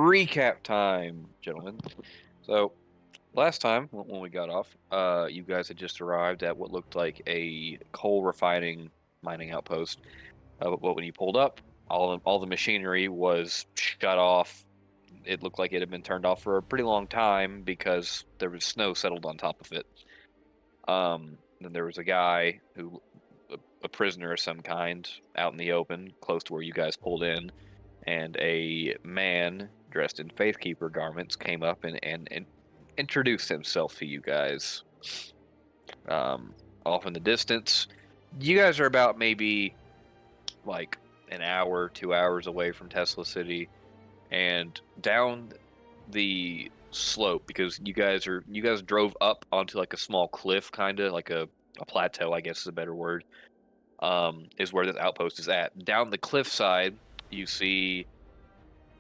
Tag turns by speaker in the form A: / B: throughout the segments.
A: recap time, gentlemen. So, last time when we got off, you guys had just arrived at what looked like a coal refining mining outpost. But when you pulled up, all the machinery was shut off. It looked like it had been turned off for a pretty long time because there was snow settled on top of it. Then there was a guy a prisoner of some kind, out in the open, close to where you guys pulled in, and a man dressed in Faithkeeper garments came up and introduced himself to you guys. Off in the distance, you guys are about maybe like an hour, 2 hours away from Tesla City, and down the slope, because you guys drove up onto like a small cliff, kind of like a plateau, I guess is a better word. Is where this outpost is at. Down the cliffside, you see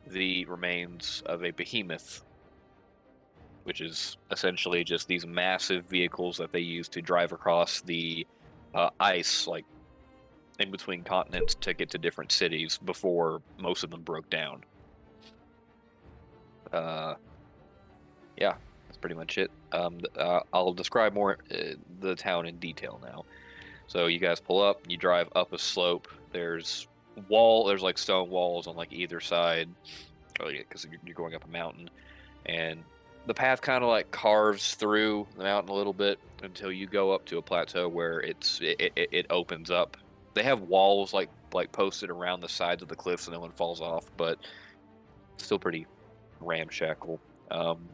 A: the remains of a behemoth, which is essentially just these massive vehicles that they use to drive across the ice, like in between continents, to get to different cities before most of them broke down. Yeah, that's pretty much it. I'll describe more the town in detail now. So you guys pull up, you drive up a slope. There's like stone walls on like either side, because you're going up a mountain, and the path kind of like carves through the mountain a little bit until you go up to a plateau where it opens up. They have walls like posted around the sides of the cliff so no one falls off, but still pretty ramshackle.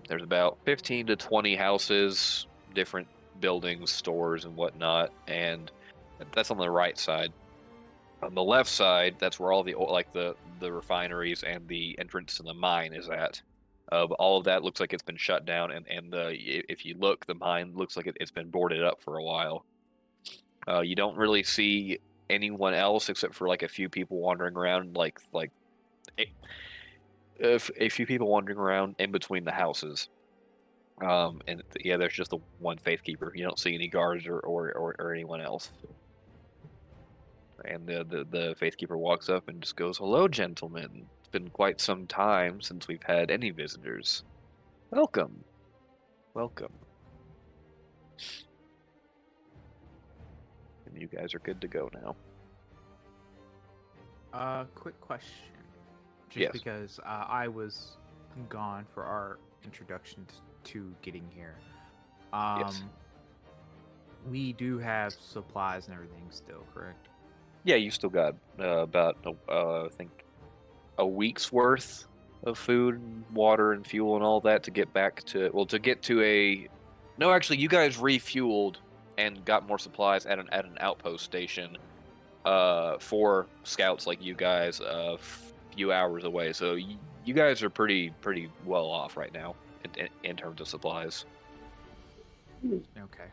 A: There's about 15 to 20 houses, different buildings, stores, and whatnot, and that's on the right side. On the left side, that's where all the refineries and the entrance to the mine is at. But all of that looks like it's been shut down, and if you look, the mine looks like it's been boarded up for a while. You don't really see anyone else except for like a few people wandering around, a few people wandering around in between the houses. And yeah, there's just the one Faithkeeper. You don't see any guards or anyone else. And the Faithkeeper walks up and just goes, "Hello, gentlemen. It's been quite some time since we've had any visitors. Welcome. Welcome." And you guys are good to go now.
B: Quick question. Just
A: Yes.
B: because I was gone for our introduction to getting here.
A: Yes.
B: We do have supplies and everything still, correct?
A: Yeah, you still got about I think a week's worth of food, and water, and fuel, and all that to get back to a. No, actually, you guys refueled and got more supplies at an outpost station for scouts like you guys a few hours away. So you guys are pretty well off right now in terms of supplies.
B: Okay.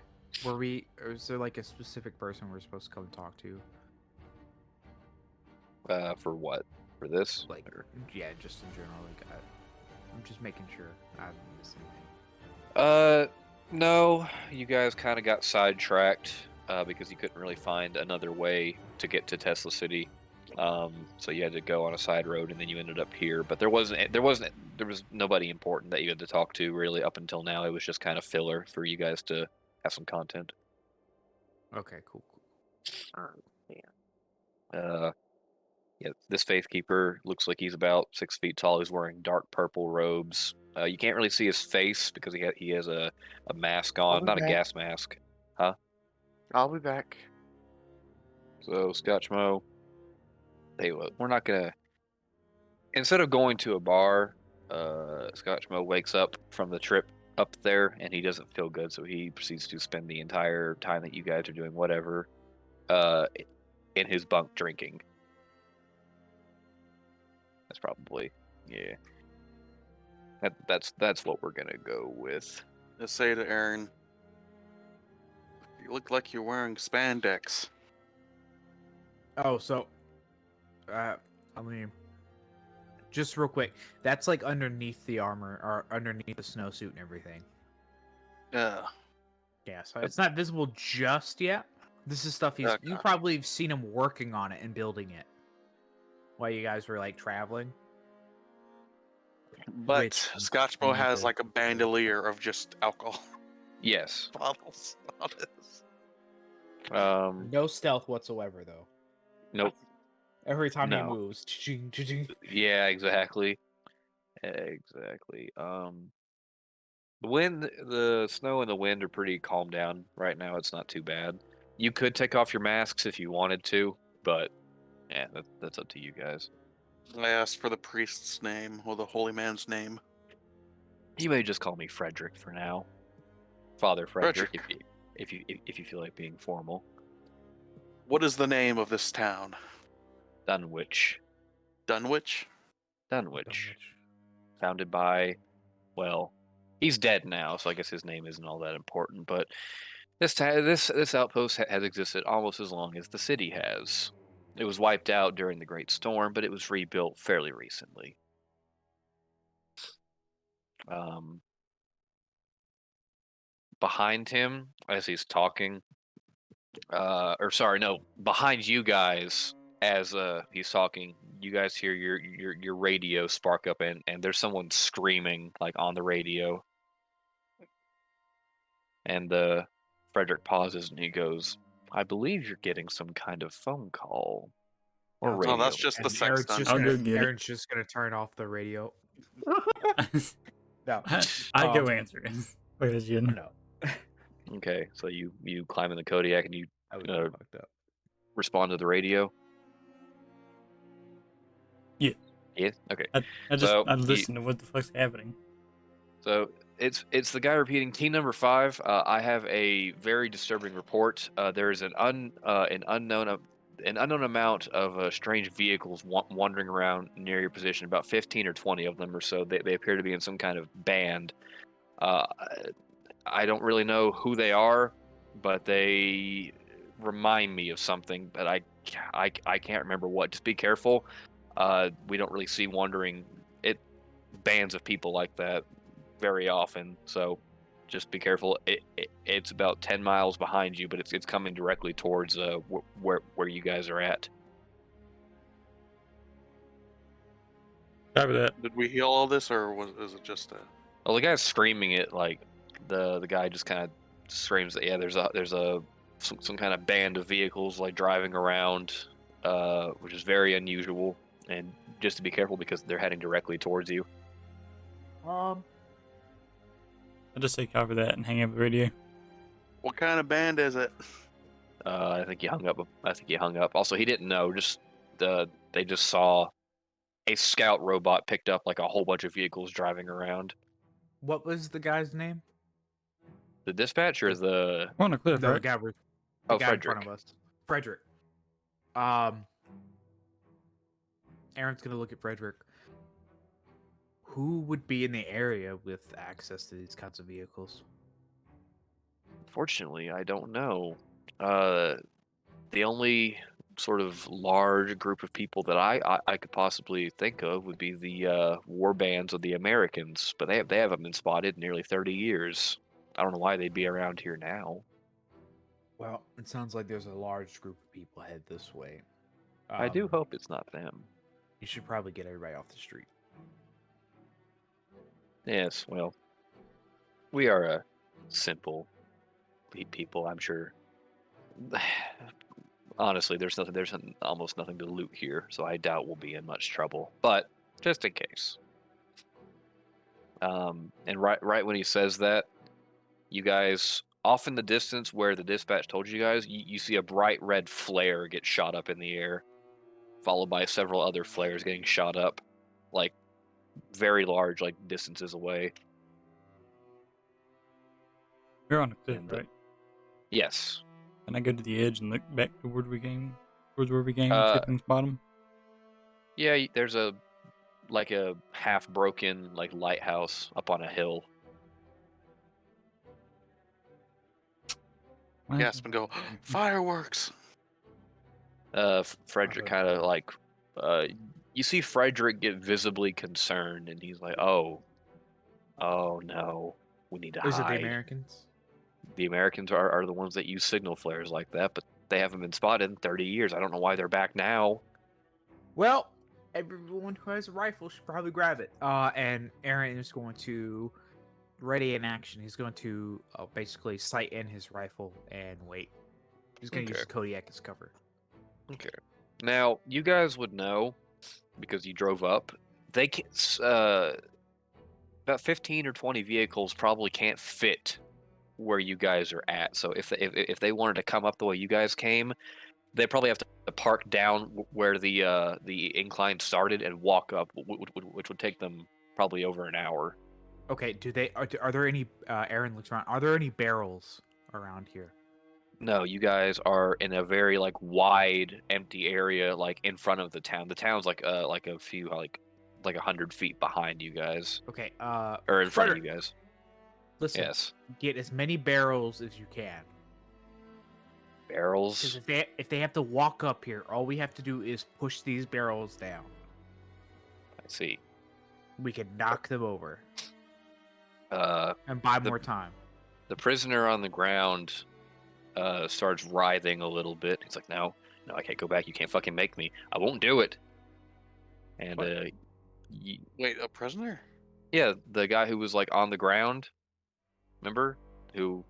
B: Is there like a specific person we're supposed to come talk to?
A: For what? For this?
B: Like, yeah, just in general. I'm just making sure I haven't missed anything.
A: No, you guys kind of got sidetracked because you couldn't really find another way to get to Tesla City. So you had to go on a side road, and then you ended up here. But there was nobody important that you had to talk to really up until now. It was just kind of filler for you guys to have some content.
B: Okay, cool.
A: Yeah, this Faithkeeper looks like he's about 6 feet tall. He's wearing dark purple robes. You can't really see his face because he has a mask on, not a gas mask. Huh?
C: I'll be back.
A: So, Scotchmo, hey, we're not gonna. Instead of going to a bar, Scotchmo wakes up from the trip up there and he doesn't feel good, so he proceeds to spend the entire time that you guys are doing whatever, in his bunk drinking. That's probably, yeah. That's what we're gonna go with.
C: Just say to Arron, "You look like you're wearing spandex."
B: Oh, so, I mean, just real quick, that's like underneath the armor or underneath the snowsuit and everything.
C: Yeah.
B: Yeah, so it's not visible just yet. This is stuff you probably have seen him working on it and building it while you guys were like traveling.
C: But
B: Which we
C: Scotchmo
B: need
C: has
B: to-
C: like a bandolier of just alcohol
A: Yes.
C: bottles on his.
B: No stealth whatsoever, though.
A: Nope.
B: Every time he
A: No.
B: moves, ching, ching.
A: Yeah, exactly. The wind, the snow and the wind are pretty calmed down right now. It's not too bad. You could take off your masks if you wanted to, but yeah, that's up to you guys.
C: I asked for the priest's name or the holy man's name.
A: You may just call me Frederick for now, Father Frederick,
C: Frederick.
A: if you feel like being formal.
C: What is the name of this town?
A: Dunwich,
C: Dunwich?
A: Dunwich, founded by, well, he's dead now, so I guess his name isn't all that important. But this outpost has existed almost as long as the city has. It was wiped out during the Great Storm, but it was rebuilt fairly recently. Behind him, as he's talking, or sorry, no, behind you guys, as he's talking, you guys hear your radio spark up, and there's someone screaming like on the radio, and Frederick pauses and he goes, "I believe you're getting some kind of phone call or
B: No,
C: Oh,
A: radio."
C: that's just the
B: And Aaron's
C: sexton.
B: just
D: I'll
B: gonna,
D: go get it.
B: Aaron's just gonna turn off the radio. No,
D: I go
B: Um,
D: answer it. Wait, is you?
B: no.
A: Okay, so you climb in the Kodiak and you
B: I would have fucked up.
A: respond to the radio.
D: Yeah.
A: Yeah. Okay.
D: I just
A: So,
D: I listen to what the fuck's happening.
A: So it's the guy repeating team number 5. I have a very disturbing report. There's an unknown amount of strange vehicles wandering around near your position. About 15 or 20 of them or so. They appear to be in some kind of band. I don't really know who they are, but they remind me of something. But I can't remember what. Just be careful. We don't really see wandering bands of people like that very often, so just be careful. It's about 10 miles behind you, but it's coming directly towards where you guys are at.
D: Copy that.
C: Did we heal all this, or is it just a?
A: Well, the guy's screaming it like the guy just kind of screams that, yeah, there's some kind of band of vehicles like driving around, which is very unusual, and just to be careful because they're heading directly towards you.
D: I just say copy that and hang up the radio.
C: What kind of band is it?
A: I think he hung up. Also, he didn't know. They just saw a scout robot picked up like a whole bunch of vehicles driving around.
B: What was the guy's name?
A: The dispatch or the
D: We're on a cliff,
B: The
D: right?
B: guy, the
A: Oh,
B: guy in front
A: Frederick.
B: of us. Frederick. Aaron's gonna look at Frederick. Who would be in the area with access to these kinds of vehicles?
A: Fortunately, I don't know. The only sort of large group of people that I could possibly think of would be the war bands of the Americans, but they haven't been spotted in nearly 30 years. I don't know why they'd be around here now.
B: Well, it sounds like there's a large group of people head this way.
A: I do hope it's not them.
B: You should probably get everybody off the street.
A: Yes, well, we are a simple people, I'm sure. Honestly, there's almost nothing to loot here, so I doubt we'll be in much trouble. But just in case. And right when he says that, you guys off in the distance where the dispatch told you guys, you see a bright red flare get shot up in the air, followed by several other flares getting shot up, like very large, like distances away.
D: We're on a cliff,
A: And,
D: right?
A: Yes.
D: Can I go to the edge and look back towards where we came, see if we can spot them?
A: Yeah, there's a half broken like lighthouse up on a hill.
C: Gasp and go, fireworks!
A: Frederick kind of like, you see Frederick get visibly concerned, and he's like, oh no, we need to
B: Is it the
A: hide.
B: Americans?
A: The Americans are the ones that use signal flares like that, but they haven't been spotted in 30 years. I don't know why they're back now.
B: Well, Everyone who has a rifle should probably grab it. And Arron is going to ready in action. He's going to basically sight in his rifle and wait. He's going to use
A: Okay.
B: the Kodiak as cover.
A: Okay. Now, you guys would know, because you drove up, they can, about 15 or 20 vehicles probably can't fit where you guys are at. So if they wanted to come up the way you guys came, they probably have to park down where the incline started and walk up, which would take them probably over an hour.
B: Okay, are there any Arron looks around. Are there any barrels around here?
A: No, you guys are in a very like wide, empty area, like in front of the town. The town's like a few like 100 feet behind you guys,
B: Okay,
A: or in front of you
B: Frederick,
A: guys.
B: listen.
A: Yes,
B: Get as many barrels as you can. Because
A: barrels.
B: if they have to walk up here, all we have to do is push these barrels down.
A: I see.
B: We can knock them over
A: Uh,
B: and buy
A: the
B: more time.
A: the prisoner on the ground starts writhing a little bit. He's like, no, I can't go back. You can't fucking make me. I won't do it. And
C: What? Wait, a prisoner?
A: yeah, the guy who was like on the ground, remember? Who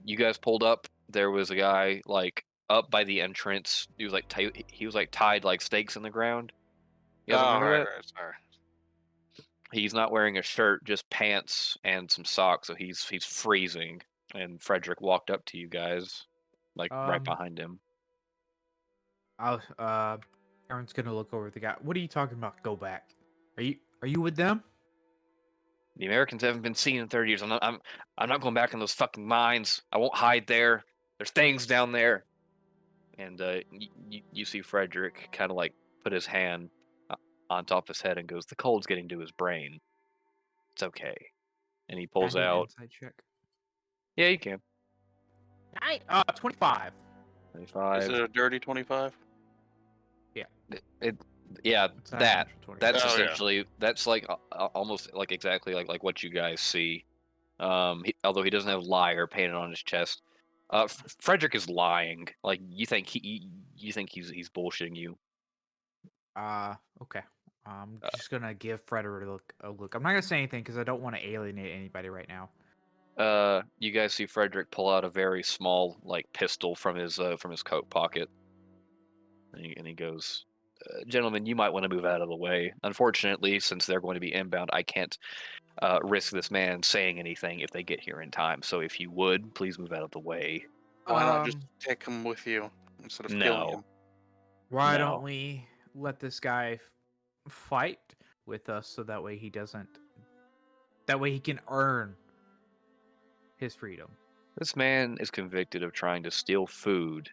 A: you guys pulled up? There was a guy like up by the entrance. He was like he was like tied like stakes in the ground. You guys
C: Oh,
A: remember
C: right,
A: that?
C: right, sorry.
A: He's not wearing a shirt, just pants and some socks, so he's freezing. And Frederick walked up to you guys, like right
B: Um,
A: behind him.
B: Aaron's gonna look over at the guy. What are you talking about? Go back. Are you with them?
A: The Americans haven't been seen in 30 years. I'm not going back in those fucking mines. I won't hide there. There's things down there. And you see Frederick kind of like put his hand on top of his head and goes, "The cold's getting to his brain. It's okay." And he pulls
B: Add an
A: out.
B: insight check.
A: Yeah, you can.
B: 25.
C: Is
A: 25.
C: it a dirty 25?
A: Yeah,
B: What's that
A: that.
B: natural 20?
A: That's
C: Oh, yeah.
A: essentially that's like almost like exactly like what you guys see. Although he doesn't have liar painted on his chest. Frederick is lying. Like you think he's bullshitting you.
B: Okay. I'm
A: Uh,
B: just gonna give Frederick a look. I'm not gonna say anything because I don't want to alienate anybody right now.
A: You guys see Frederick pull out a very small like pistol from his coat pocket, and he goes, "Gentlemen, you might want to move out of the way. Unfortunately, since they're going to be inbound, I can't risk this man saying anything if they get here in time. So if you would, please move out of the way."
C: Why not just
B: Um,
C: take him with you instead of killing
A: No.
C: him?
B: why
A: No.
B: don't we let this guy fight with us so that way he doesn't. That way he can earn his freedom.
A: This man is convicted of trying to steal food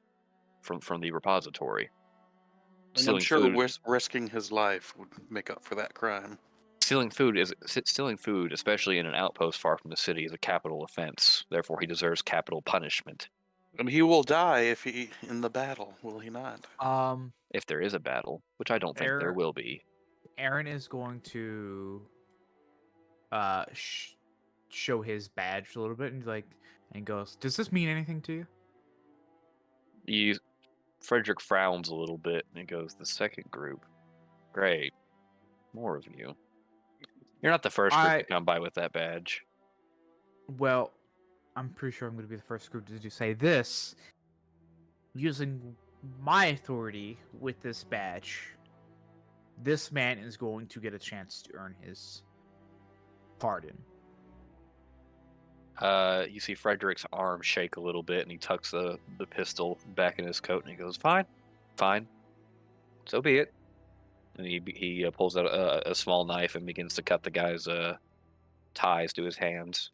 A: from the repository.
C: And I'm
A: Stealing
C: sure
A: food.
C: risking his life would make up for that crime.
A: Stealing food, especially in an outpost far from the city, is a capital offense. Therefore, he deserves capital punishment.
C: And he will die if he in the battle, will he not?
A: If there is a battle, which I don't think there will be.
B: Aaron is going to uh show his badge a little bit and goes, "Does this mean anything to you?"
A: Frederick frowns a little bit and he goes, "The second group. Great. More of you. You're not the first group to come by with that badge."
B: Well, I'm pretty sure I'm going to be the first group to say this. Using my authority with this badge, this man is going to get a chance to earn his pardon.
A: You see Frederick's arm shake a little bit and he tucks the pistol back in his coat and he goes, "Fine. So be it." And he pulls out a small knife and begins to cut the guy's ties to his hands.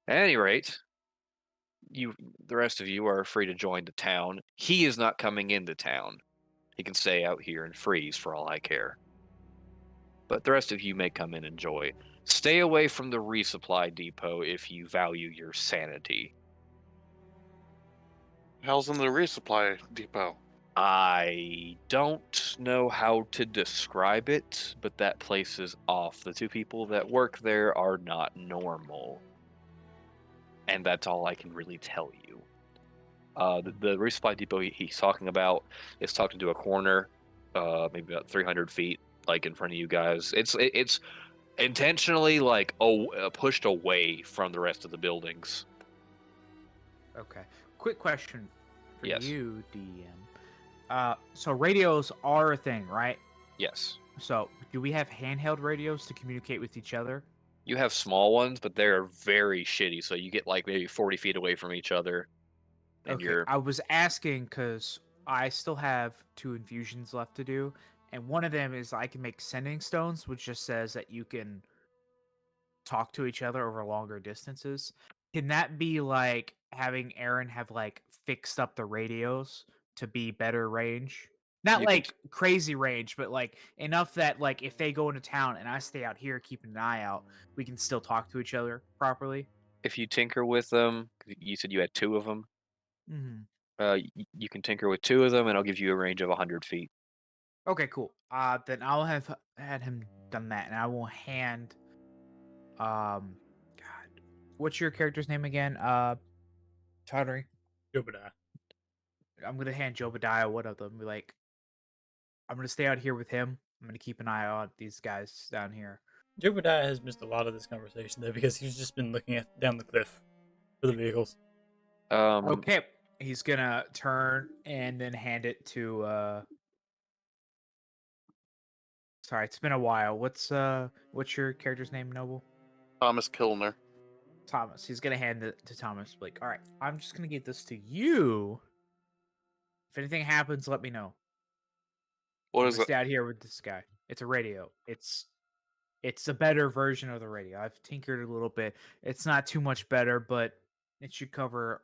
A: At any rate, the rest of you are free to join the town. He is not coming into town. He can stay out here and freeze for all I care. But the rest of you may come in and enjoy. Stay away from the resupply depot if you value your sanity.
C: Hell's in the resupply depot.
A: I don't know how to describe it, but that place is off. The two people that work there are not normal. And that's all I can really tell you. The resupply depot he's talking about is tucked into a corner, maybe about 300 feet, like in front of you guys. It's intentionally like pushed away from the rest of the buildings.
B: Okay. Quick question for
A: Yes.
B: you, DM. So radios are a thing, right?
A: Yes.
B: So do we have handheld radios to communicate with each other?
A: You have small ones, but they're very shitty. So you get like maybe 40 feet away from each other, and
B: Okay,
A: you're
B: I was asking because I still have 2 infusions left to do, and one of them is I can make sending stones, which just says that you can talk to each other over longer distances. Can that be like having Aaron have like fixed up the radios to be better range? Not
A: you can
B: like crazy range, but like enough that like if they go into town and I stay out here keeping an eye out, we can still talk to each other properly.
A: if you tinker with them. You said you had 2 of them.
B: Hmm.
A: You can tinker with 2 of them, and I'll give you a range of 100 feet.
B: Okay, cool. Then I'll have had him done that, and I will hand God, what's your character's name again? Tottery.
D: Jobadia.
B: I'm gonna hand Jobadia one of them. Be like, I'm gonna stay out here with him. I'm gonna keep an eye on these guys down here.
D: Jobadia has missed a lot of this conversation though because he's just been looking down the cliff for the vehicles.
B: Okay, he's gonna turn and then hand it to. Sorry, it's been a while. What's your character's name, Noble?
C: Thomas Kilner.
B: Thomas. He's gonna hand it to Thomas. Like, all right, I'm just gonna give this to you. If anything happens, let me know.
C: What
B: I'm
C: is
B: gonna
C: it?
B: stay out here with this guy. It's a radio. It's a better version of the radio. I've tinkered a little bit. It's not too much better, but it should cover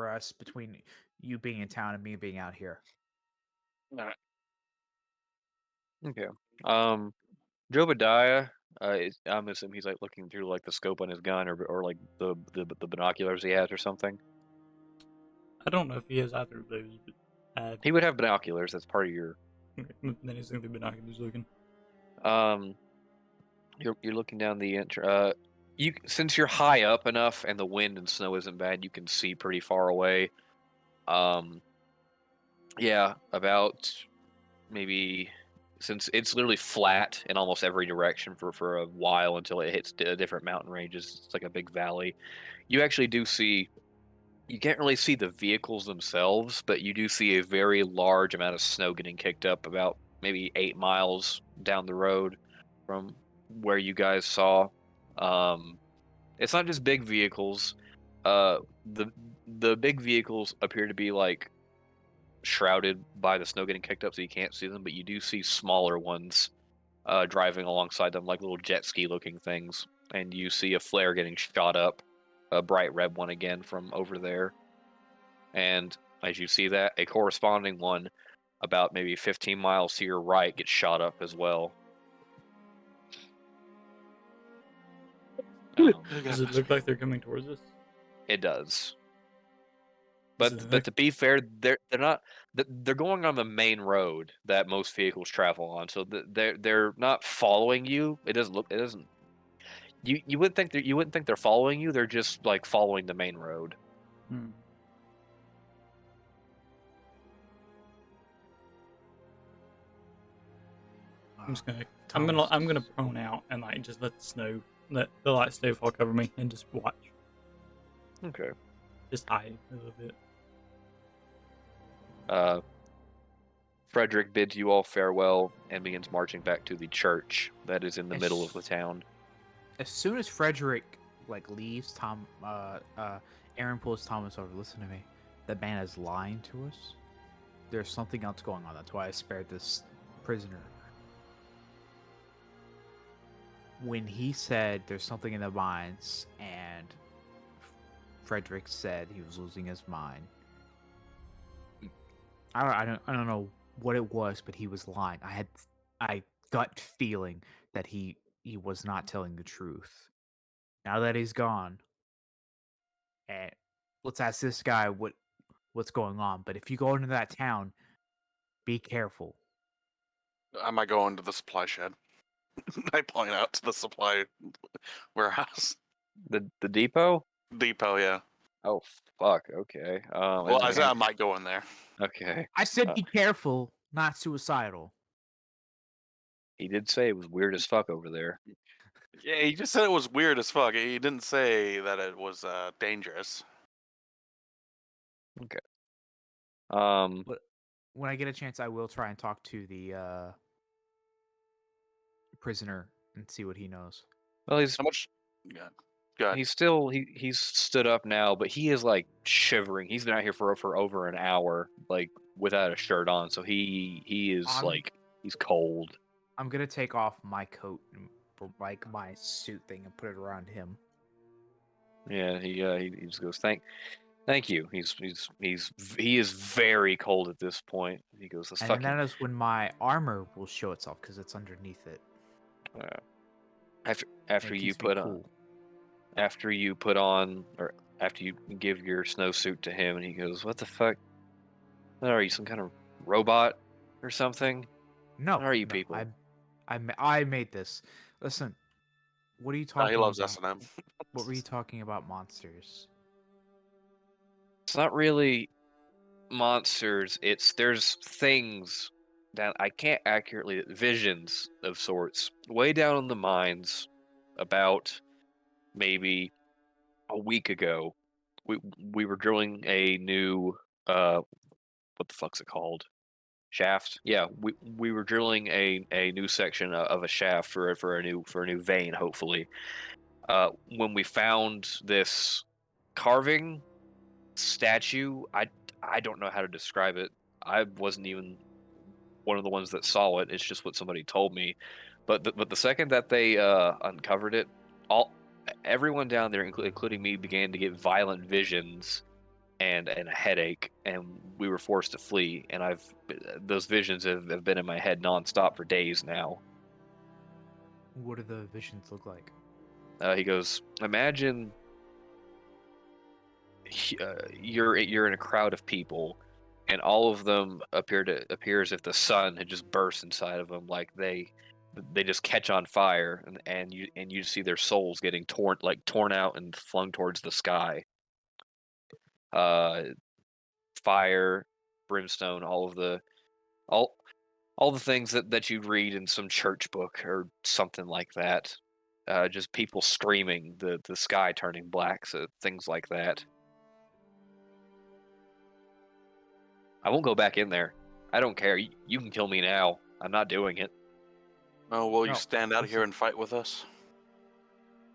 B: us between you being in town and me being out here.
C: Alright.
A: Okay. Jobadiah, I'm assuming he's like looking through like the scope on his gun or like the binoculars he has or something.
D: I don't know if he has either of those, but
A: He would have binoculars. That's part of your.
D: then he's going to be binoculars looking.
A: Um, you're looking down the you since you're high up enough and the wind and snow isn't bad, you can see pretty far away. Um, yeah, about maybe since it's literally flat in almost every direction for a while until it hits different mountain ranges. It's like a big valley. You actually do see. You can't really see the vehicles themselves, but you do see a very large amount of snow getting kicked up about maybe 8 miles down the road from where you guys saw. Um, it's not just big vehicles. Uh, the the big vehicles appear to be like shrouded by the snow getting kicked up, so you can't see them. But you do see smaller ones driving alongside them, like little jet ski looking things. And you see a flare getting shot up, a bright red one again from over there. And as you see that, a corresponding one about maybe 15 miles to your right gets shot up as well.
D: Does it look like they're coming towards us?
A: It does.
D: Does
A: But
D: it
A: but to be fair, they're not they're going on the main road that most vehicles travel on, so they're not following you. It doesn't you wouldn't think they're following you. They're just like following the main road.
D: Hmm. I'm just gonna I'm gonna prone out and like just let the light snowfall cover me and just watch.
A: Okay.
D: Just hide a little bit.
A: Frederick bids you all farewell and begins marching back to the church that is in the middle of the town.
B: As soon as Frederick like leaves, Aaron pulls Thomas over. Listen to me. That man is lying to us. There's something else going on. That's why I spared this prisoner. When he said there's something in the mines, and Frederick said he was losing his mind. I don't know what it was, but he was lying. I had a gut feeling that he was not telling the truth. Now that he's gone, and let's ask this guy what's going on. But if you go into that town, be careful.
C: I might go into the supply shed. I point out to the supply warehouse.
A: The depot?
C: Depot, yeah.
A: Oh fuck. Okay.
C: Well, I said I might go in there.
A: Okay.
B: I said
A: Uh,
B: be careful, not suicidal.
A: He did say it was weird as fuck over there.
C: Yeah, he just said it was weird as fuck. He didn't say that it was dangerous.
A: Okay. Um.
B: But when I get a chance, I will try and talk to the prisoner and see what he knows.
A: Well, he's
C: How much? Yeah. Good.
A: he's still he's stood up now, but he is like shivering. He's been out here for over an hour, like without a shirt on. So he is
B: I'm-
A: like he's cold.
B: I'm gonna take off my coat and like my suit thing and put it around him.
A: Yeah. He just goes thank you. He is very cold at this point. He goes this
B: And
A: fucking.
B: that is when my armor will show itself because it's underneath it.
A: After
B: And
A: after
B: it
A: you
B: keeps me
A: put on
B: cool.
A: after you put on or after you give your snowsuit to him, and he goes, "What the fuck? What are you, some kind of robot or something?
B: No,
A: What are you
B: no,
A: people?"
B: I made this. Listen, what are you
C: He
B: talking
C: loves
B: about?
C: S&M.
B: What were you talking about, monsters?
A: It's not really monsters. There's things that I can't accurately visions of sorts way down in the mines about maybe a week ago. We were drilling a new what the fuck's it called? Shaft. Yeah, we were drilling a new section of a shaft for a new vein, hopefully. When we found this carving statue, I don't know how to describe it. I wasn't even one of the ones that saw it. It's just what somebody told me. But the second that they uncovered it, all everyone down there, including me, began to get violent visions and a headache, and we were forced to flee. And those visions have been in my head nonstop for days now.
B: What do the visions look like?
A: He goes, imagine you're in a crowd of people, and all of them appear as if the sun had just burst inside of them, like they just catch on fire, and you see their souls getting torn out and flung towards the sky. Uh, Fire, brimstone, all all the things that you'd read in some church book or something like that. Just people screaming, the sky turning black, so things like that. I won't go back in there. I don't care. You can kill me now. I'm not doing it.
C: Oh, will you
B: No,
C: stand out here
B: listen.
C: and fight with us?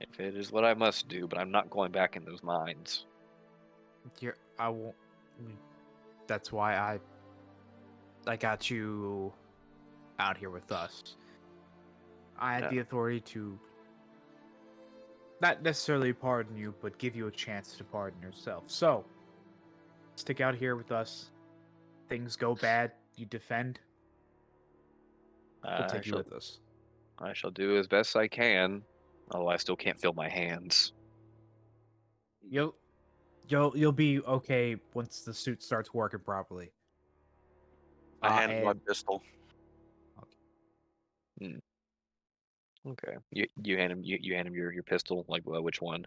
A: If it is what I must do, but I'm not going back in those mines.
B: I won't. That's why I got you out here with us. I had
A: Yeah.
B: the authority to not necessarily pardon you, but give you a chance to pardon yourself. So, stick out here with us. Things go bad, you defend. We'll take you with us.
A: I shall do as best I can, although I still can't feel my hands.
B: You'll be okay once the suit starts working properly.
C: I hand him my
B: And
C: pistol.
A: Okay. You hand him you hand him your pistol. Like which one?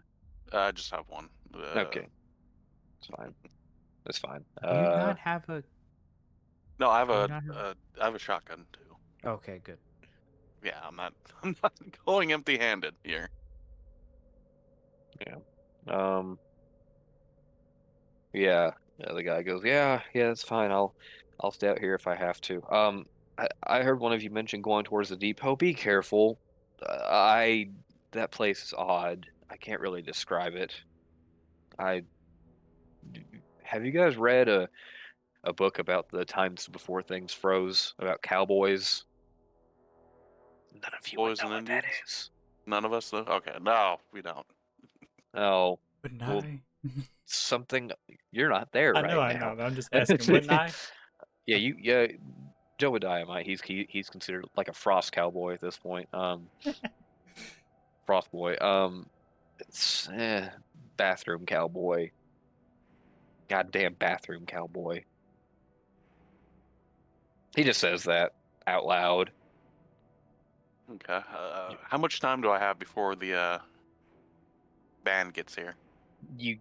C: I just have one.
A: Okay, it's fine. That's fine.
B: do you not have a?
C: No, I have
B: Do you
C: a
B: not have?
C: I have a shotgun too.
B: Okay, good.
C: Yeah, I'm not going empty-handed here.
A: Yeah. Um. Yeah. The guy goes, yeah, it's fine. I'll stay out here if I have to. I heard one of you mention going towards the depot. Be careful. I That place is odd. I can't really describe it. I Have you guys read a book about the times before things froze, about cowboys? None of you would
C: Boys
A: know
C: and
A: what that
C: Indians?
A: is.
C: None of us do? Okay, no, we don't.
A: Oh,
D: Wouldn't
A: well,
D: I?
A: something. You're not there right
D: I
A: now.
D: know. But I'm just asking, wouldn't I?
A: Yeah. Jobadia might. He's considered like a frost cowboy at this point. Frost boy. It's bathroom cowboy. Goddamn bathroom cowboy. He just says that out loud.
C: Okay. How much time do I have before the band gets here?
A: You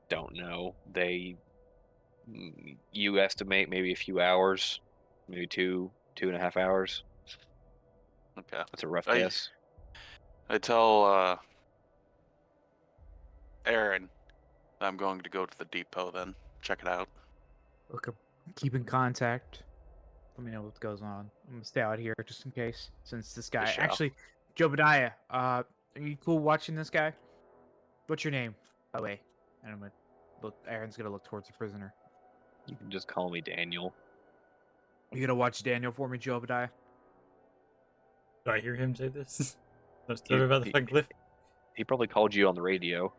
A: don't know. You estimate maybe a few hours, maybe 2.5 hours.
C: Okay.
A: That's a rough
C: I
A: guess.
C: I tell Arron I'm going to go to the depot then. Check it out.
B: Okay. Keep in contact. Let me know what goes on. I'm gonna stay out here just in case, since this guy.
C: shall.
B: Actually, Jobadia, are you cool watching this guy? What's your name? By the way, and I'm gonna look. Aaron's gonna look towards the prisoner.
A: You can just call me Daniel.
B: You gonna watch Daniel for me, Jobadia?
D: Do I hear him say this? That's
A: He,
D: story about the
A: he,
D: fucking cliff.
A: he probably called you on the radio.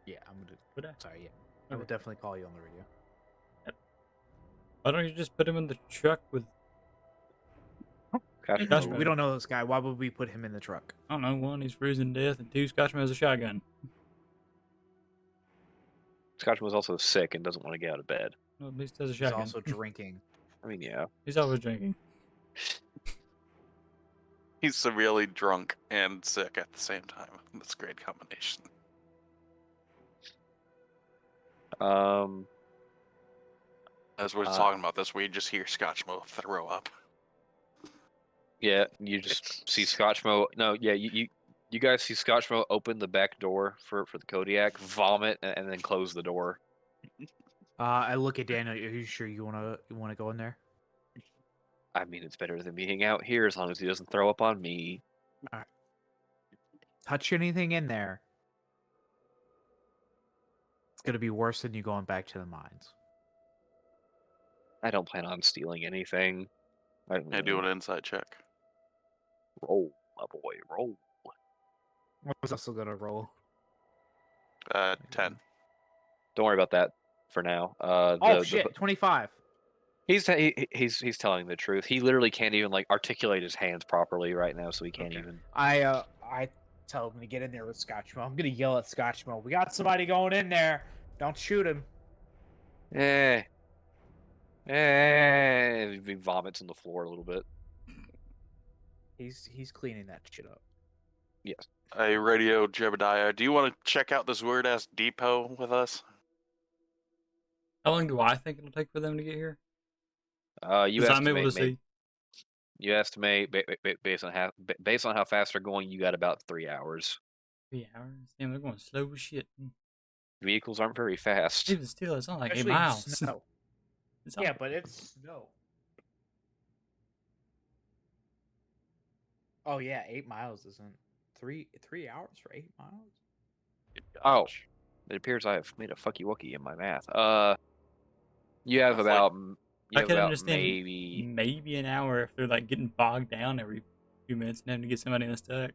B: Yeah, I'm gonna.
D: Would I?
B: Sorry, yeah, I will
D: Okay.
B: definitely call you on the radio.
D: Why don't you just put him in the truck with,
A: Gosh,
D: Gosh,
B: We don't know this guy. Why would we put him in the truck?
D: I don't know, one, he's freezing to death, and two, Scotchmo has a shotgun.
A: Scotchman was also sick and doesn't want to get out of bed.
D: Well, at least has a
B: He's
D: shotgun.
B: also drinking.
A: I mean, yeah.
D: He's always drinking.
C: He's severely drunk and sick at the same time. That's a great combination.
A: Um,
C: As we're
A: Uh,
C: talking about this, we just hear Scotchmo throw up.
A: yeah. You just see Scotchmo. No, yeah. You guys see Scotchmo open the back door for the Kodiak, vomit, and then close the door.
B: I look at Daniel. Are you sure you wanna go in there?
A: I mean, it's better than being out here as long as he doesn't throw up on me.
B: Touch anything in there. It's gonna be worse than you going back to the mines.
A: I don't plan on stealing anything.
C: I do an inside check.
A: Roll, my boy, roll.
B: I was also gonna roll.
C: 10.
A: Don't worry about that for now.
B: Oh shit! 25.
A: He's telling the truth. He literally can't even like articulate his hands properly right now, so he can't
C: Okay.
A: even.
B: I tell him to get in there with Scotchmo. I'm gonna yell at Scotchmo. We got somebody going in there. Don't shoot him.
A: He vomits on the floor a little bit.
B: He's cleaning that shit up.
A: Yes.
C: I radio Jebediah. Do you want to check out this weird ass depot with us?
D: How long do I think it'll take for them to get here?
A: You
D: Because I'm able
A: estimate
D: to see.
A: you estimate based on how fast they're going, you got about 3 hours.
D: 3 hours? Damn, they're going slow as shit.
A: Vehicles aren't very fast.
D: Even still, it's not like 8
B: Especially in
D: miles.
B: snow.
D: It's not-
B: Yeah, but it's snow. Oh yeah, 8 miles isn't 3 hours for 8 miles.
A: Oh, it appears I have made a fucky wucky in my math. You have
C: That's like-
A: about you
D: I
A: have
D: can
A: about
D: understand
A: maybe
D: maybe an hour if they're like getting bogged down every few minutes and having to get somebody unstuck.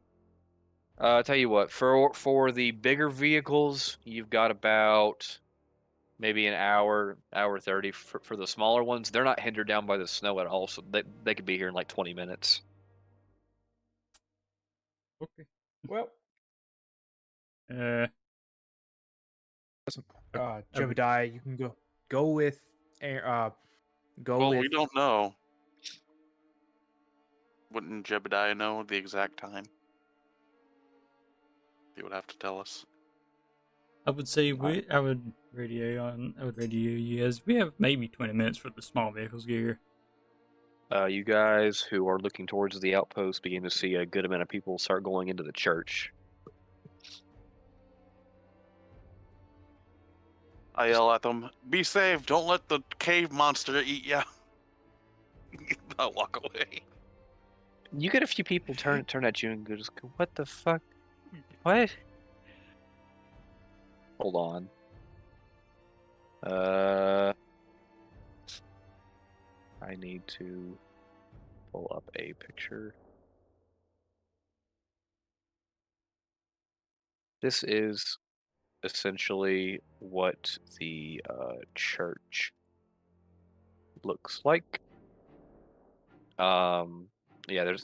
A: tell you what, for the bigger vehicles, you've got about maybe an hour 30. For the smaller ones, they're not hindered down by the snow at all, so they could be here in like 20 minutes.
D: Okay.
B: Well,
D: Uh,
B: Jebediah, you can go with go
C: Well,
B: with.
C: we don't know. Wouldn't Jebediah know the exact time? He would have to tell us.
D: I would say I would radio you as we have maybe 20 minutes for the small vehicles to get here.
A: You guys who are looking towards the outpost begin to see a good amount of people start going into the church.
C: I yell at them, "Be safe! Don't let the cave monster eat ya!" I'll walk away.
A: You get a few people turn at you and go, just go, "What the fuck? What?" Hold on. I need to pull up a picture. This is essentially what the church looks like. Yeah,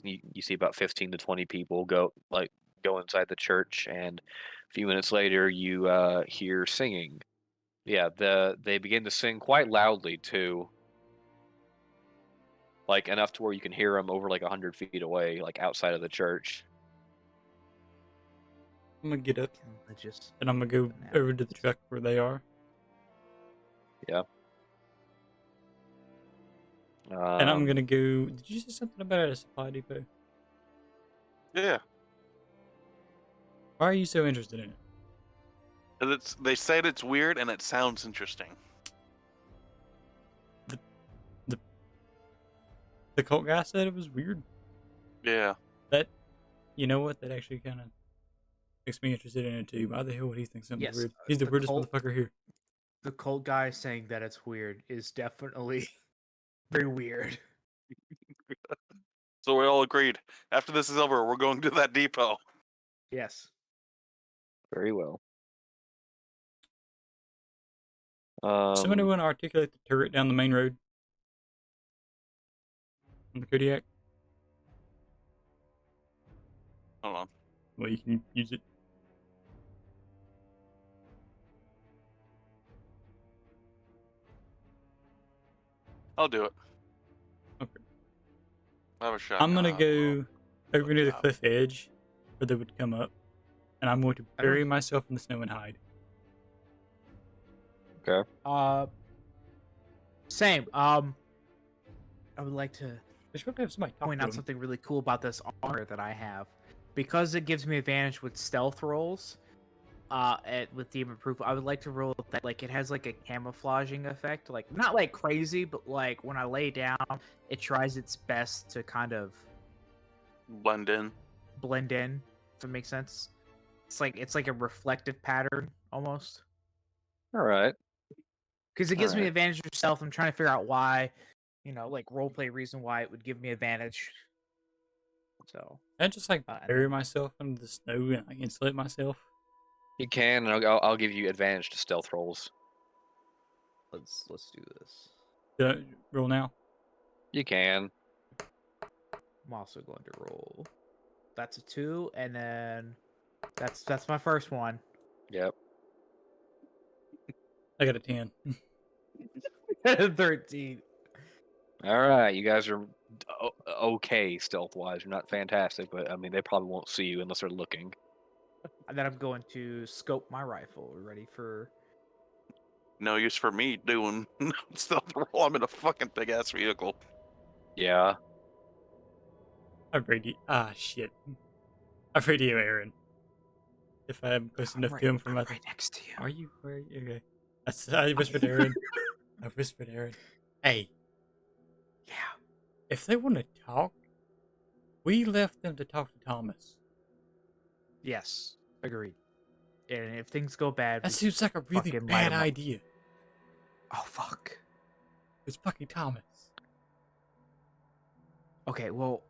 A: you see about 15 to 20 people go inside the church, and a few minutes later you hear singing. Yeah, they begin to sing quite loudly too, like enough to where you can hear them over like 100 feet away, like outside of the church.
D: I'm gonna get up
B: Religious.
D: and I'm gonna go over to the truck where they are. And I'm gonna go. Did you say something about a supply depot?
C: Yeah.
D: Why are you so interested in it?
C: 'Cause they said it's weird and it sounds interesting.
D: The cult guy said it was weird.
C: Yeah.
D: That, you know what? That actually kind of makes me interested in it too. Why the hell would he think something's
B: Yes,
D: weird? He's the
B: the
D: weirdest
B: cult-
D: motherfucker here.
B: The cult guy saying that it's weird is definitely very weird.
C: So we all agreed. After this is over, we're going to that depot.
B: Yes.
A: Very well.
D: Somebody want to articulate the turret down the main road on the Kodiak?
C: Hold on.
D: Well, you can use it.
C: I'll do it.
D: Okay.
C: I have a shot.
D: I'm gonna go over near the cliff edge where they would come up, and I'm going to bury myself in the snow and hide.
A: Okay.
B: Same. I would like to
D: They should have somebody talk
B: point
D: to
B: out
D: him.
B: something really cool about this armor that I have, because it gives me advantage with stealth rolls. With demon proof, I would like to roll that like it has like a camouflaging effect, like not like crazy, but like when I lay down, it tries its best to kind of
C: Blend in.
B: blend in. If it makes sense, it's like a reflective pattern almost.
A: All right.
B: Because it gives me
A: Alright.
B: advantage of stealth. I'm trying to figure out why, like roleplay reason why it would give me advantage. So
D: And just like
B: and
D: bury myself under the snow and like insulate myself.
A: You can, and I'll give you advantage to stealth rolls.
B: let's do this.
D: Do I roll now?
A: You can.
B: I'm also going to roll. That's a 2, and then that's my first one.
A: Yep.
D: I got a 10.
B: 13.
A: All right. You guys are okay stealth wise. You're not fantastic, but I mean they probably won't see you unless they're looking.
B: And then I'm going to scope my rifle. We're ready for.
C: No use for me doing stealth roll. I'm in a fucking big ass vehicle.
A: Yeah.
D: Shit. I radio Arron. If I'm close enough to him from my.
B: right next to you.
D: Are you? Where are you? Okay. I whispered Arron. I whispered Arron. Hey,
B: Yeah.
D: if they want to talk, we left them to talk to Thomas.
B: Yes. Agreed. And if things go bad,
D: That seems like a really
B: fucking light
D: bad
B: 'em up.
D: idea.
B: Oh fuck.
D: It's fucking Thomas.
B: Okay, well,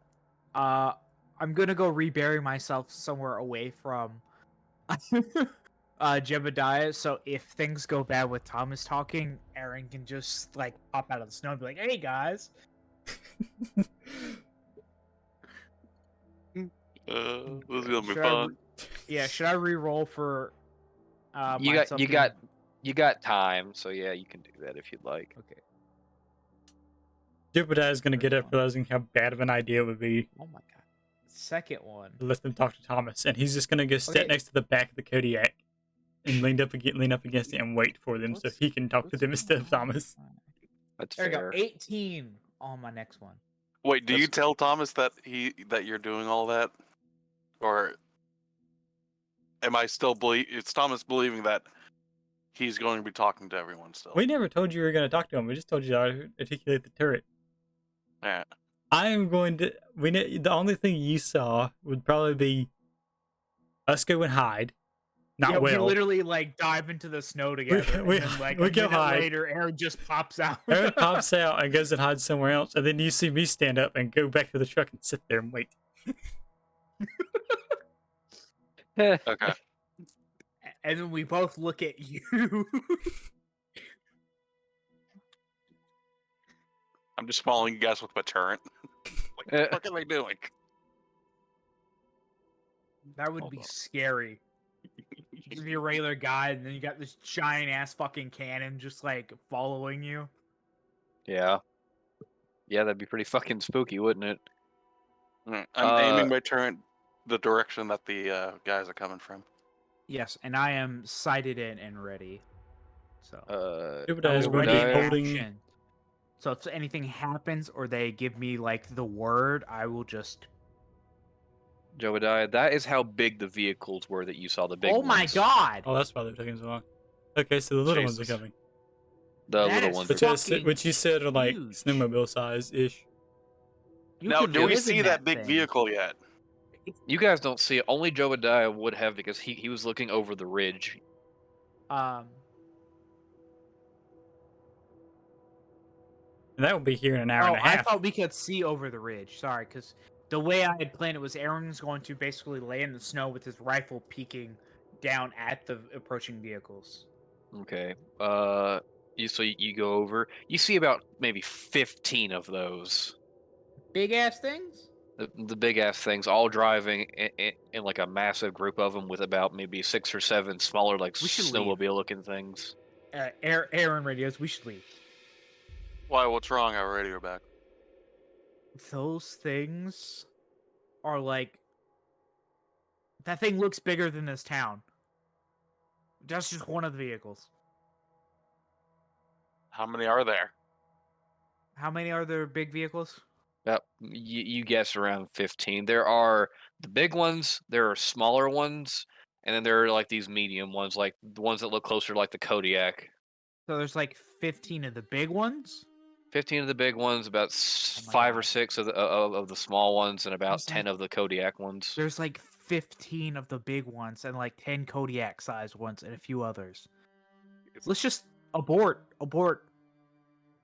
B: I'm gonna go rebury myself somewhere away from Jebediah, so if things go bad with Thomas talking, Arron can just like pop out of the snow and be like, "Hey guys."
C: This is gonna be
B: Should I
C: fun.
B: Yeah, should I re-roll for
A: You got time, so yeah, you can do that if you'd like.
B: Okay.
D: Jebediah is gonna get
B: First
D: up
B: one.
D: realizing how bad of an idea it would be
B: Oh my god. Second one.
D: to let them talk to Thomas, and he's just gonna go sit
B: Okay.
D: next to the back of the Kodiak and lean up against it and wait for them so
B: What's-
D: he can talk to
B: what's
D: them instead of
B: going on?
D: Thomas.
A: That's
B: There we go.
A: fair.
B: 18 on my next one.
C: Wait, do you
A: That's-
C: tell Thomas that you're doing all that, or am I still It's Thomas believing that he's going to be talking to everyone still.
D: We never told you we were gonna talk to him. We just told you to articulate the turret.
C: Yeah.
D: I am going to. The only thing you saw would probably be us go and hide. Not
B: yeah, we
D: well.
B: literally like dive into the snow together.
D: we-
B: and then, like
D: we
B: a
D: go
B: minute
D: hide.
B: later, Arron just pops out.
D: Aaron pops out and goes and hides somewhere else, and then you see me stand up and go back to the truck and sit there and wait.
C: Okay.
B: And then we both look at you.
C: I'm just following you guys with my turret. Like, what the fuck are they doing?
B: That would
A: Hold
B: be
A: on.
B: scary. Just be a regular guy, and then you got this giant ass fucking cannon just like following you.
A: Yeah. Yeah, that'd be pretty fucking spooky, wouldn't it?
C: I'm aiming my turret the direction that the guys are coming from.
B: Yes, and I am sighted in and ready. So
D: Jobadiah
B: I
D: is
B: will
D: going to
B: ready
D: be
B: in
D: holding.
B: action. So if anything happens or they give me like the word, I will just.
A: Jobadia, that is how big the vehicles were that you saw, the big
B: Oh
A: ones.
B: my god!
D: Oh, that's why they're taking so long. Okay, so the little ones are
C: Jesus.
D: coming,
A: The
B: That
A: little
B: is
A: ones.
B: fucking
D: which you said are like
B: huge.
D: snowmobile size ish.
B: You
C: Now,
B: could
C: do we
B: live
C: see
B: in
C: that big
B: thing.
C: vehicle yet?
A: You guys don't see it. Only Jobadia would have because he was looking over the ridge.
B: Um,
D: And that will be here in an hour and a
B: I
D: half.
B: thought we could see over the ridge. Sorry, because the way I had planned it was Aaron's going to basically lay in the snow with his rifle peeking down at the approaching vehicles.
A: Okay. You go over. You see about maybe 15 of those.
B: Big ass things?
A: The big ass things, all driving in like a massive group of them, with about maybe 6 or 7 smaller, like
B: We should leave.
A: snowmobile looking things.
B: Aaron radios, we should leave.
C: Why? What's wrong? I already are back.
B: Those things are like. That thing looks bigger than this town. That's just one of the vehicles.
C: How many are there?
B: How many are there big vehicles?
A: Yep, you guess around 15. There are the big ones, there are smaller ones, and then there are like these medium ones, like the ones that look closer like the Kodiak.
B: So there's like 15 of the big ones?
A: 15 of the big ones, about
B: Oh my
A: 5 or
B: God.
A: 6 of the small ones, and about
B: There's
A: 10
B: like-
A: of the Kodiak ones.
B: There's like 15 of the big ones and like 10 Kodiak sized ones and a few others. Let's just abort.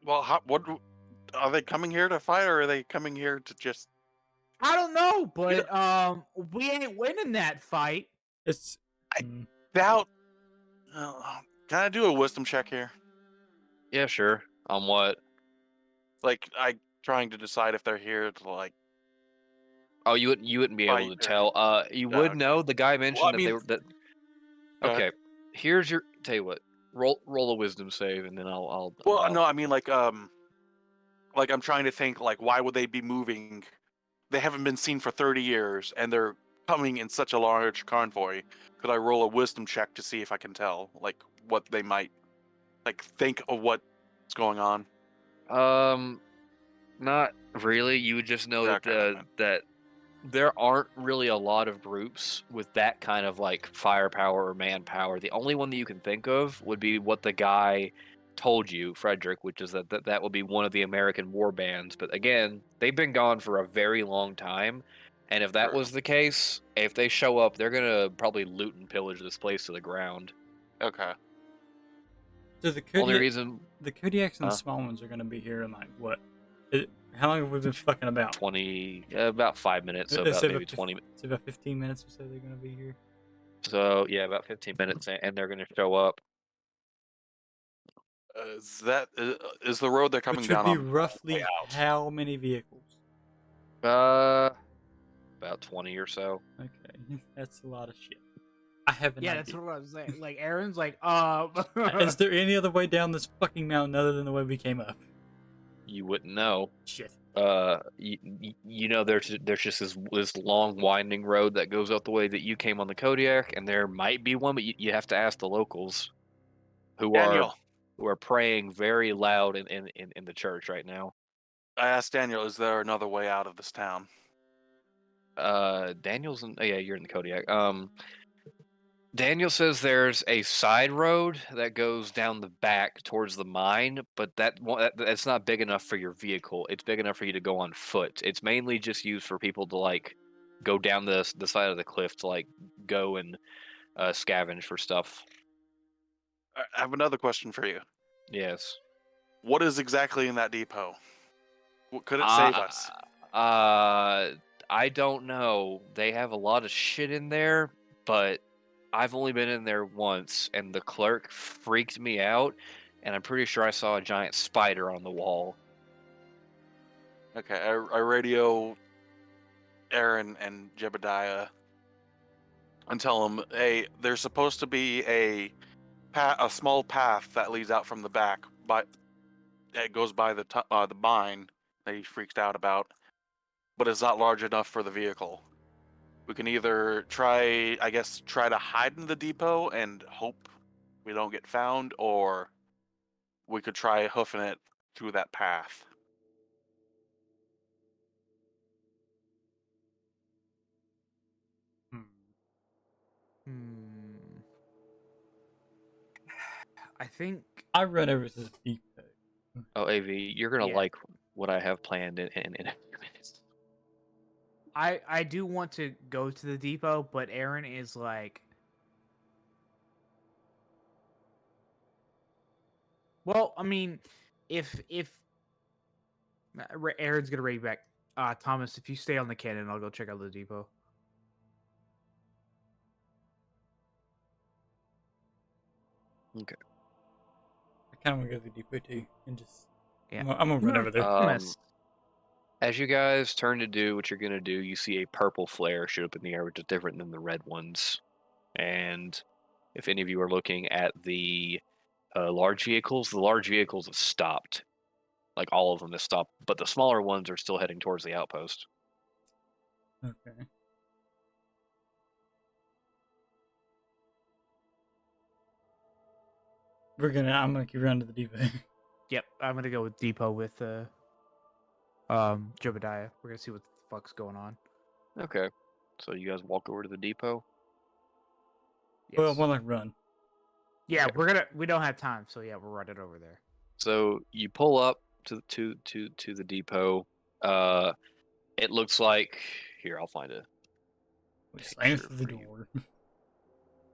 C: Well, what are they coming here to fight, or are they coming here to just?
B: I don't know,
C: You
B: but we ain't winning that fight.
D: It's
C: I- Doubt. Can I do a wisdom check here?
A: Yeah, sure. On what?
C: Like, I trying to decide if they're here to like.
A: Oh, you wouldn't be able
C: Fight
A: to
C: or-
A: tell. You would
C: okay.
A: know. The guy mentioned
C: I
A: that they
C: mean-
A: were that.
C: Go ahead.
A: Okay, here's your. Tell you what. Roll a wisdom save, and then I'll.
C: Well, no, I mean like I'm trying to think like why would they be moving? They haven't been seen for 30 years, and they're coming in such a large convoy. Could I roll a wisdom check to see if I can tell like what they might like think of what's going on?
A: Not really. You would just know that
C: Okay, never mind.
A: that there aren't really a lot of groups with that kind of like firepower or manpower. The only one that you can think of would be what the guy told you, Frederick, which is that will be one of the American war bands. But again, they've been gone for a very long time. And if that
C: True.
A: was the case, if they show up, they're gonna probably loot and pillage this place to the ground.
C: Okay.
D: so the
A: Only
D: Kodiak,
A: reason
D: the Kodiaks and
A: Huh?
D: the small ones are going to be here in like what? How long have we been fucking about?
A: 20, about 5 minutes, so
D: It's
A: about maybe 20.
D: It's about 15 minutes or so they're going to be here.
A: So yeah, about 15 minutes, and they're gonna show up.
C: Is the road they're coming
D: Which would
C: down
D: be
C: on?
D: roughly
C: way out?
D: how many vehicles?
A: About 20 or so.
D: Okay, that's a lot of shit. I have an
B: Yeah,
D: idea.
B: that's what I was saying. Like Aaron's like,
D: Is there any other way down this fucking mountain other than the way we came up?
A: You wouldn't know.
D: Shit.
A: You know, there's just this long winding road that goes up the way that you came on the Kodiak, and there might be one, but you have to ask the locals, who
C: Daniel,
A: are praying very loud in the church right now.
C: I asked Daniel, is there another way out of this town?
A: Daniel's in. Oh, yeah, you're in the Kodiak. Daniel says there's a side road that goes down the back towards the mine, but that's not big enough for your vehicle. It's big enough for you to go on foot. It's mainly just used for people to like go down the side of the cliff to like go and scavenge for stuff.
C: I have another question for you.
A: Yes.
C: What is exactly in that depot? What could it save us?
A: I don't know. They have a lot of shit in there, but I've only been in there once, and the clerk freaked me out, and I'm pretty sure I saw a giant spider on the wall.
C: Okay, I radio Arron and Jebediah and tell them, hey, there's supposed to be a small path that leads out from the back, but it goes by the mine that he freaked out about, but it's not large enough for the vehicle. We can either try to hide in the depot and hope we don't get found, or we could try hoofing it through that path.
D: Hmm.
B: Hmm. I think.
D: I run over to the depot.
A: Oh, AV, you're gonna
B: Yeah.
A: like what I have planned in a few minutes.
B: I do want to go to the depot, but Aaron is like, well, I mean, if Aaron's gonna raid back, Thomas, if you stay on the cannon, I'll go check out the depot.
A: Okay.
D: I kind of want to go to the depot too, and just
B: Yeah.
D: I'm gonna run over there.
B: Thomas,
A: As you guys turn to do what you're gonna do, you see a purple flare shoot up in the air, which is different than the red ones. And if any of you are looking at the large vehicles, the large vehicles have stopped. Like all of them have stopped, but the smaller ones are still heading towards the outpost.
D: Okay. I'm gonna keep running to the depot.
B: yep, I'm gonna go with depot with Jobadia. We're gonna see what the fuck's going on.
A: Okay. So you guys walk over to the depot.
B: Yes.
D: Well, when I run.
B: Yeah, we don't have time, so yeah, we're running over there.
A: So you pull up to the depot. It looks like here. I'll find a
D: We slam
A: picture
D: through the
A: for you.
D: door.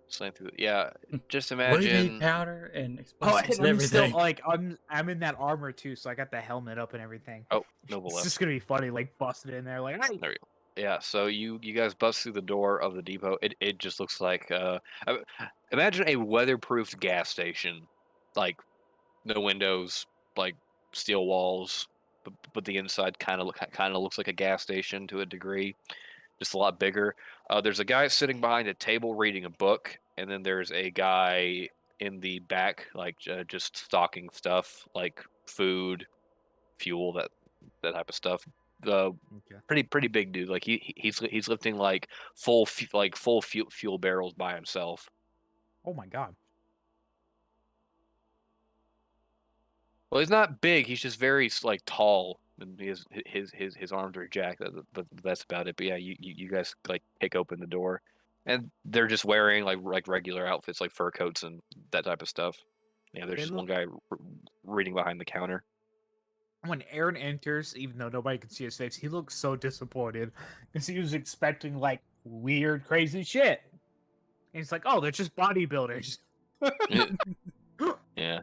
A: Slam through. Yeah. Just
D: Radiate
A: imagine.
D: powder and
B: Oh,
D: explosives
B: and
D: and
B: I'm still
D: everything.
B: like I'm in that armor too, so I got the helmet up and everything.
A: Oh, Noble
B: It's
A: left.
B: just gonna be funny, like busted in there, like hey!
A: There you go. Yeah, so you guys bust through the door of the depot. It just looks like imagine a weatherproofed gas station, like no windows, like steel walls, but the inside kind of looks like a gas station to a degree, just a lot bigger. There's a guy sitting behind a table reading a book, and then there's a guy in the back, like just stocking stuff like food, fuel, that type of stuff. The
B: Okay.
A: pretty big dude. Like he's lifting like full fuel barrels by himself.
B: Oh my god.
A: Well, he's not big. He's just very like tall, and his arms are jacked. But that's about it. But yeah, you guys like kick open the door, and they're just wearing like regular outfits, like fur coats and that type of stuff. Yeah, there's
B: They
A: just one
B: look
A: guy reading behind the counter.
B: when Aaron enters, even though nobody can see his face, he looks so disappointed because he was expecting like weird, crazy shit. And he's like, "Oh, they're just bodybuilders."
A: Yeah.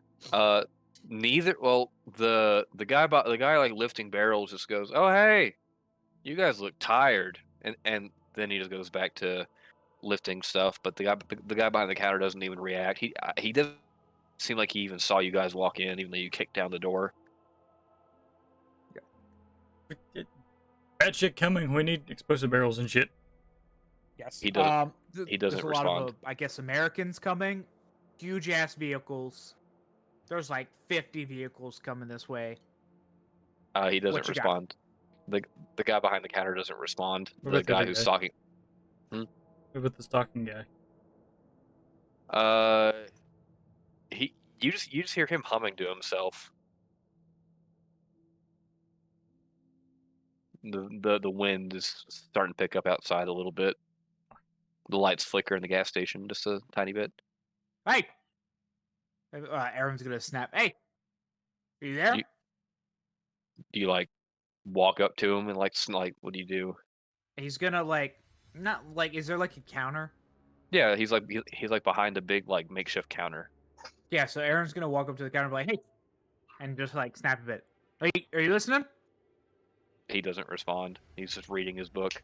A: Neither. Well, the guy like lifting barrels just goes, "Oh hey, you guys look tired," and then he just goes back to lifting stuff. But the guy behind the counter doesn't even react. He doesn't seem like he even saw you guys walk in, even though you kicked down the door.
D: Bad shit coming. We need explosive barrels and shit.
B: Yes.
A: He doesn't. He
B: There's
A: doesn't
B: a lot
A: respond.
B: of, I guess, Americans coming. Huge ass vehicles. There's like 50 vehicles coming this way.
A: He doesn't
B: What you got?
A: respond. The the guy behind the counter doesn't respond.
D: What
A: The
D: about the
A: guy
D: other
A: who's
D: guy?
A: talking.
D: What about the stalking guy?
A: Uh, you just hear him humming to himself. The wind is starting to pick up outside a little bit. The lights flicker in the gas station just a tiny bit.
B: Hey! Aaron's gonna snap. Hey! Are you there?
A: You do you like walk up to him and like what do you do?
B: He's gonna like, not like, is there like a counter?
A: Yeah, he's like behind a big like makeshift counter.
B: Yeah, so Aaron's gonna walk up to the counter and be like, hey! And just like snap a bit. Are you listening?
A: He doesn't respond. He's just reading his book.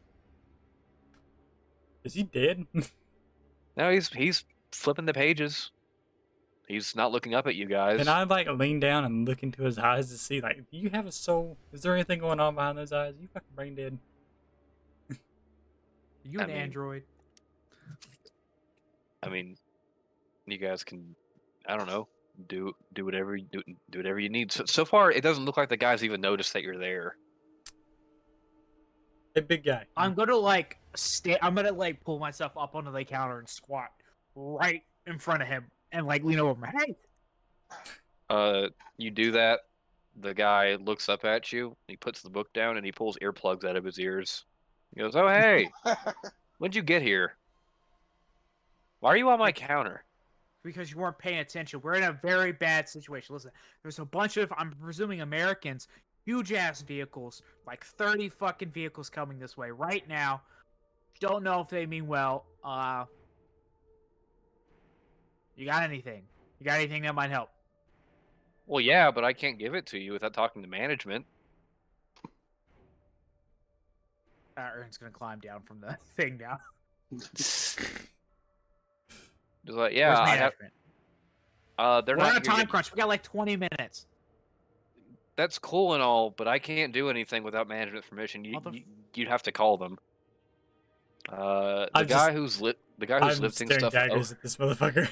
D: Is he dead?
A: No, he's flipping the pages. He's not looking up at you guys.
D: Can I like lean down and look into his eyes to see like, do you have a soul? Is there anything going on behind those eyes? You fucking brain dead.
B: Are you
A: I
B: an
A: mean-
B: android?
A: I mean, you guys can, I don't know, do whatever you need. So far, it doesn't look like the guys even noticed that you're there.
D: Hey, big guy.
B: I'm gonna like I'm gonna like pull myself up onto the counter and squat right in front of him and like lean over my head.
A: You do that. The guy looks up at you. He puts the book down and he pulls earplugs out of his ears. He goes, "Oh hey, when'd you get here? Why are you on my counter?"
B: Because you weren't paying attention. We're in a very bad situation. Listen, there's a bunch of, I'm presuming, Americans, huge ass vehicles, like 30 fucking vehicles coming this way right now. Don't know if they mean well. You got anything? You got anything that might help?
A: Well, yeah, but I can't give it to you without talking to management.
B: Arron's gonna climb down from the thing now.
A: Just like, yeah,
B: Where's
A: I have.
B: management?
A: They're
B: We're
A: not
B: on a
A: here
B: time
A: yet.
B: crunch. We got like 20 minutes.
A: That's cool and all, but I can't do anything without management's permission. You'd have to call them. The guy who's
D: I'm
A: lifting
D: staring
A: stuff.
D: daggers at this motherfucker.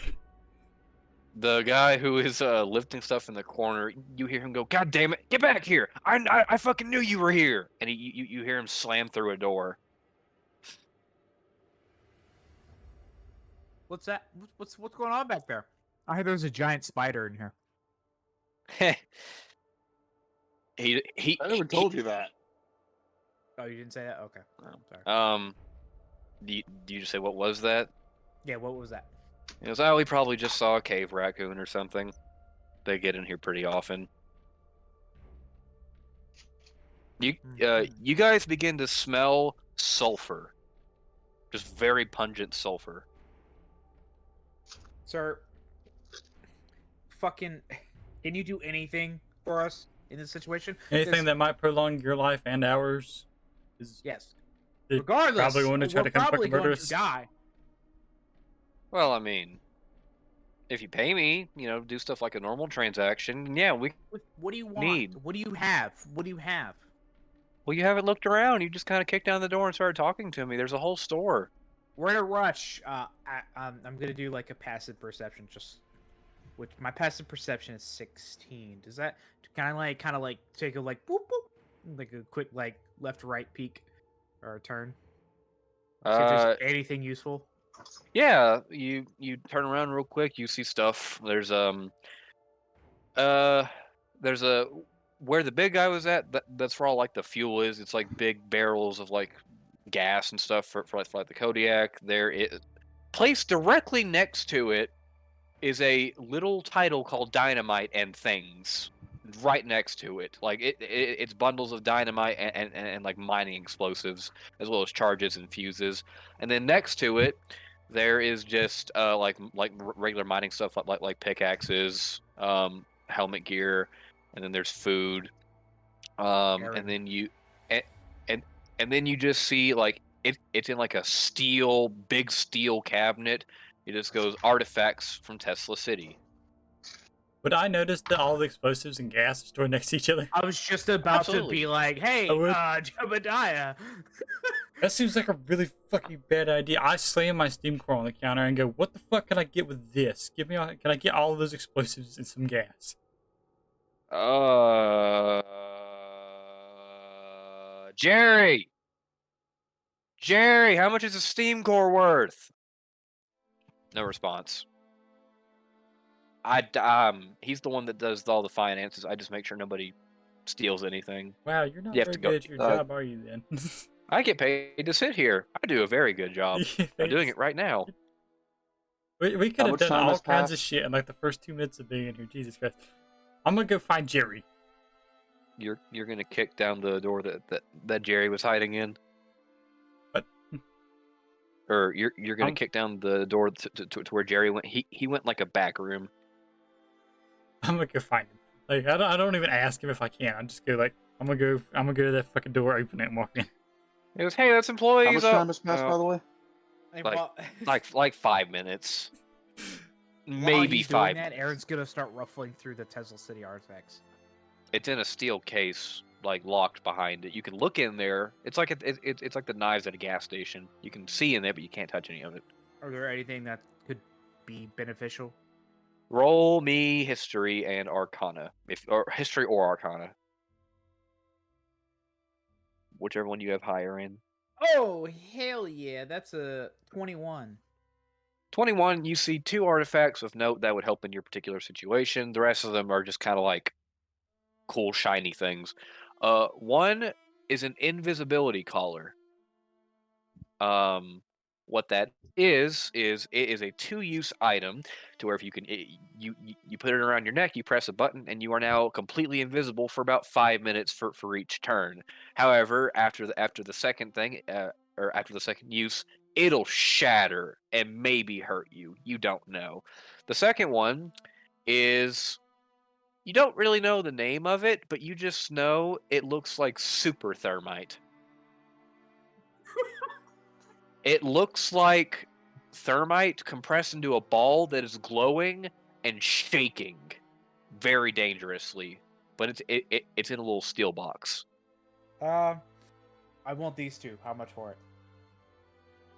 A: The guy who is lifting stuff in the corner. You hear him go, "God damn it, get back here! I fucking knew you were here!" And you hear him slam through a door.
B: What's that? What's going on back there? I heard there's a giant spider in here.
A: he
E: I never told you that.
B: Oh, you didn't say that? Okay.
A: Oh.
B: Sorry.
A: Do you just say what was that?
B: Yeah, what was that?
A: He goes, "Oh, we probably just saw a cave raccoon or something. They get in here pretty often." You guys begin to smell sulfur, just very pungent sulfur.
B: Sir, fucking, can you do anything for us in this situation?
D: Anything that might prolong your life and ours is
B: Yes.
D: they're
B: Regardless,
D: probably going to try
B: we're
D: to come
B: probably
D: fucking murder
B: going to
D: us.
B: die.
A: Well, I mean, if you pay me, do stuff like a normal transaction. Yeah, we
B: What do you want?
A: need.
B: What do you have? What do you have?
A: Well, you haven't looked around. You just kind of kicked down the door and started talking to me. There's a whole store.
B: We're in a rush. I'm gonna do like a passive perception, which my passive perception is 16. Does that kind of like take a like boop boop, like a quick like left to right peek or a turn? See if there's anything useful.
A: Yeah, you turn around real quick. You see stuff. There's a where the big guy was at. That's where all like the fuel is. It's like big barrels of like gas and stuff for like the Kodiak. There is placed directly next to it is a little title called Dynamite and Things. Right next to it, like it's bundles of dynamite and like mining explosives, as well as charges and fuses. And then next to it, there is just like regular mining stuff like pickaxes, helmet gear, and then there's food. And then you and then you just see like it's in like a big steel cabinet. It just goes artifacts from Tesla City.
D: But I noticed that all the explosives and gas are stored next to each other.
B: I was just about
A: Absolutely.
B: to be like, "Hey,
D: I would-
B: Jobadia."
D: That seems like a really fucking bad idea. I slam my steam core on the counter and go, "What the fuck can I get with this? Can I get all of those explosives and some gas?"
A: Jerry, how much is a steam core worth? No response. He's the one that does all the finances. I just make sure nobody steals anything.
D: Wow, you're not
A: You have
D: very
A: to go-
D: good at your job, are you? Then
A: I get paid to sit here. I do a very good job. I'm doing it right now.
D: We could
E: How
D: have
E: much
D: done
E: time
D: all
E: has
D: kinds of
E: passed?
D: shit in like the first 2 minutes of being in here. Jesus Christ! I'm gonna go find Jerry.
A: You're gonna kick down the door that Jerry was hiding in.
D: What?
A: Or you're gonna kick down the door to where Jerry went. He went like a back room.
D: I'm gonna go find him. Like I don't even ask him if I can. I just go like I'm gonna go to that fucking door, open it, and walk in.
A: He goes, "Hey, that's employees."
E: How much time has passed, by the way?
A: Like 5 minutes,
B: While
A: maybe
B: he's
A: 5.
B: doing that, Aaron's gonna start ruffling through the Tesla City artifacts.
A: It's in a steel case, like locked behind it. You can look in there. It's like it's like the knives at a gas station. You can see in there, but you can't touch any of it.
B: Are there anything that could be beneficial?
A: Roll me history and arcana, or history or arcana. whichever one you have higher in.
B: Oh, hell yeah. That's a 21.
A: 21, you see 2 artifacts of note that would help in your particular situation. The rest of them are just kind of like cool, shiny things. One is an invisibility collar. What that is it is a 2-use item to where if you can you put it around your neck, you press a button, and you are now completely invisible for about 5 minutes for each turn. However, after the second thing, or after the second use, it'll shatter and maybe hurt you. You don't know. The second one is you don't really know the name of it, but you just know it looks like super thermite. It looks like thermite compressed into a ball that is glowing and shaking very dangerously. But it's in a little steel box.
B: I want these 2. How much for it?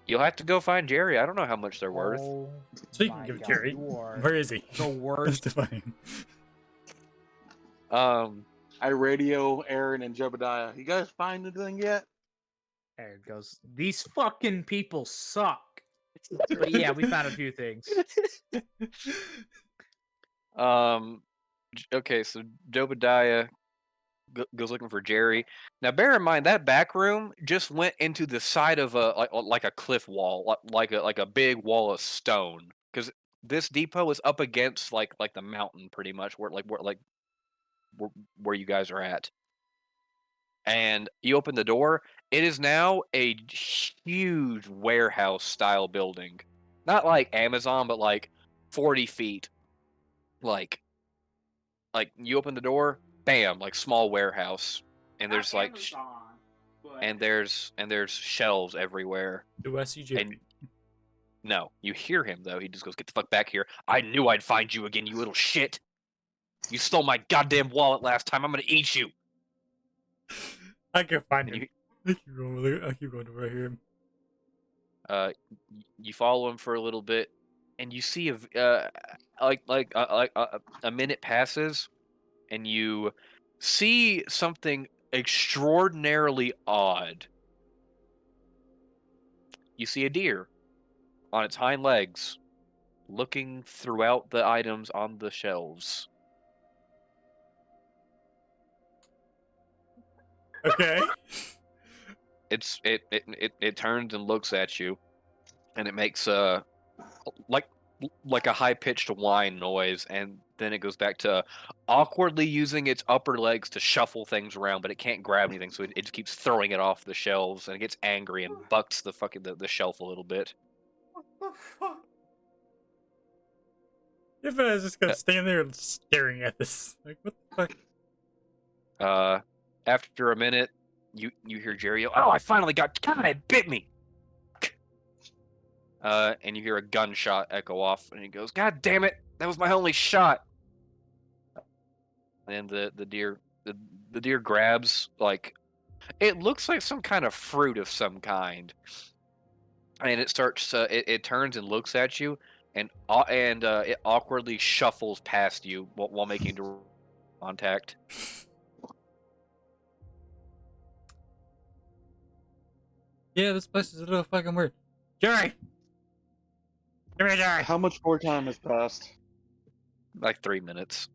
A: You'll have to go find Jerry. I don't know how much they're worth.
B: Oh,
D: Speaking
B: my
D: of
B: God,
D: Jerry,
B: you are
D: where is he?
B: the
D: Let's
B: worst.
D: define him.
E: I radio Arron and Jobadia. You guys find anything yet?
B: There it goes. These fucking people suck. But yeah, we found a few things.
A: Okay, so Jobadia goes looking for Jerry. Now, bear in mind that back room just went into the side of a like a cliff wall, like a big wall of stone. Because this depot is up against like the mountain, pretty much where you guys are at. And you open the door. It is now a huge warehouse style building, not like Amazon, but like 40 feet. Like you open the door, bam, like small warehouse, and there's like and there's shelves everywhere.
D: Do I see Jerry?
A: And no, you hear him though. He just goes, "Get the fuck back here! I knew I'd find you again, you little shit! You stole my goddamn wallet last time. I'm gonna eat you!"
D: I can find
A: And
D: him. I keep going over here.
A: you follow him for a little bit, and you see a minute passes, and you see something extraordinarily odd. You see a deer on its hind legs, looking throughout the items on the shelves.
D: Okay.
A: It turns and looks at you, and it makes like a high pitched whine noise, and then it goes back to awkwardly using its upper legs to shuffle things around, but it can't grab anything, so it just keeps throwing it off the shelves, and it gets angry and bucks the shelf a little bit.
B: What the fuck?
D: If I was just gonna stand there staring at this, like, what the fuck?
A: After a minute, you hear Jerry yell, "Oh, I finally got! God, it bit me!" And you hear a gunshot echo off, and he goes, "God damn it! That was my only shot." And the deer grabs, like, it looks like some kind of fruit of some kind, and it starts it turns and looks at you, and it awkwardly shuffles past you while making direct contact.
D: Yeah, this place is a little fucking weird. Jerry! Give me Jerry!
E: How much more time has passed?
A: Like 3 minutes.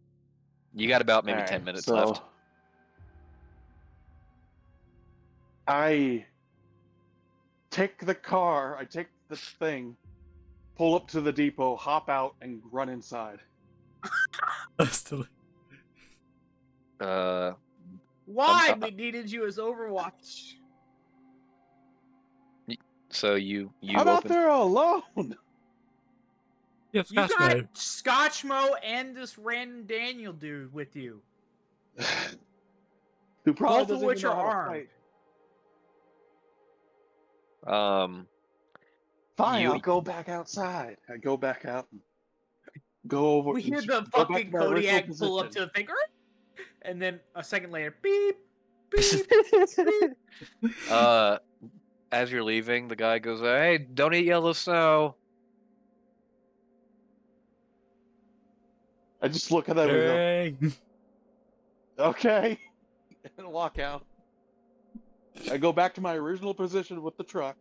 A: You got about maybe
E: Alright,
A: 10 minutes
E: so
A: left.
E: I take the car, I take the thing, pull up to the depot, hop out, and run inside.
D: Still...
B: Why? We needed you as Overwatch.
A: So you
E: I'm out
A: open.
E: there alone!
D: You have
B: You got
D: Scotchmo.
B: Scotchmo and this random Daniel dude with you.
E: Who probably
B: Both of
E: doesn't
B: which
E: even know
B: are
E: how to
B: armed.
E: fight. Fine,
A: You-
E: I'll go back outside. I go back out and go over.
B: We hear
E: and
B: the
E: go back
B: fucking
E: to my original
B: Kodiak pull up
E: position.
B: to the thing, and then a second later, beep, beep, beep.
A: As you're leaving, the guy goes, "Hey, don't eat yellow snow."
E: I just look at them and
D: Jerry!
E: go, okay, and walk out. I go back to my original position with the truck.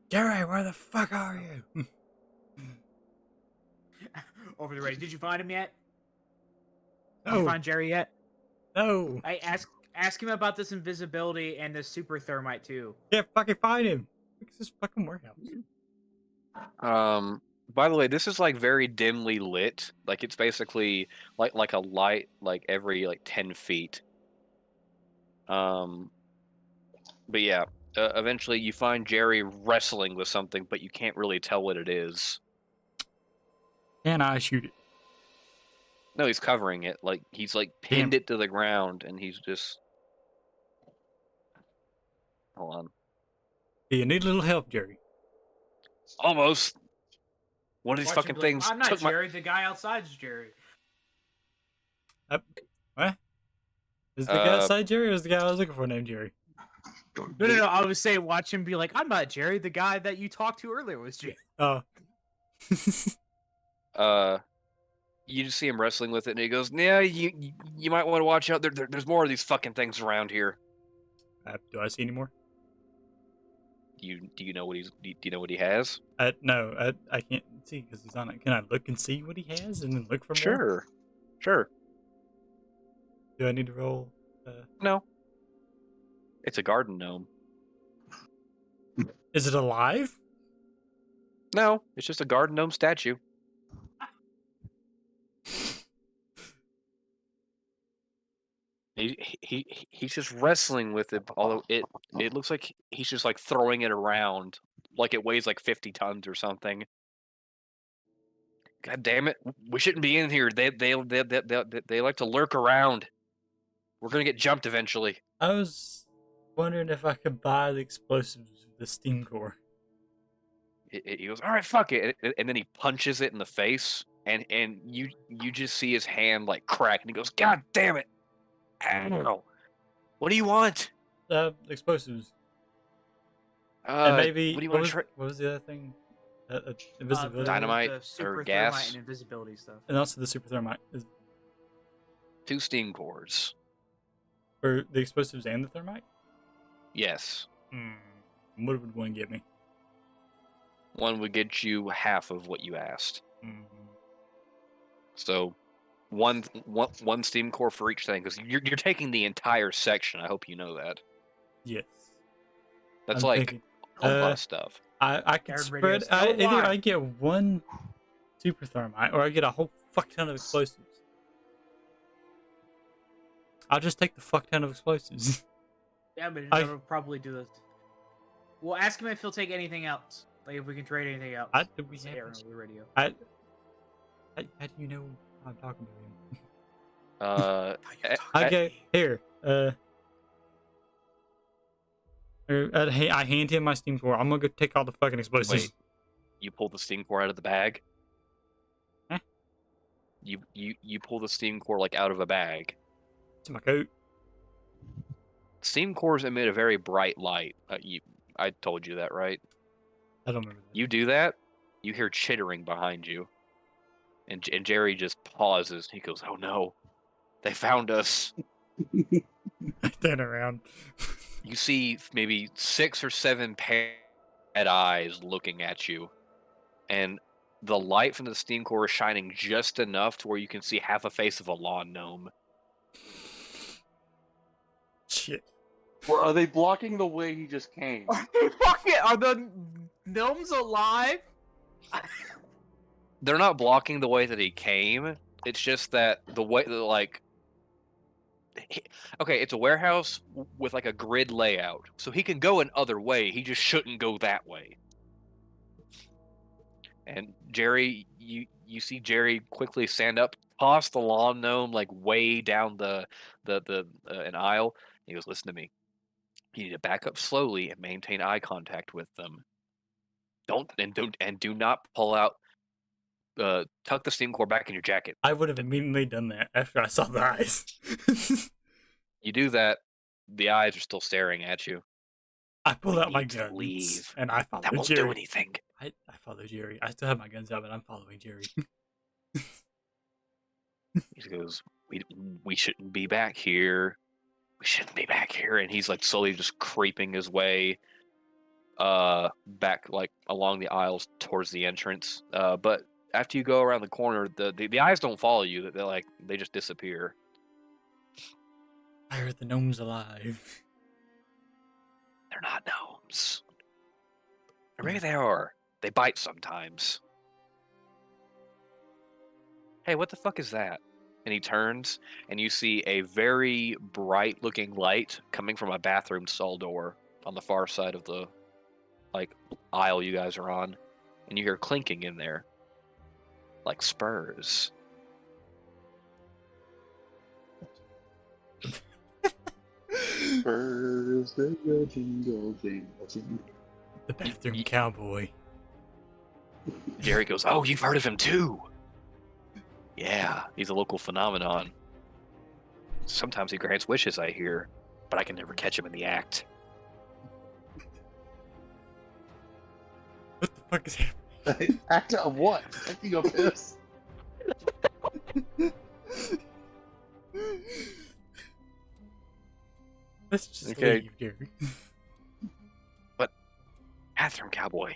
D: Jerry, where the fuck are you?
B: Over the radio. Did you find him yet? Did you
D: No,
B: find Jerry yet?
D: no.
B: I ask him about this invisibility and the super thermite too.
D: Can't fucking find him. Fix this fucking warehouse.
A: By the way, this is like very dimly lit. Like it's basically like a light like every like 10 feet. But yeah, eventually you find Jerry wrestling with something, but you can't really tell what it is.
D: Can I shoot it?
A: No, he's covering it. Like he's like pinned it to the ground, and he's just. Hold on.
D: Do you need a little help, Jerry?
A: Almost. One of these
B: Watch him
A: fucking
B: be like,
A: things
B: I'm not
A: took my.
B: Jerry. The guy outside's Jerry.
D: What? Is the guy outside Jerry or is the guy I was looking for named Jerry?
B: No. I was saying, watch him be like, I'm not Jerry. The guy that you talked to earlier was Jerry.
D: Oh.
A: You just see him wrestling with it, and he goes, "Yeah, you might want to watch out. There's more of these fucking things around here."
D: Do I see any more?
A: Do you know what do you know what he has?
D: No, I can't see because he's on it. Can I look and see what he has and then look for more?
A: Sure.
D: Do I need to roll?
A: No. It's a garden gnome.
D: Is it alive?
A: No, it's just a garden gnome statue. He's just wrestling with it, although it looks like he's just like throwing it around, like it weighs like 50 tons or something. God damn it, we shouldn't be in here. They like to lurk around. We're gonna get jumped eventually.
D: I was wondering if I could buy the explosives with the steam core.
A: He goes, all right, fuck it, and then he punches it in the face, and you just see his hand like crack, and he goes, God damn it. Ow. What do you want?
D: Explosives. And maybe
A: what do you want to try?
D: what was the other thing? Invisibility.
A: Dynamite
B: the super
A: or gas?
B: thermite and invisibility stuff.
D: And also the super thermite.
A: 2 steam cores.
D: For the explosives and the thermite?
A: Yes.
D: What would one get me?
A: One would get you half of what you asked.
D: Mm-hmm.
A: So, one steam core for each thing, because you're taking the entire section. I hope you know that.
D: Yes.
A: That's
D: I'm
A: like
D: thinking,
A: a lot of stuff.
D: I can
B: Guard
D: spread.
B: radios, don't
D: Either
B: lie.
D: I get one super thermite or I get a whole fuck ton of explosives. I'll just take the fuck ton of explosives.
B: Yeah, but
D: I-
B: it'll probably do this. We'll ask him if he'll take anything else. Like if we can trade anything else.
D: Do we
B: Say
D: have
B: Arron
D: this?
B: over the radio.
D: how do you know I'm talking to him? Okay, here. Hey, I hand him my steam core. I'm gonna go take all the fucking explosives.
A: Wait, you pull the steam core out of the bag?
D: Huh?
A: You pull the steam core like out of a bag.
D: It's in my coat.
A: Steam cores emit a very bright light. I told you that, right?
D: I don't remember that.
A: You do that, you hear chittering behind you, and Jerry just pauses. He goes, "Oh no, they found us."
D: I turn around.
A: You see maybe 6 or 7 paired eyes looking at you, and the light from the steam core is shining just enough to where you can see half a face of a lawn gnome.
D: Shit.
E: Well, are they blocking the way he just came?
B: Fuck it! Are the gnomes alive?
A: They're not blocking the way that he came. It's just that the way that like. Okay, it's a warehouse with like a grid layout, so he can go another way. He just shouldn't go that way. And Jerry, you see Jerry quickly stand up, toss the lawn gnome like way down an aisle. He goes, "Listen to me. You need to back up slowly and maintain eye contact with them. Do not pull out. Tuck the steam core back in your jacket.
D: I would have immediately done that after I saw the eyes.
A: You do that, the eyes are still staring at you.
D: I pulled out
A: We
D: my
A: need to
D: guns
A: leave.
D: and I followed
A: That won't
D: Jerry.
A: do anything."
D: I follow Jerry. I still have my guns out, but I'm following Jerry.
A: He goes, we shouldn't be back here. we shouldn't be back here. And he's like slowly just creeping his way back like along the aisles towards the entrance. But after you go around the corner, the eyes don't follow you. They just disappear.
D: I heard the gnome's alive.
A: They're not gnomes. Or maybe they are. They bite sometimes. Hey, what the fuck is that? And he turns, and you see a very bright-looking light coming from a bathroom stall door on the far side of the aisle you guys are on, and you hear clinking in there, like spurs.
E: Spurs, they go jingle, jingle, jingle.
D: The bathroom cowboy.
A: Jerry goes, "Oh, you've heard of him too." Yeah, he's a local phenomenon. Sometimes he grants wishes, I hear, but I can never catch him in the act.
D: What the fuck is happening?
E: Act of what? Taking a piss.
D: Let's just
A: Okay.
D: leave, Gary.
A: Bathroom cowboy.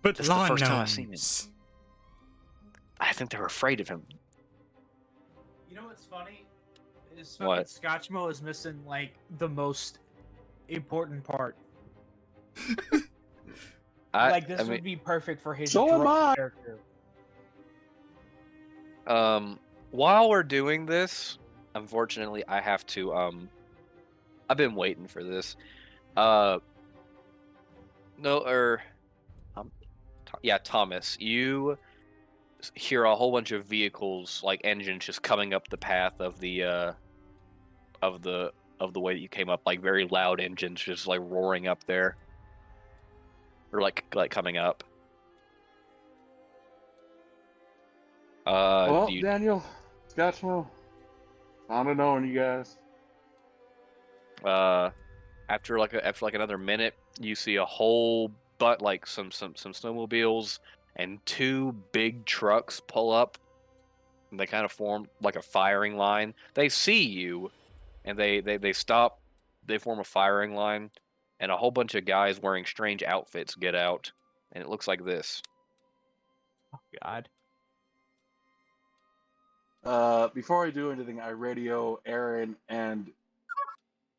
D: But
A: This is the
D: lawn
A: first time I've seen
D: gnomes.
A: I think they were afraid of him.
B: You know what's funny? Is
A: What?
B: Scotchmo is missing like the most important part. Like this would be perfect for his
E: So am
B: drunk
E: I.
B: character.
A: While we're doing this, unfortunately, I have to. I've been waiting for this. Thomas, you hear a whole bunch of vehicles, like engines, just coming up the path of the way that you came up, like very loud engines, just like roaring up there, or like coming up.
E: Well,
A: do you,
E: Daniel, Scotchmo, I don't know you guys.
A: after another minute, you see a whole like some snowmobiles and two big trucks pull up, and they kind of form like a firing line. They see you, and they stop. They form a firing line, and a whole bunch of guys wearing strange outfits get out, and it looks like this.
B: Oh God.
E: Before I do anything, I radio Arron and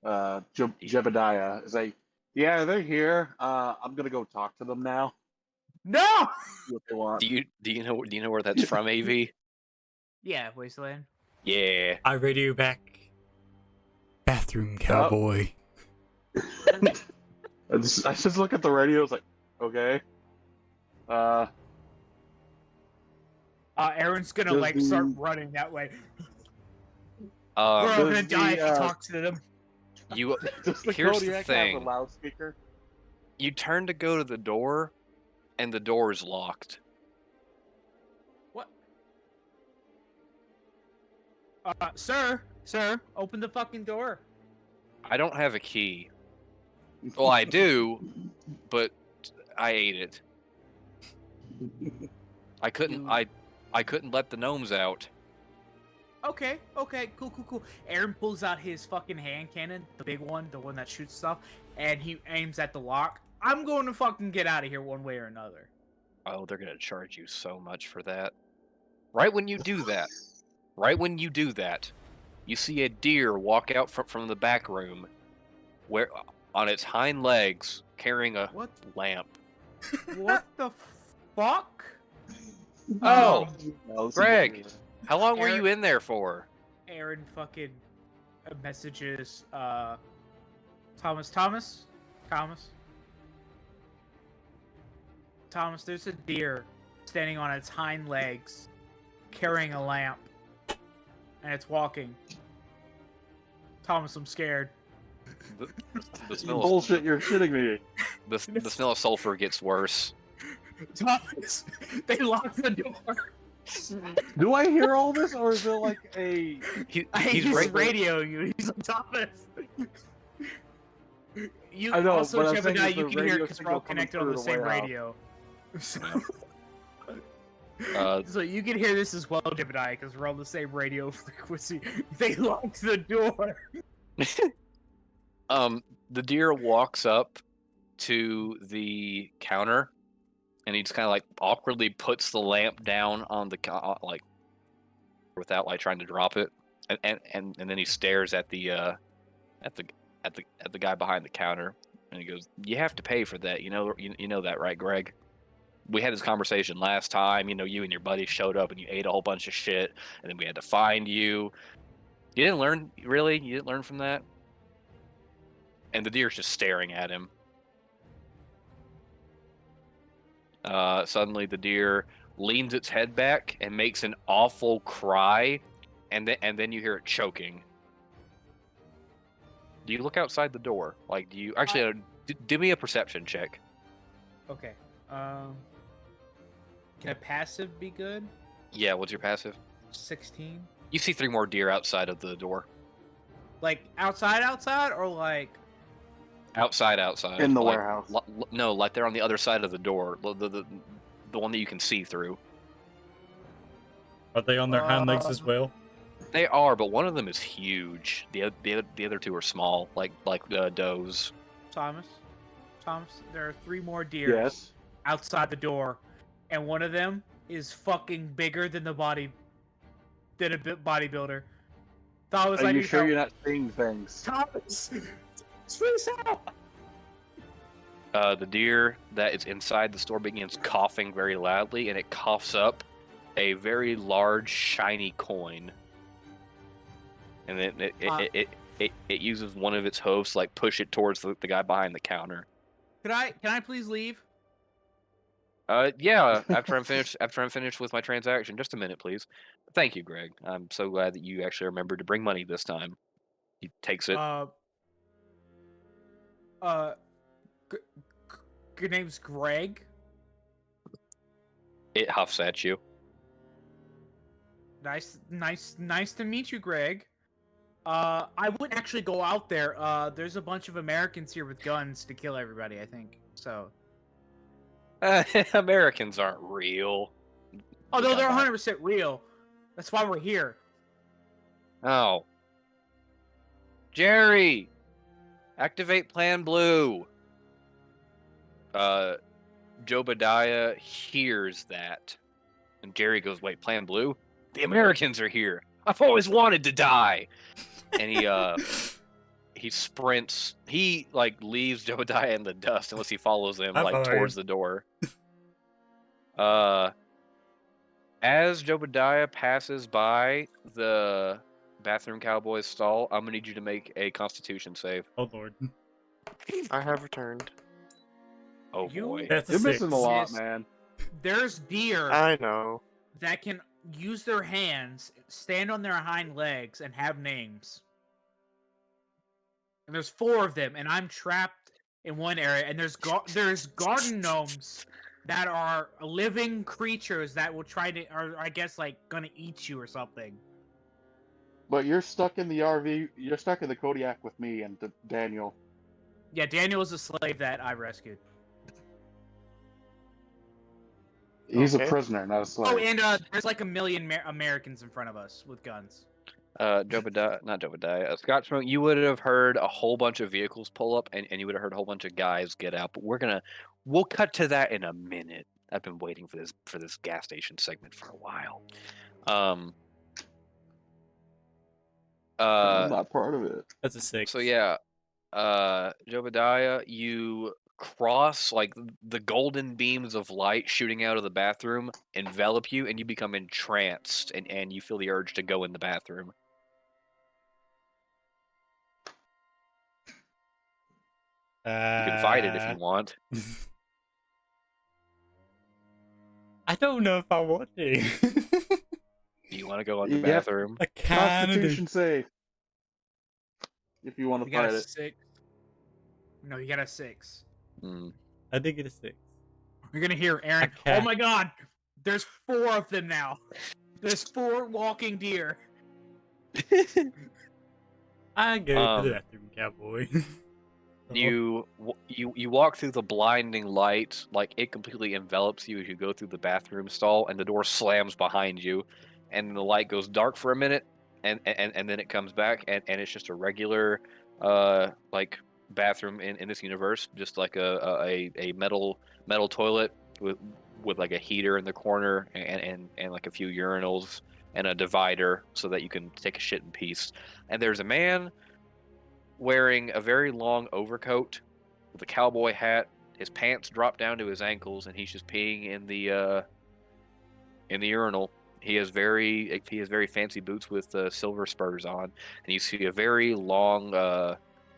E: Jobadia. Say, yeah, they're here. I'm gonna go talk to them now.
B: No.
E: See what they want.
A: Do you know where that's from, AV?
B: Yeah, Wasteland.
A: Yeah.
D: I radio back. Bathroom cowboy.
E: I just look at the radio. It's like, okay.
B: Aaron's gonna
E: Does
B: like
E: the-
B: start running that way. We're all
E: does
B: gonna die if
E: the,
B: he talks to them.
A: You
E: Does the
A: Here's the
E: Kodiak have
A: thing.
E: a loudspeaker?
A: you turn to go to the door, and the door is locked.
B: What? Sir, open the fucking door.
A: I don't have a key. Well, I do, but I ate it. I couldn't. I couldn't let the gnomes out.
B: Okay, cool. Aaron pulls out his fucking hand cannon, the big one, the one that shoots stuff, and he aims at the lock. I'm going to fucking get out of here one way or another.
A: Oh, they're gonna charge you so much for that. Right when you do that, you see a deer walk out from the back room, where on its hind legs, carrying a
B: What?
A: lamp.
B: What the fuck?
A: Oh,
E: No,
A: Greg. How long were
B: Eric-
A: you in there for?
B: Aaron fucking messages Thomas, there's a deer standing on its hind legs carrying a lamp and it's walking. Thomas, I'm scared.
A: The smell.
E: Bullshit, you're shitting me.
A: The smell of sulfur gets worse.
B: Thomas, they locked the door.
E: Do I hear all this, or is there like a?
A: He's
B: He's
A: right.
B: radio you. He's like, Thomas. You
E: I know,
B: also,
E: but I'm saying
B: Gemini,
E: if
B: you
E: the
B: can hear
E: radio
B: because we're all
E: signal coming
B: connected on the
E: through the
B: same
E: warehouse.
B: radio. So, So you can hear this as well, Jobadia, because we're on the same radio frequency. They locked the door.
A: The deer walks up to the counter, and he just kind of like awkwardly puts the lamp down on the like without like trying to drop it, and then he stares at the guy behind the counter, and he goes, "You have to pay for that, you know that, right, Greg? We had this conversation last time. You know, you and your buddy showed up and you ate a whole bunch of shit, and then we had to find you. You didn't learn, really? You didn't learn from that?" And the deer's just staring at him. Suddenly, the deer leans its head back and makes an awful cry, and then you hear it choking. Do you look outside the door? Like, do you actually do me a perception check?
B: Okay. Can a passive be good?
A: Yeah, what's your passive?
B: 16.
A: You see 3 more deer outside of the door.
B: Like outside, or like
A: Outside.
E: In the
A: Like,
E: warehouse.
A: No, like they're on the other side of the door, the one that you can see through.
D: Are they on their hind legs as well?
A: They are, but one of them is huge. The other 2 are small, like does.
B: Thomas. There are 3 more deer
E: Yes.
B: outside the door, and one of them is fucking bigger than a bodybuilder. Thomas,
E: Are you sure you're not seeing things?
B: Thomas, please help!
A: The deer that is inside the store begins coughing very loudly, and it coughs up a very large, shiny coin. And then it uses one of its hoofs, like push it towards the guy behind the counter.
B: Can I please leave?
A: Yeah. After I'm finished with my transaction, just a minute, please. Thank you, Greg. I'm so glad that you actually remembered to bring money this time. He takes it.
B: Your name's Greg?
A: It huffs at you.
B: Nice to meet you, Greg. I wouldn't actually go out there. There's a bunch of Americans here with guns to kill everybody, I think. So.
A: Americans aren't real.
B: Oh, no, they're 100% real. That's why we're here.
A: Oh. Jerry! Activate Plan Blue! Jobadia hears that. And Jerry goes, "Wait, Plan Blue? The Americans are here! I've always wanted to die!" And he sprints. He, like, leaves Jobadia in the dust unless he follows him, like, towards the door. As Jobadia passes by the bathroom cowboy's stall, I'm gonna need you to make a Constitution save.
D: Oh lord.
F: I have returned.
A: Oh boy.
D: That's a
E: You're
D: 6.
E: missing a lot,
B: Yes.
E: man.
B: There's deer
F: I know.
B: that can use their hands, stand on their hind legs, and have names. And there's 4 of them, and I'm trapped in one area. And there's garden gnomes that are living creatures that will try to, or I guess, like, gonna eat you or something.
E: But you're stuck in the RV. You're stuck in the Kodiak with me and Daniel.
B: Yeah, Daniel is a slave that I rescued.
E: He's
F: Okay.
E: a prisoner, not a slave.
B: Oh, and there's like a million Americans in front of us with guns.
A: Not Jobadia. Scotchmo, you would have heard a whole bunch of vehicles pull up, and you would have heard a whole bunch of guys get out. But we'll cut to that in a minute. I've been waiting for this gas station segment for a while.
E: I'm not part of it.
D: That's a 6.
A: So yeah, Jobadia, you cross, like, the golden beams of light shooting out of the bathroom envelop you, and you become entranced, and you feel the urge to go in the bathroom. You can fight it if you want.
D: I don't know if I want to.
A: Do you want to go in the
E: Yep.
A: bathroom?
D: I kind of do.
E: Constitution save. If you want
B: You
E: to
B: got
E: fight
B: a
E: it.
B: 6. No, you got a 6.
A: Mm.
D: I did get a 6.
B: You're gonna hear Aaron.
D: Okay.
B: Oh my God! There's 4 of them now. There's 4 walking deer.
D: I go to the
A: Um,
D: bathroom, cowboy.
A: You walk through the blinding light, like it completely envelops you as you go through the bathroom stall, and the door slams behind you, and the light goes dark for a minute, and then it comes back, and it's just a regular, like bathroom in this universe, just like a metal toilet with like a heater in the corner, and like a few urinals and a divider so that you can take a shit in peace. And there's a man wearing a very long overcoat with a cowboy hat. His pants drop down to his ankles, and he's just peeing in the urinal. He has very fancy boots with silver spurs on, and you see a very long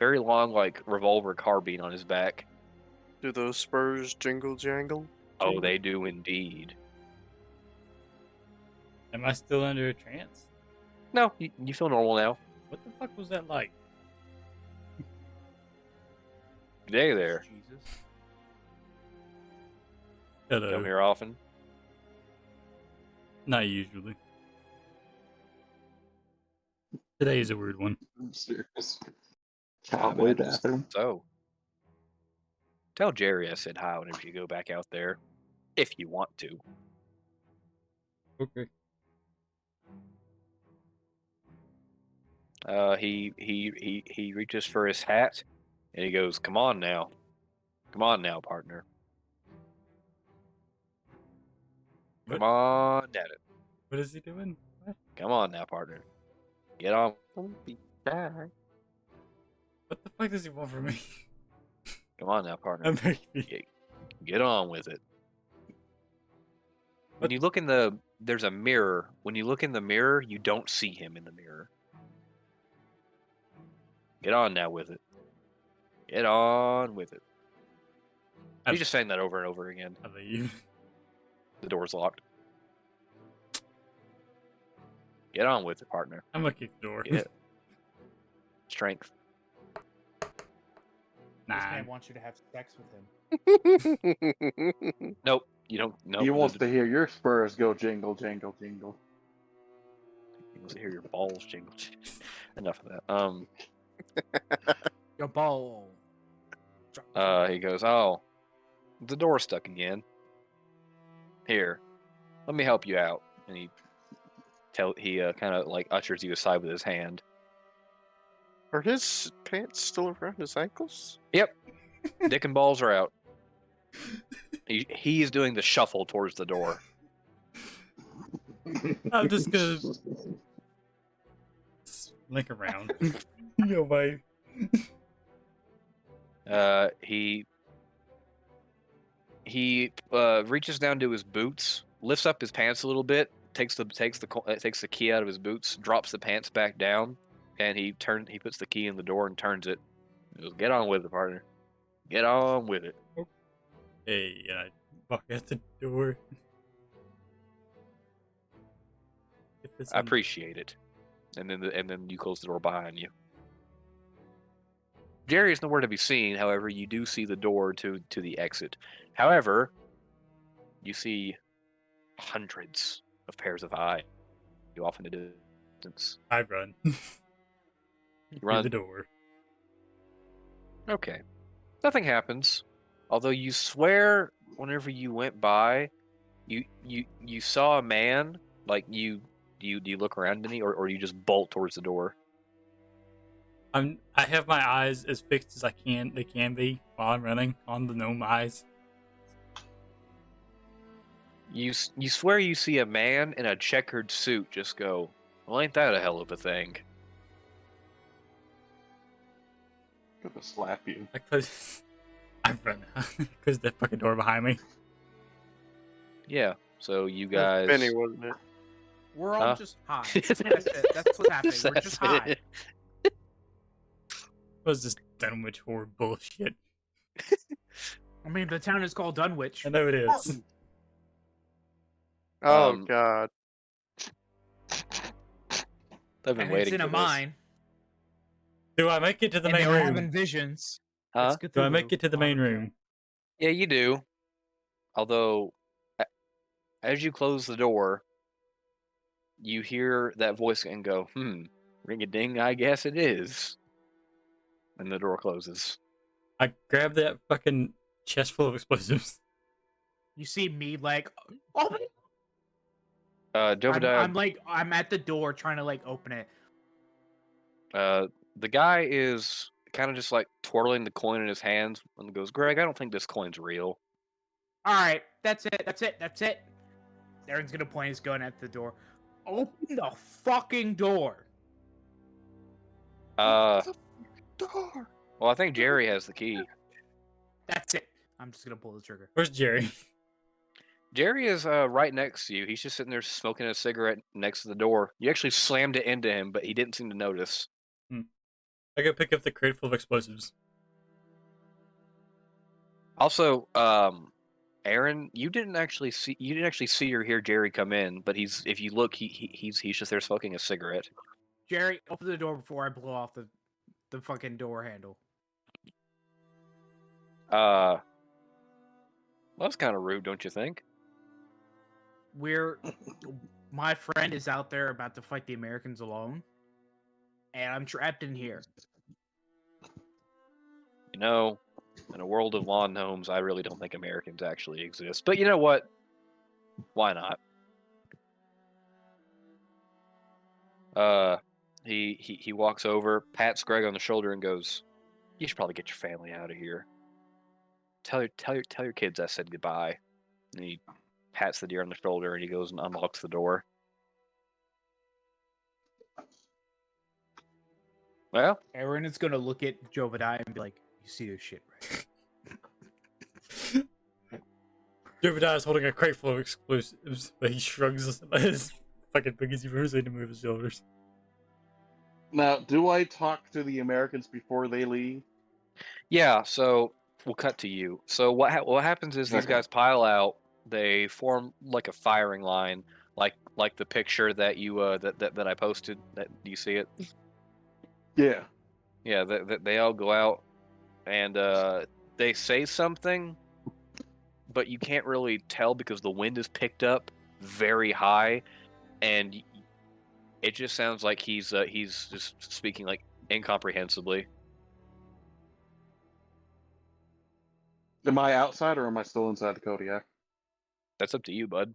A: like revolver carbine on his back.
F: Do those spurs jingle jangle?
A: Oh, they do indeed.
D: Am I still under a trance?
A: No, you feel normal now.
D: What the fuck was that like?
A: Day there.
B: Jesus.
D: Hello.
A: Come here often.
D: Not usually. Today is a weird one.
E: I'm serious.
A: I
E: Cowboy
A: imagine
E: bathroom.
A: So, tell Jerry I said hi whenever you go back out there, if you want to.
D: Okay.
A: He reaches for his hat, and he goes, "Come on now, partner.
D: What?
A: Come on at it.
D: What is he doing? What?
A: Come on now, partner. Get on. Don't be shy.
D: What the fuck does he want from me?
A: Come on now, partner.
D: I'm very confused.
A: Get on with it." When
D: What?
A: you look there's a mirror. When you look in the mirror, you don't see him in the mirror. Get on now with it. Get on with it. He's just saying that over and over again.
D: I leave.
A: The door's locked. Get on with it, partner.
D: I'm gonna kick the door.
A: Get it. Strength.
B: This
D: Nah.
B: man wants you to have sex with him.
A: Nope. You don't. Nope.
E: He wants to hear your spurs go jingle, jingle, jingle.
A: He wants to hear your balls jingle. Enough of that.
B: Your ball.
A: He goes, "Oh, the door's stuck again. Here, let me help you out." And he kind of like ushers you aside with his hand.
F: Are his pants still around his ankles?
A: Yep. Dick and balls are out. He's doing the shuffle towards the door.
D: I'm just gonna link around. Yo, bye.
A: He reaches down to his boots, lifts up his pants a little bit, takes the key out of his boots, drops the pants back down, and he puts the key in the door and turns it. He goes, "Get on with it, partner. Get on with it."
D: Hey, and I walk out the door.
A: I appreciate it. And then you close the door behind you. Jerry is nowhere to be seen. However, you do see the door to the exit. However, you see hundreds of pairs of eyes you off in the distance.
D: I run.
A: You
D: Through
A: run.
D: the door.
A: Okay. Nothing happens. Although you swear whenever you went by, you saw a man. Like do you look around any, or you just bolt towards the door?
D: I have my eyes as fixed as they can be while I'm running on the gnome eyes.
A: You swear you see a man in a checkered suit just go, "Well, ain't that a hell of a thing?"
E: Gonna slap you.
D: I run. Close the fucking door behind me.
A: Yeah. So you
F: That's
A: guys.
F: Benny, wasn't it?
B: We're all
A: Huh?
B: just high. That's it. That's what's happening. We're just high.
D: What was this Dunwich horror bullshit?
B: I mean, the town is called Dunwich.
D: I know it is.
F: Oh
A: Um,
F: God.
A: I've been
B: And
A: waiting
B: it's in
A: for
B: a
A: this.
B: mine.
D: Do I make it to the
B: And
D: main
B: they're
D: room?
B: having visions.
A: Huh?
B: It's
D: Do I
B: Cthulhu.
D: make it to the main
B: Okay.
D: room?
A: Yeah, you do. Although, as you close the door, you hear that voice and go, "Ring a ding, I guess it is." And the door closes.
D: I grab that fucking chest full of explosives.
B: You see me like, oh,
A: Jobadia,
B: I'm at the door trying to like open it.
A: the guy is kind of just like twirling the coin in his hands and goes, "Greg, I don't think this coin's real."
B: All right, that's it. Aaron's gonna point his gun at the door. Open the fucking door.
F: Door.
A: Well, I think Jerry has the key.
B: That's it. I'm just gonna pull the trigger.
D: Where's Jerry?
A: Jerry is right next to you. He's just sitting there smoking a cigarette next to the door. You actually slammed it into him, but he didn't seem to notice.
D: I go pick up the crate full of explosives.
A: Also, Aaron, you didn't actually see or hear Jerry come in, but if you look, he's just there smoking a cigarette.
B: Jerry, open the door before I blow off the fucking door handle.
A: Well, that's kind of rude, don't you think?
B: My friend is out there about to fight the Americans alone, and I'm trapped in here.
A: You know, in a world of lawn gnomes, I really don't think Americans actually exist. But you know what? Why not? He walks over, pats Greg on the shoulder, and goes, "You should probably get your family out of here. Tell your kids I said goodbye." And he pats the deer on the shoulder, and he goes and unlocks the door. Well,
B: Aaron is gonna look at Jobadia and be like, "You see this shit, right?"
D: Jobadia is holding a crate full of explosives, but he shrugs his fucking big as he moves in to move his shoulders.
E: Now, do I talk to the Americans before they leave?
A: yeah. So we'll cut to you. So what happens is these
E: Okay.
A: guys pile out. They form like a firing line, like the picture that you that I posted. Do you see it?
E: Yeah.
A: Yeah. They all go out, and they say something, but you can't really tell because the wind is picked up very high, and it just sounds like he's just speaking like incomprehensibly.
E: Am I outside or am I still inside the Kodiak?
A: That's up to you, bud.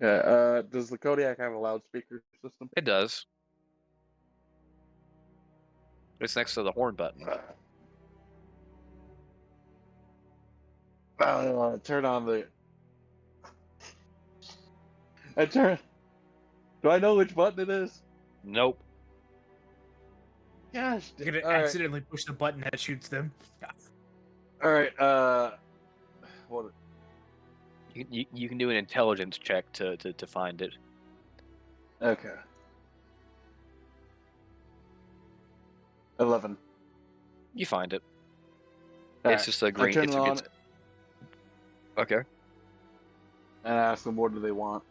E: Yeah. Does the Kodiak have a loudspeaker system?
A: It does. It's next to the horn button.
E: Turn on the. I turn. Do I know which button it is?
A: Nope.
E: Gosh.
B: You're gonna
E: All right.
B: accidentally push the button that shoots them.
E: All right. What?
A: You can do an intelligence check to find it.
E: Okay. 11.
A: You find it.
E: All
A: It's
E: right.
A: just a
E: I
A: green.
E: turn it on
A: It's okay.
E: and ask them what do they want.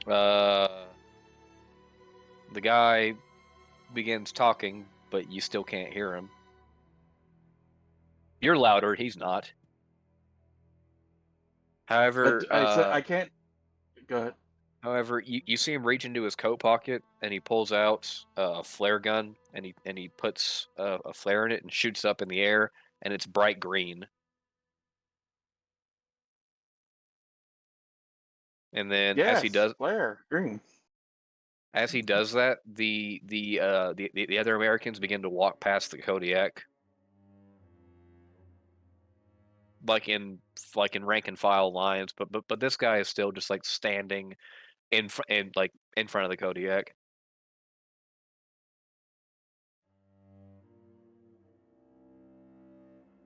A: The guy begins talking, but you still can't hear him. You're louder. He's not. However,
E: I said I can't. Go ahead.
A: However, you see him reach into his coat pocket and he pulls out a flare gun and he puts a flare in it and shoots up in the air and it's bright green. And then
E: Yes,
A: as he does
E: green.
A: that, the other Americans begin to walk past the Kodiak, like in rank and file lines. But this guy is still just like standing in front of the Kodiak.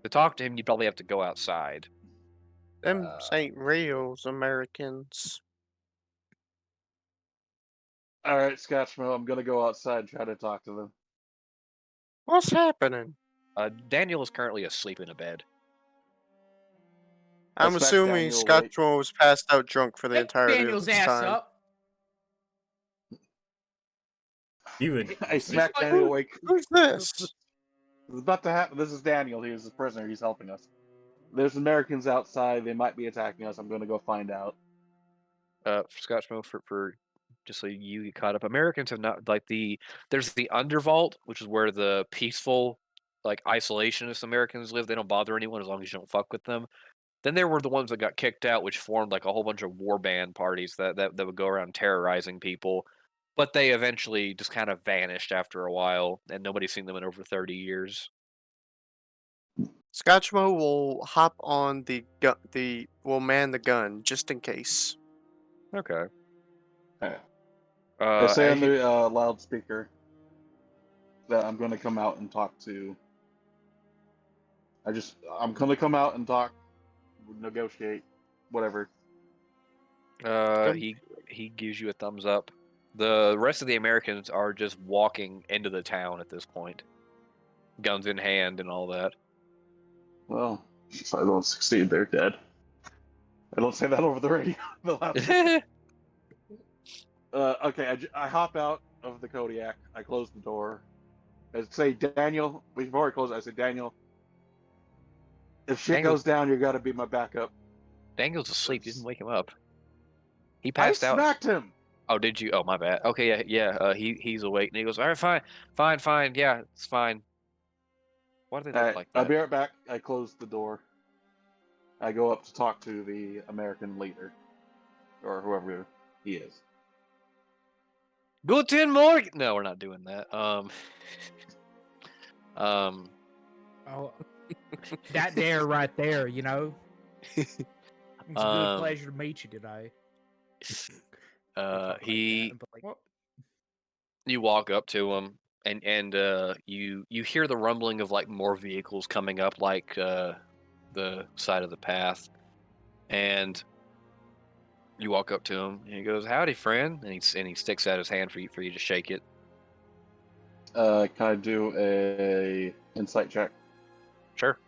A: To talk to him, you'd probably have to go outside.
F: Them St. Reals Americans.
E: All right, Scotchmo, I'm gonna go outside and try to talk to them.
F: What's happening?
A: Daniel is currently asleep in a bed.
F: I'm
E: Let's back
F: assuming
E: Daniel,
F: Scotchmo was passed out drunk for the
B: Pick
F: entirety
B: Daniel's
F: of this
B: ass
F: time.
B: up.
D: You would.
E: I smack Daniel awake.
F: Who's this?
E: This is about to happen. This is Daniel. He is a prisoner. He's helping us. There's Americans outside. They might be attacking us. I'm gonna go find out.
A: Scotchmo, for just so you get caught up. Americans have not there's the undervault, which is where the peaceful like isolationist Americans live. They don't bother anyone as long as you don't fuck with them. Then there were the ones that got kicked out, which formed like a whole bunch of war band parties that would go around terrorizing people. But they eventually just kind of vanished after a while, and nobody's seen them in over 30 years.
F: Scotchmo will hop on will man the gun just in case.
A: Okay.
E: Alright. I say
A: as
E: on
A: you-
E: the loudspeaker that I'm going to come out and talk to. I'm going to come out and talk, negotiate, whatever.
A: he gives you a thumbs up. The rest of the Americans are just walking into the town at this point, guns in hand and all that.
E: Well, if I don't succeed, they're dead. I don't say that over the radio. The loudspeaker. Okay, I hop out of the Kodiak. I close the door. I say, Daniel, before I close, I say, Daniel, if shit
A: Daniel-
E: goes down, you got to be my backup.
A: Daniel's asleep. You didn't wake him up. He
E: I
A: passed out.
E: smacked him.
A: Oh, did you? Oh, my bad. Okay, yeah. He's awake, and he goes, "All right, fine. Yeah, it's fine." Why do they look
E: Alright,
A: like
E: I'll
A: that?
E: be right back. I close the door. I go up to talk to the American leader, or whoever he is.
A: Guten Morgen. No, we're not doing that.
B: Oh, that there, right there. You know, it's a good pleasure to meet you today. They talk like that,
A: he.
B: but like, what?
A: You walk up to him, and you hear the rumbling of like more vehicles coming up, like the side of the path, and you walk up to him, and he goes, "Howdy, friend," and he sticks out his hand for you to shake it.
E: Can I do a insight check?
A: Sure.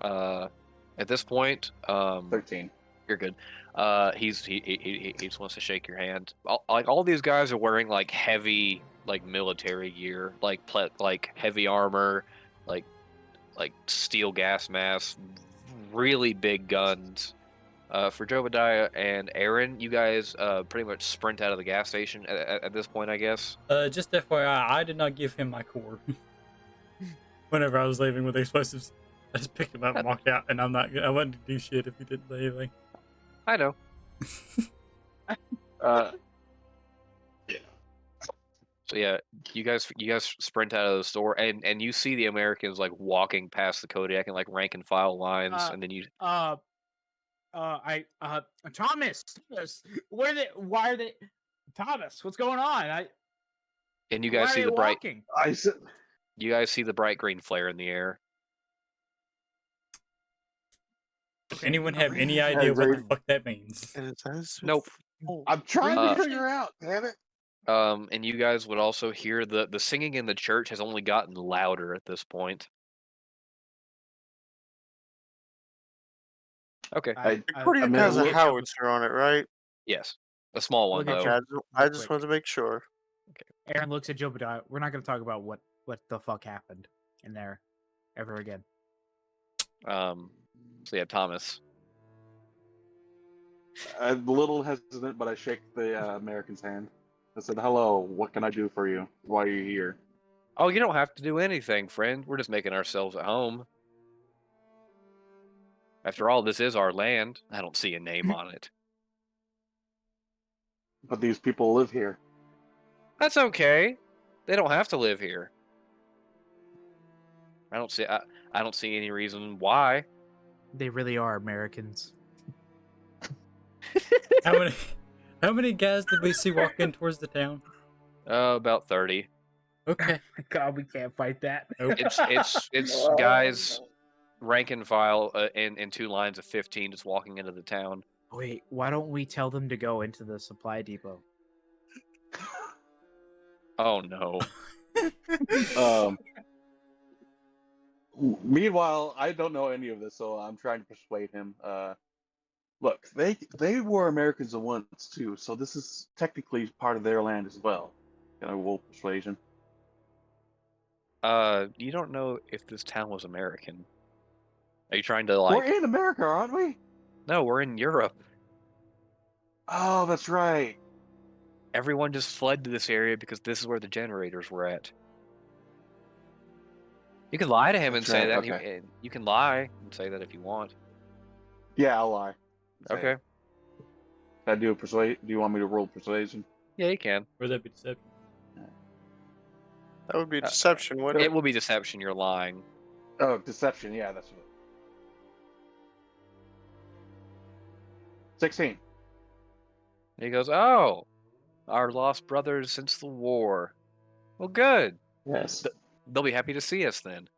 A: At this point,
E: 13.
A: you're good. He just wants to shake your hand. All these guys are wearing like heavy like military gear, like heavy armor, like steel gas masks, really big guns. For Jobadia and Arron, you guys pretty much sprint out of the gas station at this point, I guess.
D: Just FYI, I did not give him my core. Whenever I was leaving with explosives, I just picked him up and walked out, and I wouldn't do shit if he didn't say anything.
A: I know.
E: Yeah.
A: So yeah, you guys sprint out of the store, and you see the Americans like walking past the Kodiak in like rank and file lines, and then you
B: Thomas, why are they, Thomas? What's going on?
A: you
B: Why
A: guys
B: are
A: see
B: they
A: the bright
B: walking?
A: you guys see the bright green flare in the air.
D: Anyone have any idea what the fuck that means?
A: Nope.
E: I'm trying
A: Uh,
E: to figure out, damn it.
A: And you guys would also hear the singing in the church has only gotten louder at this point. Okay.
F: Accordion
E: I
F: has a
E: look-
F: howitzer on it, right?
A: Yes, a small one
B: Look at
A: though.
F: Okay,
B: your-
F: I
B: real
F: just
B: quick.
F: wanted to make sure.
B: Arron looks at Jobadia. We're not going to talk about what the fuck happened in there ever again.
A: So yeah, Thomas.
E: I'm a little hesitant, but I shake the American's hand. I said, hello, what can I do for you? Why are you here?
A: Oh, you don't have to do anything, friend. We're just making ourselves at home. After all, this is our land. I don't see a name on it.
E: But these people live here.
A: That's okay. They don't have to live here. I don't see any reason why.
B: They really are Americans.
D: How many guys did we see walking towards the town?
A: About 30.
D: Okay.
B: God, we can't fight that.
D: Nope.
A: It's guys rank and file in two lines of 15 just walking into the town.
B: Wait, why don't we tell them to go into the supply depot?
A: Oh no.
E: Meanwhile, I don't know any of this, so I'm trying to persuade him. Look, they were Americans once too, so this is technically part of their land as well. Can I roll persuasion?
A: You don't know if this town was American. Are you trying to like?
E: We're in America, aren't we?
A: No, we're in Europe.
E: Oh, that's right.
A: Everyone just fled to this area because this is where the generators were at. You can lie to him and
E: That's
A: say
E: right,
A: that.
E: okay.
A: And you can lie and say that if you want.
E: Yeah, I'll lie. Say
A: Okay.
E: it. Can I do a persuade? Do you want me to roll persuasion?
A: Yeah, you can.
D: Or that'd be deception.
F: That would be
A: Uh,
F: deception, wouldn't
A: It
F: it?
A: will be deception. You're lying.
E: Oh, deception. Yeah, that's what. 16.
A: And he goes, "Oh, our lost brothers since the war. Well, good.
E: Yes.
A: They'll be happy to see us then.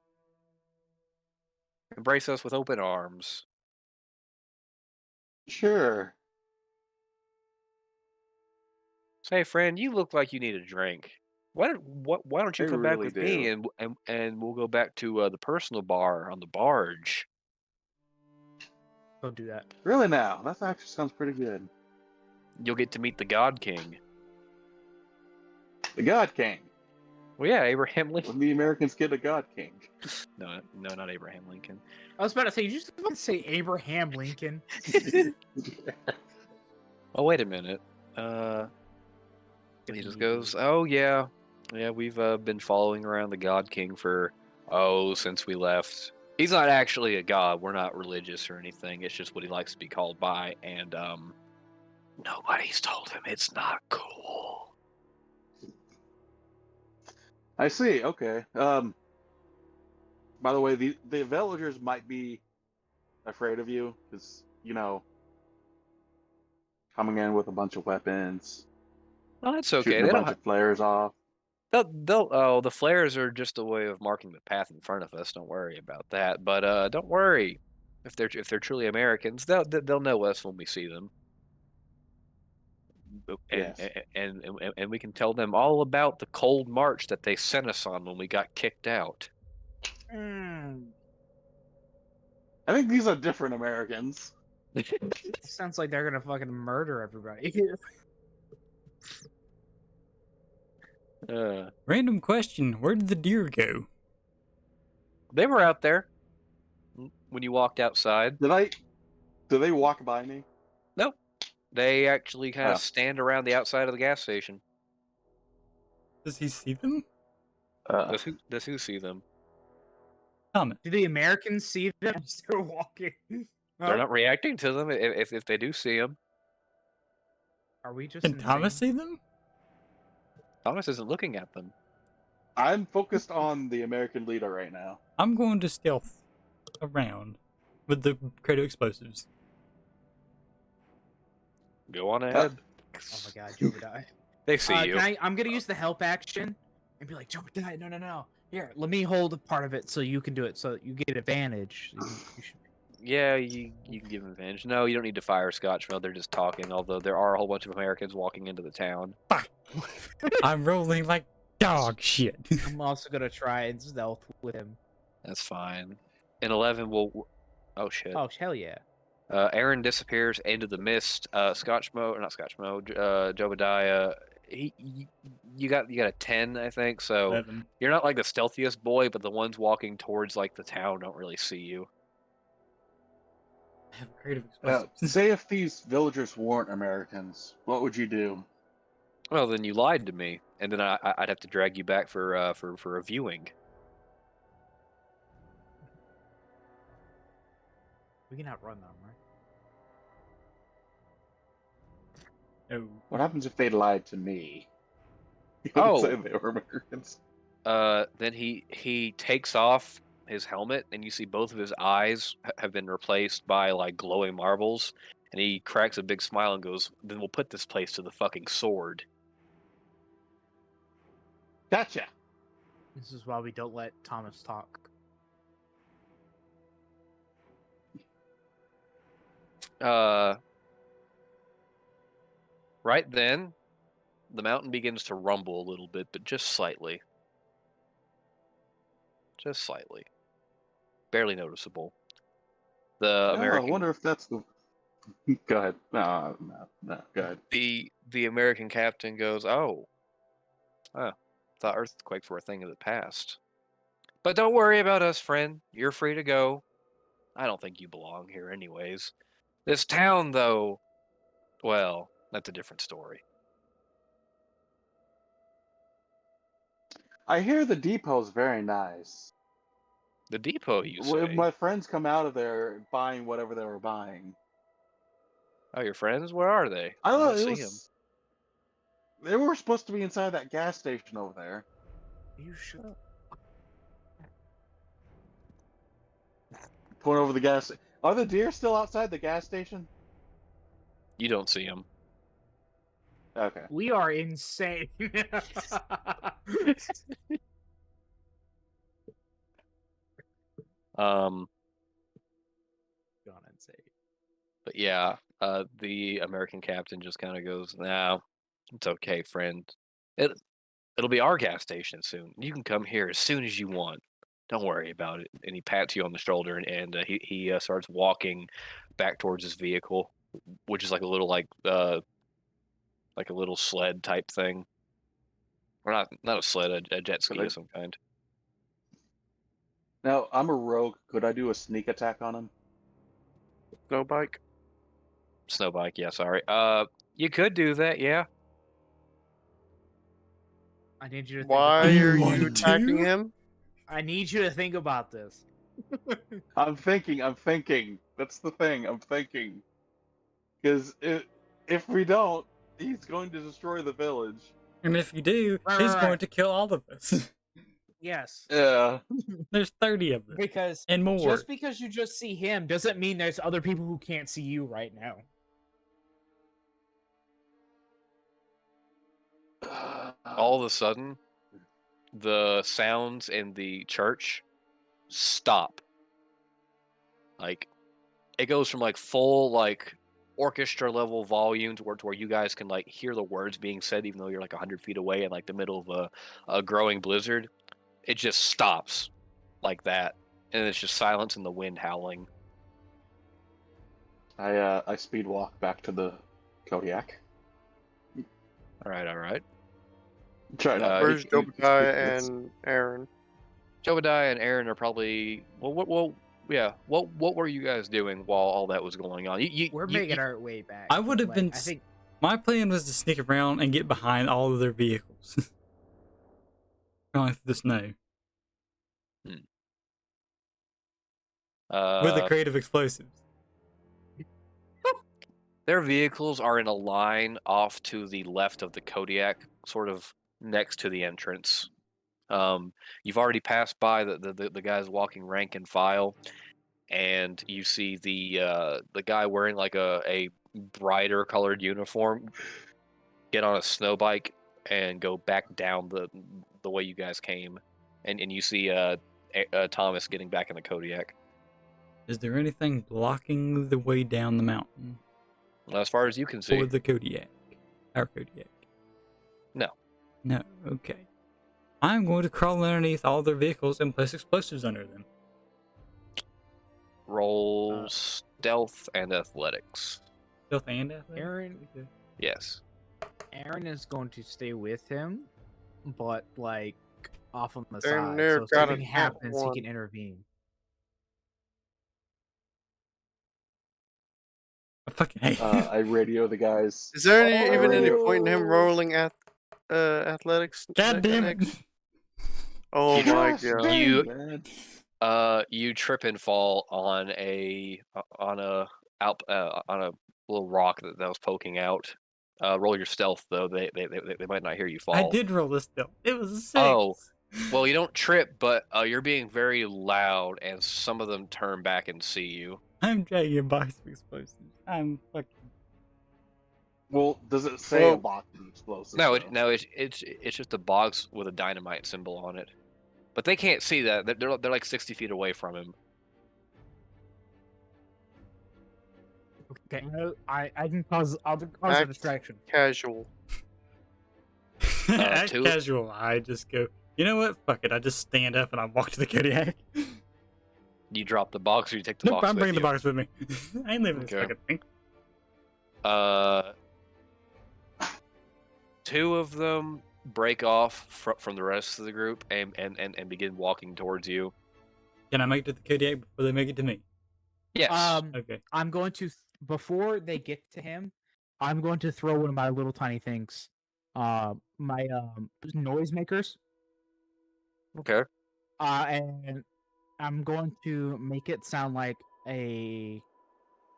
A: Embrace us with open arms."
E: Sure.
A: Say, friend, you look like you need a drink. Why don't you
E: I
A: come back
E: really
A: with me
E: do.
A: and we'll go back to the personal bar on the barge.
B: Don't do that.
E: Really now? That actually sounds pretty good.
A: You'll get to meet the God King.
E: The God King.
A: Well, yeah, Abraham Lincoln.
E: When the Americans get a God King.
A: No, not Abraham Lincoln.
B: I was about to say, you just about to say Abraham Lincoln.
A: Oh, wait a minute. He just goes, "Oh yeah, we've been following around the God King for since we left. He's not actually a god. We're not religious or anything. It's just what he likes to be called by, and nobody's told him it's not cool."
E: I see. Okay. By the way, the villagers might be afraid of you because coming in with a bunch of weapons,
A: No, that's okay.
E: shooting a
A: They don't.
E: bunch of flares off.
A: They'll. Oh, the flares are just a way of marking the path in front of us. Don't worry about that. But don't worry. If they're truly Americans, they'll know us when we see them. And,
E: Yes.
A: and we can tell them all about the cold march that they sent us on when we got kicked out.
B: Mm,
E: I think these are different Americans.
B: sounds like they're gonna fucking murder everybody.
D: Random question: where did the deer go?
A: They were out there when you walked outside.
E: Did they walk by me?
A: Nope. They actually kind of
E: Oh.
A: stand around the outside of the gas station.
D: Does he see them?
A: Does who see them?
D: Comment.
B: Do the Americans see them as they're walking?
A: They're not reacting to them if they do see them.
B: Are we just
D: Can Thomas
B: insane?
D: see them?
A: Thomas isn't looking at them.
E: I'm focused on the American leader right now.
D: I'm going to stealth around with the crate of explosives.
A: Go on ahead.
B: Oh my god, Jobadia.
A: They see you.
B: I'm gonna use the help action and be like, Jobadia, no. Here, let me hold a part of it so you can do it, so you get advantage. You should...
A: Yeah, you can give them advantage. No, you don't need to fire Scotchmo. They're just talking. Although there are a whole bunch of Americans walking into the town.
D: I'm rolling like dog shit.
B: I'm also gonna try and stealth with him.
A: That's fine. In 11, we'll. Oh shit.
B: Oh hell yeah!
A: Arron disappears into the mist. Scotchmo, or not Scotchmo, Jobadia. You got a 10, I think. So
D: 11.
A: you're not like the stealthiest boy, but the ones walking towards like the town don't really see you.
D: I have a crate of explosives.
E: Say if these villagers weren't Americans, what would you do?
A: Well, then you lied to me, and then I'd have to drag you back for a viewing.
B: We can outrun them, right?
D: No.
E: What happens if they lied to me? You
A: Oh.
E: say they were Americans.
A: Then he takes off his helmet, and you see both of his eyes have been replaced by like glowing marbles, and he cracks a big smile and goes, "Then we'll put this place to the fucking sword."
E: Gotcha.
B: This is why we don't let Thomas talk.
A: Right then, the mountain begins to rumble a little bit, but just slightly. Just slightly. Barely noticeable. The
E: I
A: American
E: wonder if that's the. Go ahead. No. Go ahead.
A: the American captain goes, "Oh, thought earthquakes were a thing of the past. But don't worry about us, friend. You're free to go. I don't think you belong here anyways. This town, though, well, that's a different story."
E: I hear the depot's very nice.
A: The depot, you
E: Well,
A: say?
E: my friends come out of there buying whatever they were buying.
A: Oh, your friends? Where are they?
E: I don't
A: I
E: know.
A: don't
E: It
A: see them.
E: was. They were supposed to be inside that gas station over there.
B: You should.
E: Going over the gas. Are the deer still outside the gas station?
A: You don't see them.
E: Okay.
B: We are insane.
A: Um,
B: Gone insane.
A: but yeah, the American captain just kind of goes, "Nah, it's okay, friend. It it'll be our gas station soon. You can come here as soon as you want. Don't worry about it." And he pats you on the shoulder, and he starts walking back towards his vehicle, which is like a little like a little sled type thing, or not a sled, a jet
E: Could
A: ski
E: I?
A: of some kind.
E: Now I'm a rogue. Could I do a sneak attack on him?
F: No bike.
A: Snow bike, yeah, sorry. You could do that, yeah.
B: I need you to think
F: Why
B: about
F: are
B: this.
F: you attacking him?
B: I need you to think about this.
E: I'm thinking. I'm thinking. That's the thing. I'm thinking. Because if we don't, he's going to destroy the village.
D: And if you do,
B: Right,
D: he's
B: right,
D: going
B: right.
D: to kill all of us.
B: Yes.
E: Yeah.
D: There's 30 of them.
B: Because
D: And more.
B: just because you just see him doesn't mean there's other people who can't see you right now.
A: All of a sudden, the sounds in the church stop. Like, it goes from like full like orchestra level volume to where you guys can like hear the words being said even though you're like 100 feet away in like the middle of a growing blizzard. It just stops like that, and it's just silence and the wind howling.
E: I speed walk back to the Kodiak.
A: All right.
E: Try not.
F: Where's
E: to make
F: Jobadia
E: conspicuous.
F: and Arron?
A: Jobadiah and Aaron are probably what were you guys doing while all that was going on?
B: We're making our way back.
D: I would have
B: Like,
D: been.
B: I think
D: My plan was to sneak around and get behind all of their vehicles. Going through the snow. With the creative explosives.
A: Their vehicles are in a line off to the left of the Kodiak, sort of next to the entrance. You've already passed by the guys walking rank and file, and you see the guy wearing like a brighter colored uniform get on a snow bike and go back down the way you guys came, and you see Thomas getting back in the Kodiak.
D: Is there anything blocking the way down the mountain
A: As far as you can see,
D: for the Kodiak? Our Kodiak.
A: no.
D: No, okay. I'm going to crawl underneath all their vehicles and place explosives under them.
A: Roll stealth and athletics.
D: Stealth and athletics?
B: Aaron,
D: Okay.
A: Yes.
B: Aaron is going to stay with him, but like off on the
F: They're
B: side.
F: near
B: So if
F: got
B: something
F: a
B: happens, he
F: one.
B: can intervene.
D: I fucking hate
E: I radio the guys.
F: Is there even any
E: radio-
F: point in him rolling at athletics?
D: God damn it!
F: next? Oh
A: You
F: my
E: Trust
F: god!
E: me,
A: You-
E: man.
A: You trip and fall on a little rock that was poking out. Roll your stealth though. They might not hear you fall.
D: I did roll this stealth. It was a 6.
A: Oh, well, you don't trip, but you're being very loud, and some of them turn back and see you.
D: I'm dragging a box of explosives. I'm fucking.
E: Well, does it say a
F: Well-
E: box of explosives?
A: No,
E: though?
A: it's just a box with a dynamite symbol on it. But they can't see that. They're like 60 feet away from him.
B: Okay, I can cause I'll cause a
F: Act-
B: distraction.
F: Casual.
D: Act
A: two-
D: casual. I just go, you know what? Fuck it. I just stand up and I walk to the Kodiak.
A: You drop the box, or you take the
D: Nope,
A: box
D: I'm
A: with
D: bringing the
A: you.
D: box with me. I ain't leaving this
A: Okay.
D: fucking thing.
A: Two of them break off from the rest of the group and begin walking towards you.
D: Can I make it to the Kodiak before they make it to me?
A: Yes.
D: Okay.
B: I'm going to before they get to him, I'm going to throw one of my little tiny things, my noise makers,
A: Okay.
B: and I'm going to make it sound like a.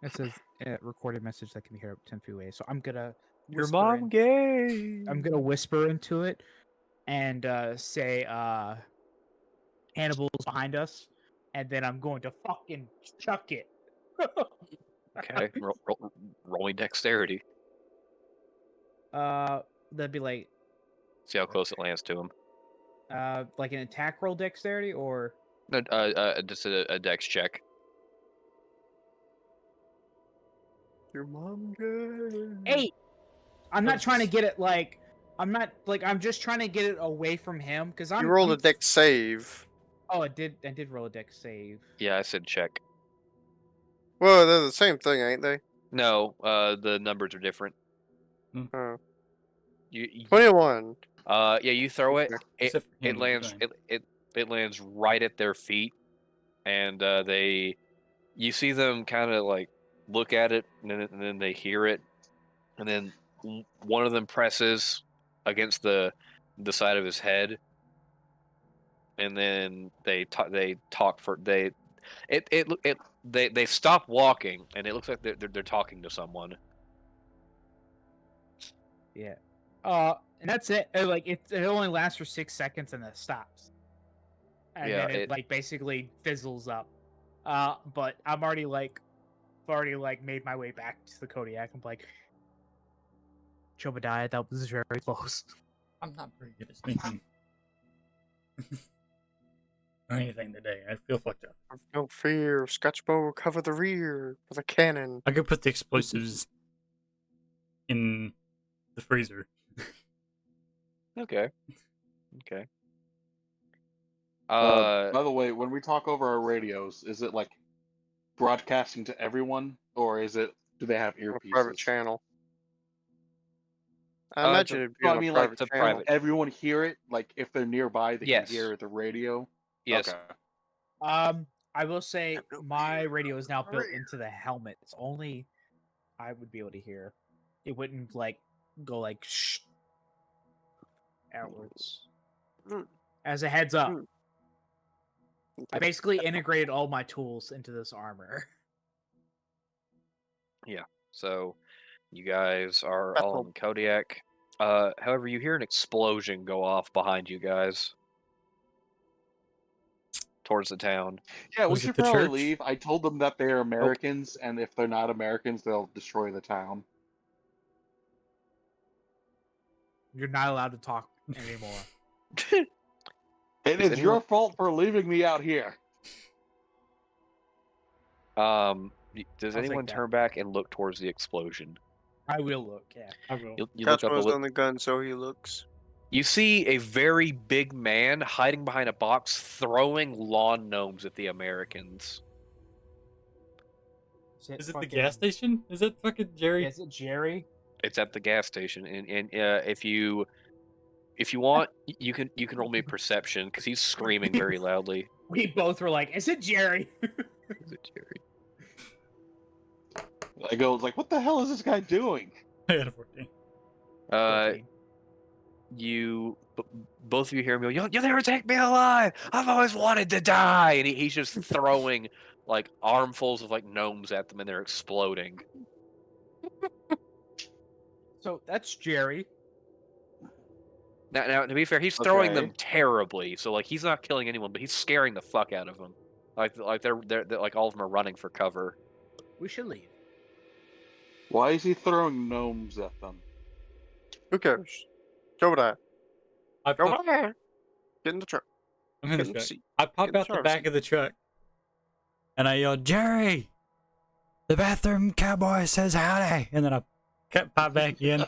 B: It says a recorded message that can be heard up 10 feet away. So I'm gonna
A: Your
B: whisper
A: mom gay.
B: I'm gonna whisper into it and say Hannibal's behind us, and then I'm going to fucking chuck it.
A: Okay, rolling dexterity.
B: That'd be like
A: See how close it lands to him.
B: like an attack roll dexterity or
A: No, just a dex check.
F: Your mom good.
B: 8. I'm not trying to get it like I'm just trying to get it away from him because
F: You rolled a dex save.
B: Oh, I did roll a dex save.
A: Yeah, I said check.
F: Well, they're the same thing, ain't they?
A: No, the numbers are different.
F: Oh.
A: You
F: 21.
A: yeah, you throw it.
F: Okay.
A: It
D: Except for
A: it
D: Hannibal,
A: lands
D: fine.
A: it lands right at their feet, and you see them kind of like look at it, and then they hear it, and then one of them presses against the side of his head, and then they talk for they stop walking, and it looks like they're talking to someone.
B: Yeah. And that's it. Like it only lasts for 6 seconds and then it stops. And
A: Yeah,
B: then it like basically fizzles up. But I've already made my way back to the Kodiak. I'm like, Jobadia, that was very close.
D: I'm not very good at sneaking. Or anything today. I feel fucked up.
F: Have no fear. Scotchmo will cover the rear with a cannon.
D: I could put the explosives in the freezer.
A: Okay.
E: By the way, when we talk over our radios, is it like broadcasting to everyone, or do they have
F: On a private
E: earpieces?
F: channel. I
A: it's
F: imagine
A: a-
F: it'd be
E: No,
F: on
E: I
F: a
E: mean,
F: private
E: like,
A: It's a
F: channel.
A: private-
E: everyone hear it? Like, if they're nearby, they
A: Yes.
E: can hear the radio?
A: Yes.
E: Okay.
B: I will say
F: Have no
B: my
F: fear.
B: radio is now built
F: Rear.
B: into the helmet. It's only I would be able to hear. It wouldn't like go like shh outwards.
F: Mm.
B: As a heads up,
F: Mm.
B: I basically integrated all my tools into this armor.
A: So you guys are all
F: Battle.
A: in Kodiak. However, you hear an explosion go off behind you guys towards the town.
E: Yeah, we
D: Was it
E: should
D: the
E: probably
D: church?
E: leave. I told them that they're Americans, and if they're not Americans, they'll destroy the town.
B: You're not allowed to talk anymore.
E: It
A: Is
E: is your
A: anyone-
E: fault for leaving me out here.
A: Does
B: I'll
A: anyone
B: take that.
A: turn back and look towards the explosion?
B: I will look. Yeah.
D: I will.
A: You look up a
F: Scotchmo's
A: li-
F: on the gun, so he looks.
A: You see a very big man hiding behind a box, throwing lawn gnomes at the Americans.
D: Is it the gas station? Is that fucking Jerry?
B: Is it Jerry?
A: It's at the gas station, and if you want, you can roll me perception because he's screaming very loudly.
B: We both were like, "Is it Jerry?"
A: Is it Jerry?
E: I go, like, what the hell is this guy doing?
D: I got a 14.
B: 14.
A: Both of you hear him go, you'll never take me alive! I've always wanted to die! And he's just throwing like armfuls of like gnomes at them, and they're exploding.
B: So that's Jerry.
A: Now, to be fair, he's throwing them
E: Okay.
A: terribly. So like he's not killing anyone, but he's scaring the fuck out of them. Like they're like all of them are running for cover.
B: We should leave.
E: Why is he throwing gnomes at them?
F: Who cares? Jobadia.
D: I pop,
F: Jobadia. Get in the truck.
D: I'm in
F: Get
D: the
F: in the
D: truck.
F: seat.
D: I pop
F: Get in the
D: out the
F: driver's
D: back
F: seat.
D: of the truck, and I yell, "Jerry, the bathroom cowboy says howdy," and then I pop back in.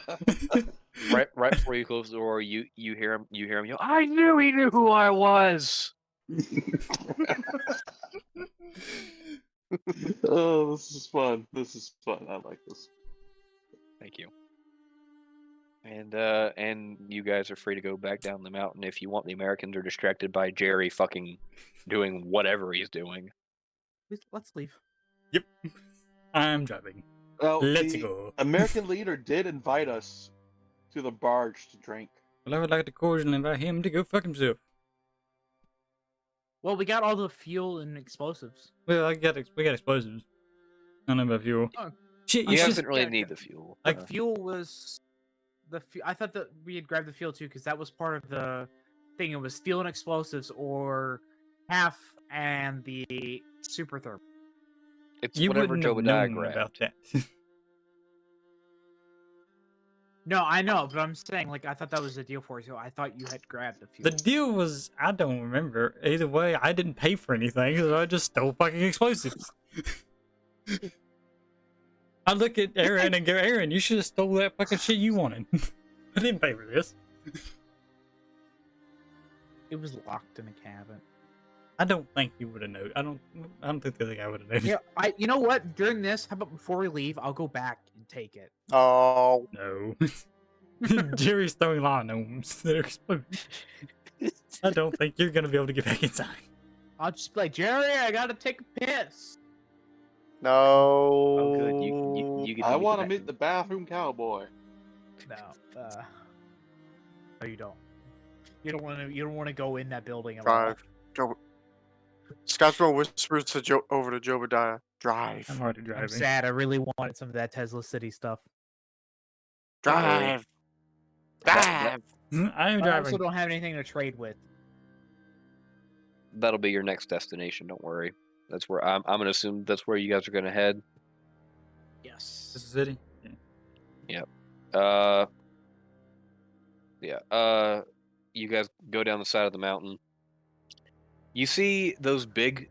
A: Right before you close the door, you hear him yell, I knew he knew who I was.
E: Oh, this is fun. This is fun. I like this.
A: Thank you. And you guys are free to go back down the mountain if you want. The Americans are distracted by Jerry fucking doing whatever he's doing.
B: Let's leave.
D: Yep, I'm driving.
E: Well,
D: Let's
E: the
D: go.
E: American leader did invite us to the barge to drink.
D: Well, I would like to cordially invite him to go fuck himself.
B: Well, we got all the fuel and explosives.
D: Well, we got explosives. I don't know about fuel.
B: Oh,
D: Shit,
A: You
D: you
A: guys
D: should.
A: didn't really
B: yeah,
A: need the fuel.
B: The fuel was I thought that we had grabbed the fuel too because that was part of the thing. It was fuel and explosives or half and the super thermal.
A: It's
D: You
A: whatever
D: wouldn't have
A: Jobadia
D: known about
A: grabbed.
D: that.
B: No, I know, but I'm saying like I thought that was the deal for you. So I thought you had grabbed the
D: The
B: fuel.
D: deal was, I don't remember. Either way, I didn't pay for anything, so I just stole fucking explosives. I look at Arron and go, Arron, you should have stole that fucking shit you wanted. I didn't pay for this.
B: It was locked in a cabin.
D: I don't think he would have known. I don't think the other guy would have known.
B: Yeah, you know what? During this, how about before we leave, I'll go back and take it.
F: Oh,
D: No. Jerry's throwing lawn gnomes that are exploding. I don't think you're gonna be able to get back inside.
B: I'll just be like, Jerry, I gotta take a piss.
F: no.
A: Oh, good. You get to
E: I
A: meet
E: want to
A: the
E: meet the bathroom cowboy.
B: No, no, you don't. You don't want to. You don't want to go in that building.
F: Drive. Scotchmo whispers to over to Jobadia. Drive.
D: I'm already
B: I'm
D: driving.
B: sad. I really wanted some of that Tesla City stuff.
F: Drive.
A: That-
F: Drive.
D: I am
B: I
D: driving.
B: also don't have anything to trade with.
A: That'll be your next destination. Don't worry. That's where I'm gonna assume that's where you guys are gonna head.
B: Yes.
D: This is the city. Yeah.
A: You guys go down the side of the mountain. You see those big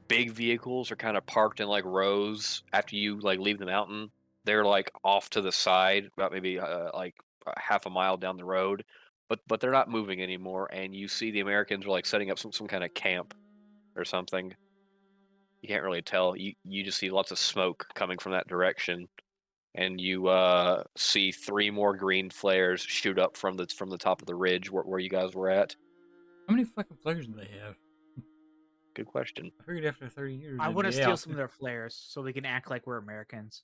A: vehicles are kind of parked in like rows after you like leave the mountain. They're like off to the side, about maybe like half a mile down the road, but they're not moving anymore. And you see the Americans are like setting up some kind of camp or something. You can't really tell. You just see lots of smoke coming from that direction, and you see 3 more green flares shoot up from the top of the ridge where you guys were at.
D: How many fucking flares do they have?
A: Good question.
D: I figured after 30 years.
B: I
D: it'd
B: want to
D: be
B: steal
D: out.
B: some of their flares so we can act like we're Americans.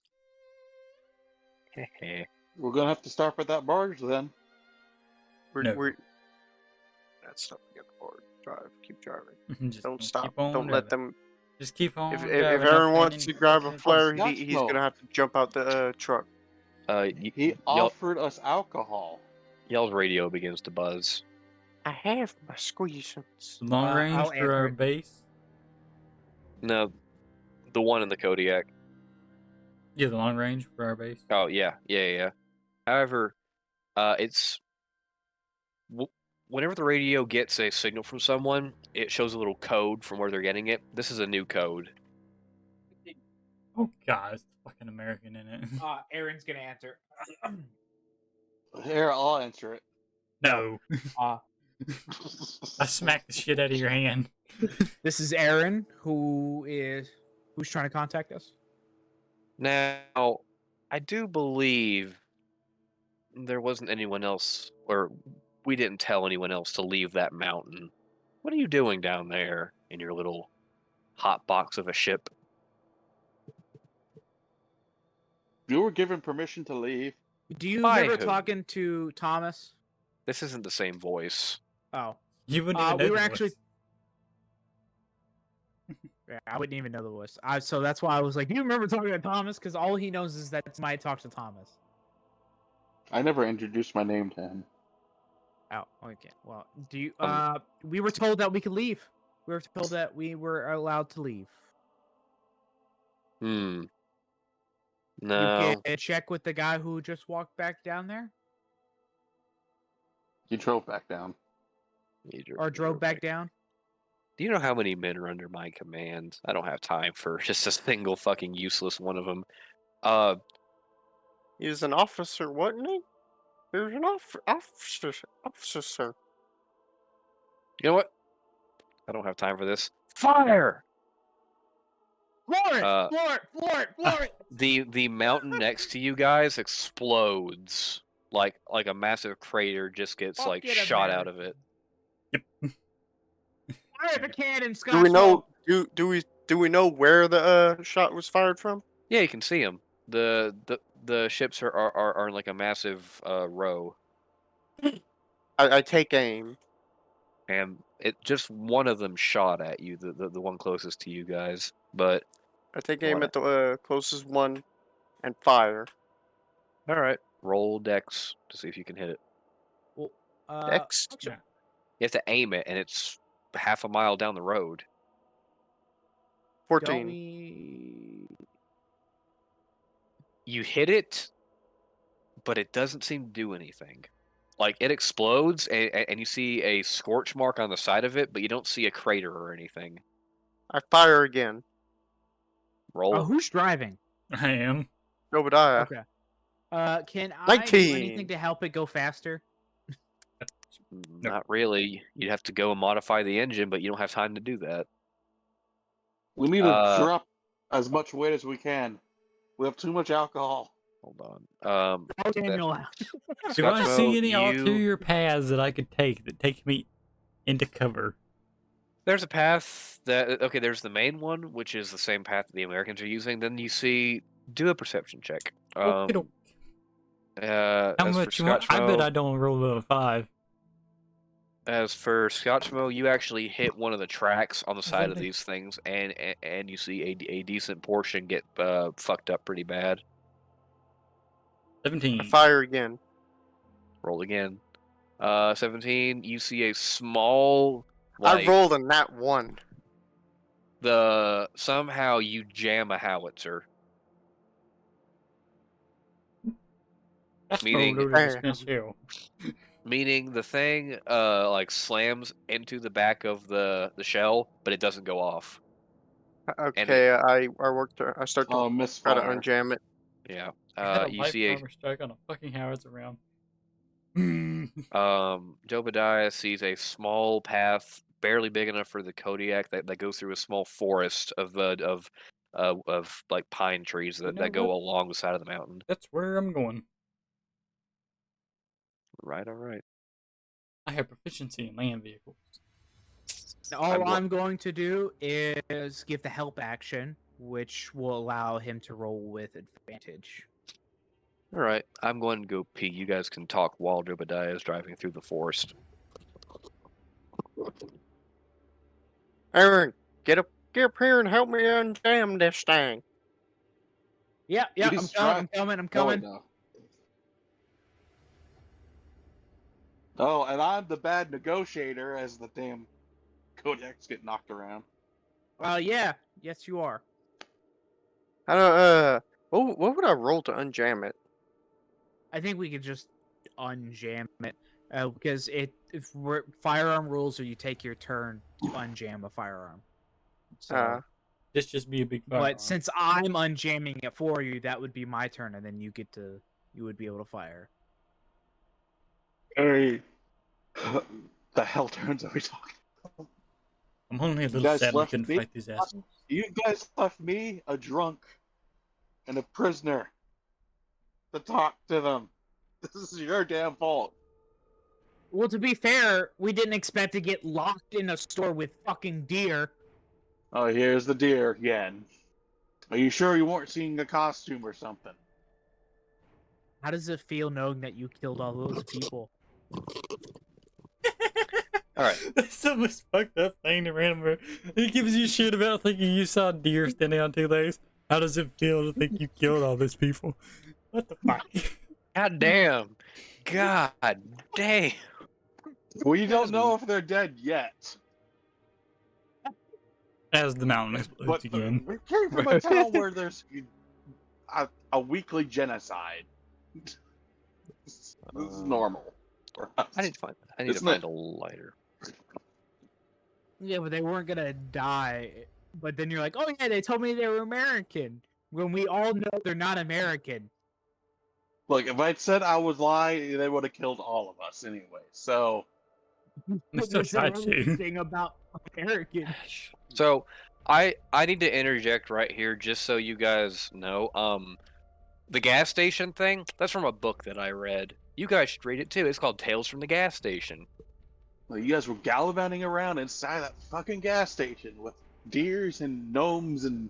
E: We're gonna have to start with that barge then.
D: No.
F: That's not get bored. Drive. Keep driving.
D: Just
F: Don't
D: keep
F: stop.
D: on
F: Don't let
D: driving.
F: them.
D: Just keep on.
F: If
D: driving,
F: Aaron
D: not
F: wants to
D: paying
F: grab a
D: attention.
F: flare,
E: Scotch
F: he's
E: smoke.
F: gonna have to jump out the truck.
E: He offered us alcohol.
A: Y'all's radio begins to buzz.
F: I have my squeezins.
D: Long range
B: I'll
D: for
B: answer
D: our
B: it.
D: base.
A: No, the one in the Kodiak.
D: Yeah, the long range for our base.
A: Oh yeah. However, it's whenever the radio gets a signal from someone, it shows a little code from where they're getting it. This is a new code.
D: Oh god, it's fucking American in it.
B: Aaron's gonna answer.
E: Here, I'll answer it.
D: No.
B: uh,
D: I smacked the shit out of your hand.
B: this is Aaron, who's trying to contact us.
A: Now, I do believe there wasn't anyone else, or we didn't tell anyone else to leave that mountain. What are you doing down there in your little hot box of a ship?
E: You were given permission to leave.
B: Do you
A: By
B: remember
A: who?
B: talking to Thomas?
A: This isn't the same voice.
B: Oh,
D: You wouldn't even know
B: we
D: the
B: were
D: voice.
B: actually. Yeah, I wouldn't even know the voice. So that's why I was like, "Do you remember talking to Thomas?" Because all he knows is that somebody talks to Thomas.
E: I never introduced my name to him.
B: Oh, okay. Well, do you? We were told that we could leave. We were told that we were allowed to leave.
A: No.
B: You can check with the guy who just walked back down there,
E: He drove back down.
B: or drove back down.
A: Do you know how many men are under my command? I don't have time for just a single fucking useless one of them.
F: He was an officer, wasn't he? He was an officer, sir.
A: You know what? I don't have time for this. Fire!
B: Floor it!
A: Uh,
B: Floor it!
A: The mountain next to you guys explodes. Like a massive crater just gets
B: Fuck
A: like
B: it,
A: shot out
B: America.
A: of it.
B: Fire the cannon, Scott.
F: Do we know? Do we know where the shot was fired from?
A: Yeah, you can see them. The ships are in like a massive row,
F: I take aim.
A: and it just one of them shot at you, the one closest to you guys. But
F: I take aim
A: What?
F: at the closest one and fire.
A: all right, roll dex to see if you can hit it.
B: Well,
F: Dex.
B: actually,
D: Yeah.
A: You have to aim it, and it's half a mile down the road.
F: 14.
B: don't we?
A: You hit it, but it doesn't seem to do anything. Like it explodes, and you see a scorch mark on the side of it, but you don't see a crater or anything.
F: I fire again.
A: Roll.
B: Oh, who's driving?
D: I am.
F: Jobadia.
B: Okay. Can I do
F: 19.
B: anything to help it go faster?
D: No.
A: Not really. You'd have to go and modify the engine, but you don't have time to do that.
E: We need to
A: Uh,
E: drop as much weight as we can. We have too much alcohol.
A: Hold on.
B: Oh, Daniel.
D: Do I see
A: Scotchmo,
D: any
A: you...
D: ulterior paths that I could take that take me into cover?
A: There's a path that okay. There's the main one, which is the same path that the Americans are using. Then you see, do a perception check.
D: Okey-doke. How
A: As for
D: much you want? I bet I
A: Scotchmo,
D: don't roll a 5.
A: you actually hit one of the tracks on the side of
D: 17.
A: these things, and you see a decent portion get fucked up pretty bad.
D: 17.
F: I fire again.
A: Roll again. 17. You see a small
F: I
A: like
F: rolled a nat 1.
A: somehow you jam a howitzer. Meaning-
D: Oh, no, dismiss you.
A: Meaning the thing like slams into the back of the shell, but it doesn't go off.
F: Okay, I work to, I start to
E: Oh,
F: try to
E: misfire.
F: unjam it.
A: Yeah.
D: I had a
A: You
D: light
A: see
D: armor strike on a fucking howitzer round.
A: Jobadiah sees a small path, barely big enough for the Kodiak, that goes through a small forest of like pine trees
D: You know
A: that go
D: what?
A: along the side of the mountain.
D: That's where I'm going.
A: Right. All right.
D: I have proficiency in land vehicles.
B: All I'm going to do is give the help action, which will allow him to roll with advantage.
A: All right. I'm going to go pee. You guys can talk while Jobadiah is driving through the forest.
F: Arron, get up here and help me unjam this thing.
B: Yeah,
E: You
B: I'm
E: just
B: coming,
E: drive-
B: I'm
E: Oh, wait,
B: coming.
E: no. Oh, and I'm the bad negotiator as the damn Kodaks get knocked around.
B: Yeah, yes you are.
F: I don't, what would I roll to unjam it?
B: I think we could just unjam it because firearm rules are you take your turn to unjam a firearm. So,
D: This just be a big firearm.
B: but since I'm unjamming it for you, that would be my turn, and then you would be able to fire.
E: Hey, the hell turns are we talking?
D: I'm only a little
E: guys
D: sad we
E: left
D: couldn't
E: me-
D: fight these assholes.
E: You guys left me a drunk and a prisoner to talk to them. This is your damn fault.
B: Well, to be fair, we didn't expect to get locked in a store with fucking deer.
E: Oh, here's the deer again. Are you sure you weren't seeing a costume or something?
B: How does it feel knowing that you killed all those people?
A: All right.
D: That's the most fucked up thing to remember. He gives you shit about thinking you saw deer standing on 2 legs. How does it feel to think you killed all those people? What the fuck?
A: God damn. God damn.
E: Well, you don't know if they're dead yet.
D: As the mountain explodes
E: But
D: again.
E: we came from a town where there's a weekly genocide. This is normal. for us.
A: I need to
E: Isn't
A: find
E: it?
A: a lighter.
B: Yeah, but they weren't gonna die. But then you're like, oh yeah, they told me they were American. When we all know they're not American.
E: Look, if I'd said I was lying, they would have killed all of us anyway. So
D: It's so
B: What's the
D: sad,
B: only
D: too.
B: thing about Americans?
A: So I need to interject right here just so you guys know. The gas station thing, that's from a book that I read. You guys should read it too. It's called Tales from the Gas Station.
E: well, you guys were gallivanting around inside that fucking gas station with deers and gnomes and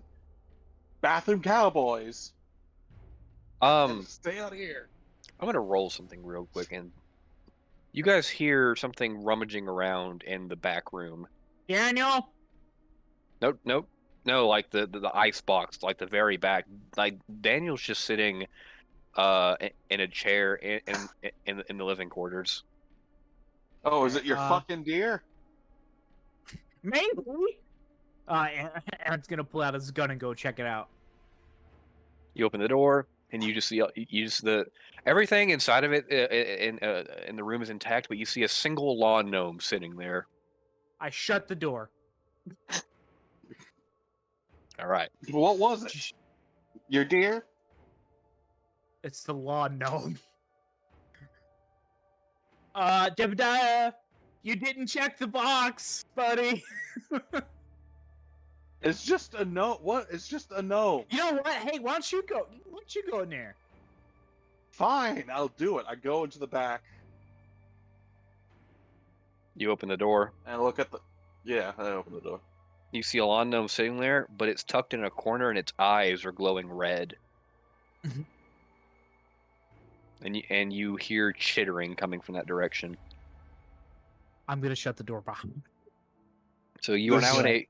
E: bathroom cowboys.
A: Um,
E: Stay out here.
A: I'm gonna roll something real quick, and You guys hear something rummaging around in the back room.
B: Daniel.
A: Nope, nope. No, like the ice box, like the very back. Like Daniel's just sitting in a chair in the living quarters.
E: Oh, is it your
B: Uh,
E: fucking deer?
B: Maybe. Aaron's gonna pull out his gun and go check it out.
A: You open the door and you just see everything inside of it in the room is intact, but you see a single lawn gnome sitting there.
B: I shut the door.
A: All right.
E: What was it? Your deer?
B: It's the lawn gnome. Jobadia, you didn't check the box, buddy.
E: It's just a no. What? It's just a no.
B: You know what? Hey, why don't you go? Why don't you go in there?
E: Fine, I'll do it. I go into the back
A: You open the door.
E: and look at the. Yeah, I open the door.
A: You see a lawn gnome sitting there, but it's tucked in a corner and its eyes are glowing red. And you hear chittering coming from that direction.
B: I'm gonna shut the door behind me.
A: So you are
E: This
A: now in
E: is-
A: a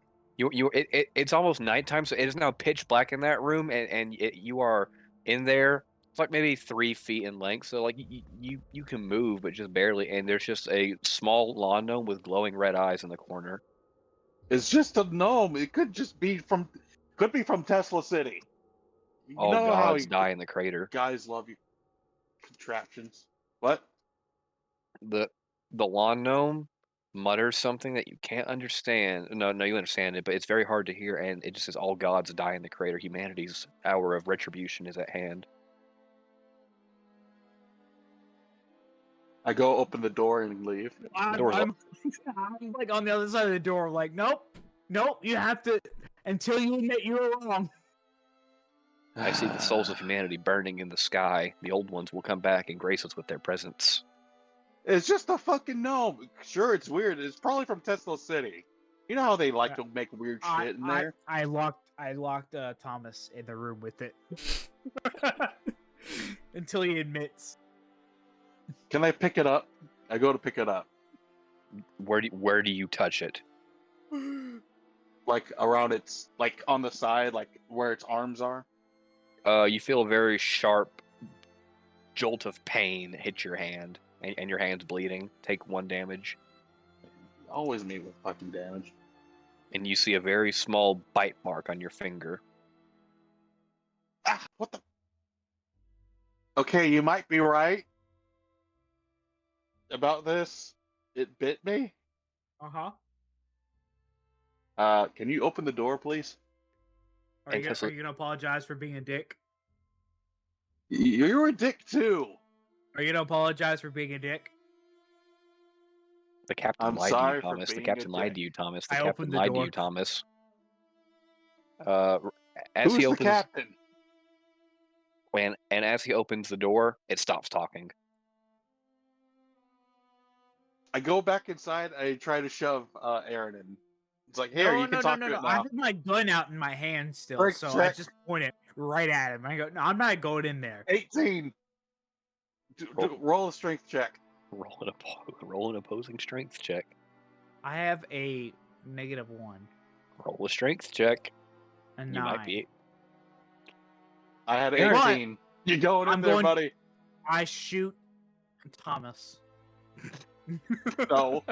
A: it's almost nighttime, so it is now pitch black in that room, and you are in there. It's like maybe 3 feet in length, so like you can move, but just barely. And there's just a small lawn gnome with glowing red eyes in the corner.
E: It's just a gnome. It could just be from. Could be from Tesla City. You
A: All
E: know how
A: gods die in the crater.
E: guys love you contraptions. What?
A: The lawn gnome mutters something that you can't understand. No, you understand it, but it's very hard to hear, and it just says, "All gods die in the crater. Humanity's hour of retribution is at hand."
E: I go open the door and leave.
B: I'm,
A: door's
B: I'm, I'm like on the other side of the door. Like, nope, you have to until you admit you were wrong.
A: I see the souls of humanity burning in the sky. The old ones will come back and grace us with their presence.
E: It's just a fucking gnome. Sure, it's weird. It's probably from Tesla City. You know how they like to make weird shit in there?
B: I locked Thomas in the room with it until he admits.
E: Can I pick it up? I go to pick it up.
A: Where do you touch it?
E: Like around its, like on the side, like where its arms are.
A: You feel a very sharp jolt of pain hit your hand, and your hand's bleeding. Take 1 damage.
E: Always me with fucking damage.
A: And you see a very small bite mark on your finger.
E: Ah, what the? Okay, you might be right about this. It bit me. Can you open the door, please?
B: Are you gonna apologize for being a dick?
E: You're a dick too.
B: Are you gonna apologize for being a dick?
A: The captain
E: I'm
A: lied to
E: sorry
A: you,
E: for
A: Thomas. The
E: being
A: captain
E: a
A: lied
E: dick.
A: to you, Thomas. The
B: I
A: captain
B: opened the
A: lied to
B: door.
A: you, Thomas. As
E: Who's
A: he
E: the
A: opens,
E: captain?
A: and as he opens the door, it stops talking.
E: I go back inside. I try to shove Arron in. It's like, here, you can talk to it
B: I
E: now.
B: have my gun out in my hand still,
E: Break
B: so I
E: check.
B: just point it right at him. I go, no, I'm not going in there.
E: 18. Roll a strength check.
A: Roll an opposing strength check.
B: I have a -1,
A: Roll a strength check.
B: a 9.
A: You might be.
E: I had
A: Aaron.
E: 18. You going in
B: I'm
E: there,
B: going-
E: buddy?
B: I shoot Thomas.
E: No.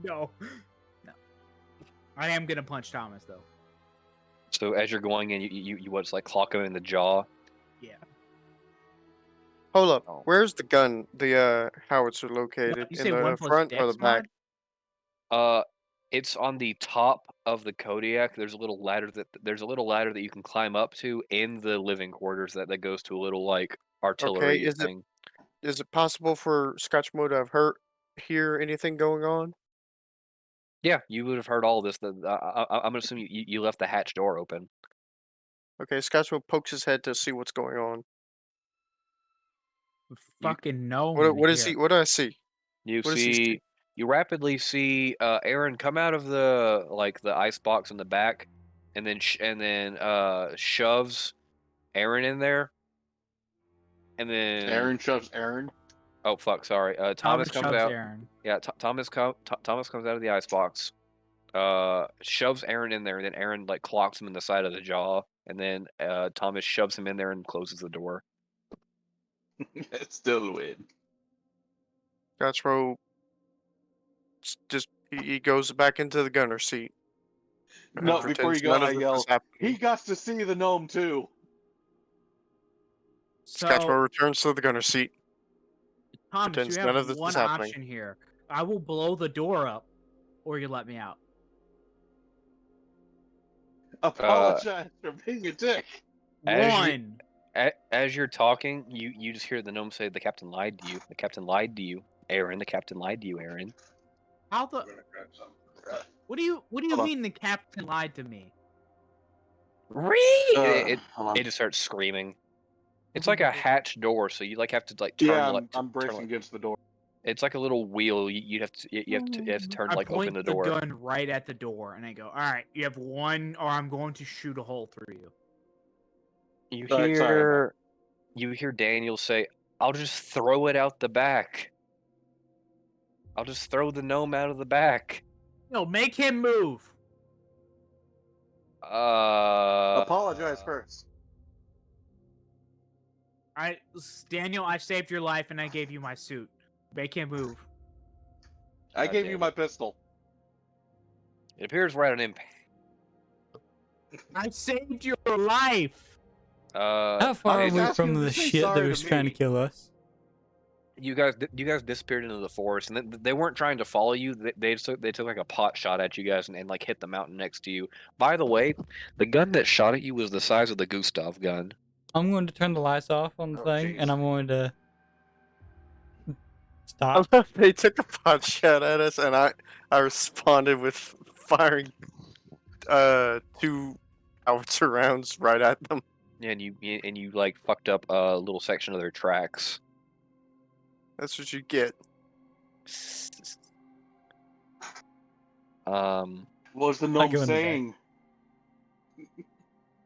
B: No. I am gonna punch Thomas though.
A: So as you're going in, you what's like clock him in the jaw.
B: Yeah.
F: Hold up.
A: Oh.
F: Where's the gun? The howitzer located
B: You
F: in
B: say
F: the
B: 1 +
F: front or the
B: dex
F: back?
B: mod?
A: It's on the top of the Kodiak. There's a little ladder that you can climb up to in the living quarters that goes to a little like artillery
F: is it-
A: thing.
F: Is it possible for Scotchmo to have hear anything going on?
A: Yeah, you would have heard all this. I'm gonna assume you left the hatch door open.
F: Okay, Scotchmo pokes his head to see what's going on.
B: Fucking no.
F: What is he? What do I see?
A: You
F: What does he see?
A: you rapidly see Arron come out of the ice box in the back, and then shoves Arron in there, and then
E: Arron shoves Arron.
A: Oh fuck, sorry. Thomas comes
B: shoves
A: out.
B: Arron.
A: Yeah, Thomas comes out of the icebox. Shoves Arron in there, and then Arron like clocks him in the side of the jaw, and then Thomas shoves him in there and closes the door.
E: It's still weird.
F: Scotchmo just he goes back into the gunner seat. and
E: No, before
F: pretends
E: you go,
F: none of
E: I
F: this is
E: yell,
F: happening.
E: he got to see the gnome too.
F: Scotchmo
B: So,
F: returns to the gunner seat.
B: Thomas,
F: pretends
B: you
F: none
B: have
F: of this is
B: one
F: happening.
B: option here. I will blow the door up, or you let me out.
E: Apologize for being a dick.
A: As you're talking, you just hear the gnome say, "The captain lied to you. The captain lied to you, Arron. The captain lied to you, Arron."
B: How the? What do you
E: Hold on.
B: mean the captain lied to me?
A: It
E: Hold on.
A: just starts screaming. It's like a hatch door, so you like have to like turn
E: Yeah,
A: left.
E: I'm bracing
A: turn,
E: against the door.
A: it's like a little wheel. You have to turn
B: I
A: like
B: point
A: open the
B: the
A: door.
B: gun right at the door, and I go, "All right, you have one, or I'm going to shoot a hole through you."
A: You
E: Sorry, sorry.
A: hear Daniel say, "I'll just throw it out the back. I'll just throw the gnome out of the back."
B: No, make him move.
E: Apologize first.
B: Daniel, I saved your life, and I gave you my suit. Make him move.
E: I
A: God
E: gave
A: damn
E: you
A: it.
E: my pistol.
A: It appears we're at an impasse.
B: I saved your life.
D: How far are
E: just
D: we
E: asking
D: from
E: him to
D: the
E: say
D: shit that
E: sorry to
D: was trying to
E: me.
D: kill us?
A: You guys disappeared into the forest, and they weren't trying to follow you. They took like a pot shot at you guys and like hit the mountain next to you. By the way, the gun that shot at you was the size of the Gustav gun.
D: I'm going to turn the lights off on the
E: Oh,
D: thing,
E: jeez.
D: and I'm going to
F: I
D: stop.
F: love they took a pot shot at us, and I responded with firing 2 howitzer rounds right at them.
A: And you like fucked up a little section of their tracks.
F: That's what you get.
E: What was the
D: I
E: gnome
D: go into bed.
E: saying?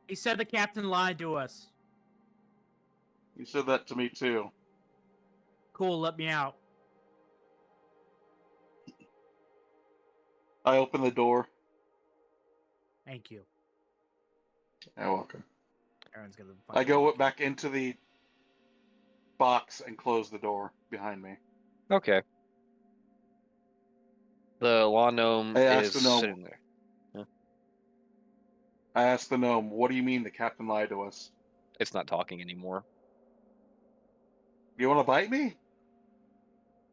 B: He said the captain lied to us.
E: You said that to me too.
B: Cool, let me out.
E: I open the door.
B: Thank you.
E: You're welcome.
B: Aaron's gonna.
E: I go back into the box and close the door behind me.
A: Okay. The lawn gnome
E: I asked
A: is
E: the gnome.
A: sitting there.
E: I asked the gnome, "What do you mean the captain lied to us?
A: It's not talking anymore.
E: You want to bite me?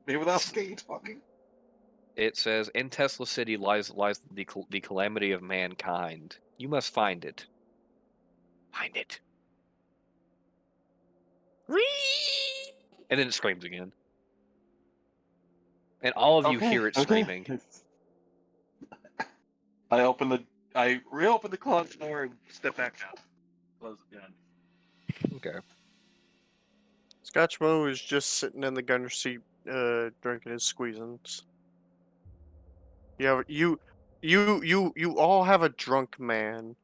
E: Maybe without getting talking."
A: It says, "In Tesla City lies the calamity of mankind. You must find it. Find it." And then it screams again. And all of you hear it screaming.
E: I reopen the closet door and step back out. Close it down.
A: Okay.
F: Scotchmo is just sitting in the gunner seat, drinking his squeezins. You all have a drunk man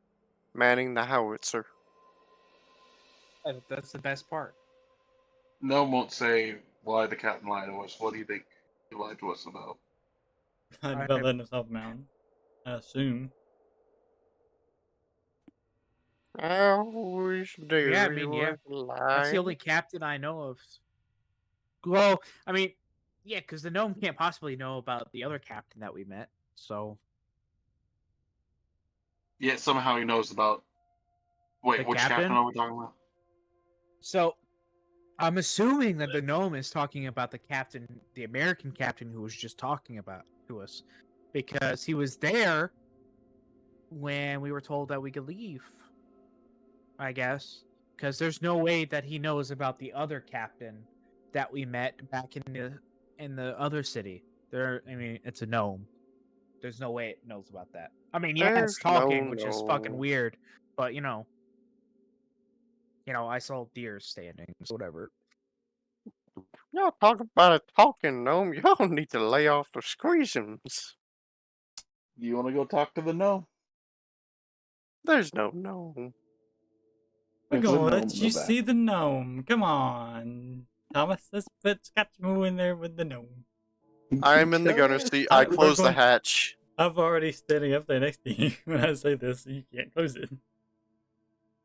F: manning the howitzer.
B: That's the best part.
E: Gnome won't say why the captain lied to us. What do you think he lied to us about?
D: About letting us off the mountain. I assume.
F: I wish there
B: Yeah, I mean, yeah.
F: was a
B: That's the
F: lie.
B: only captain I know of. Well, I mean, yeah, because the gnome can't possibly know about the other captain that we met. So
E: Yet somehow he knows about. Wait,
B: The
E: which
B: captain?
E: captain are we talking about?
B: So I'm assuming that the gnome is talking about the captain, the American captain who was just talking about to us, because he was there when we were told that we could leave. I guess because there's no way that he knows about the other captain that we met back in the other city. I mean, it's a gnome. There's no way it knows about that. I mean, yeah, it's
F: There's
B: talking,
F: no
B: which is fucking
F: gnome.
B: weird, but you know, I saw deer standing, so whatever.
F: Y'all talk about a talking gnome. Y'all need to lay off the squeezins.
E: Do you want to go talk to the gnome?
F: There's no gnome.
D: We're
E: There's a
D: gonna
E: gnome
D: let
E: in
D: you
E: the back.
D: see the gnome. Come on, Thomas. Let's put Scotchmo in there with the gnome.
F: I'm in the gunner seat. I
D: We're
F: close the
D: going-
F: hatch.
D: I'm already standing up there next to you when I say this, so you can't close it.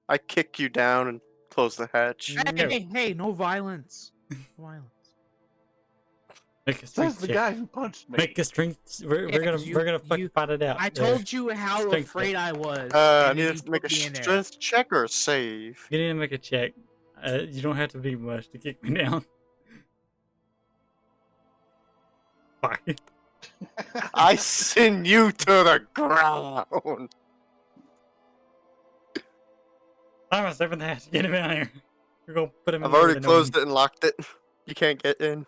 F: I kick you down and close the hatch.
D: No.
B: Hey, no violence. No violence.
D: Make a
E: Says
D: strength
E: the
D: check.
E: guy who punched me.
D: Make a strength. We're
B: Yeah,
D: gonna
B: 'cause
D: we're gonna fucking fight it out.
B: I
D: there.
B: told you how
D: Strength
B: afraid
D: check.
B: I was.
F: I
B: and then
F: need
B: you
F: to make a
B: put me in there.
F: strength check or a save.
D: You need to make a check. You don't have to be much to kick me down. Bye.
F: I send you to the ground.
D: Thomas, open the hatch. Get him out here. We're gonna put him in
F: I've
D: there
F: already
D: with the
F: closed
D: gnome.
F: it and locked it. You can't get in.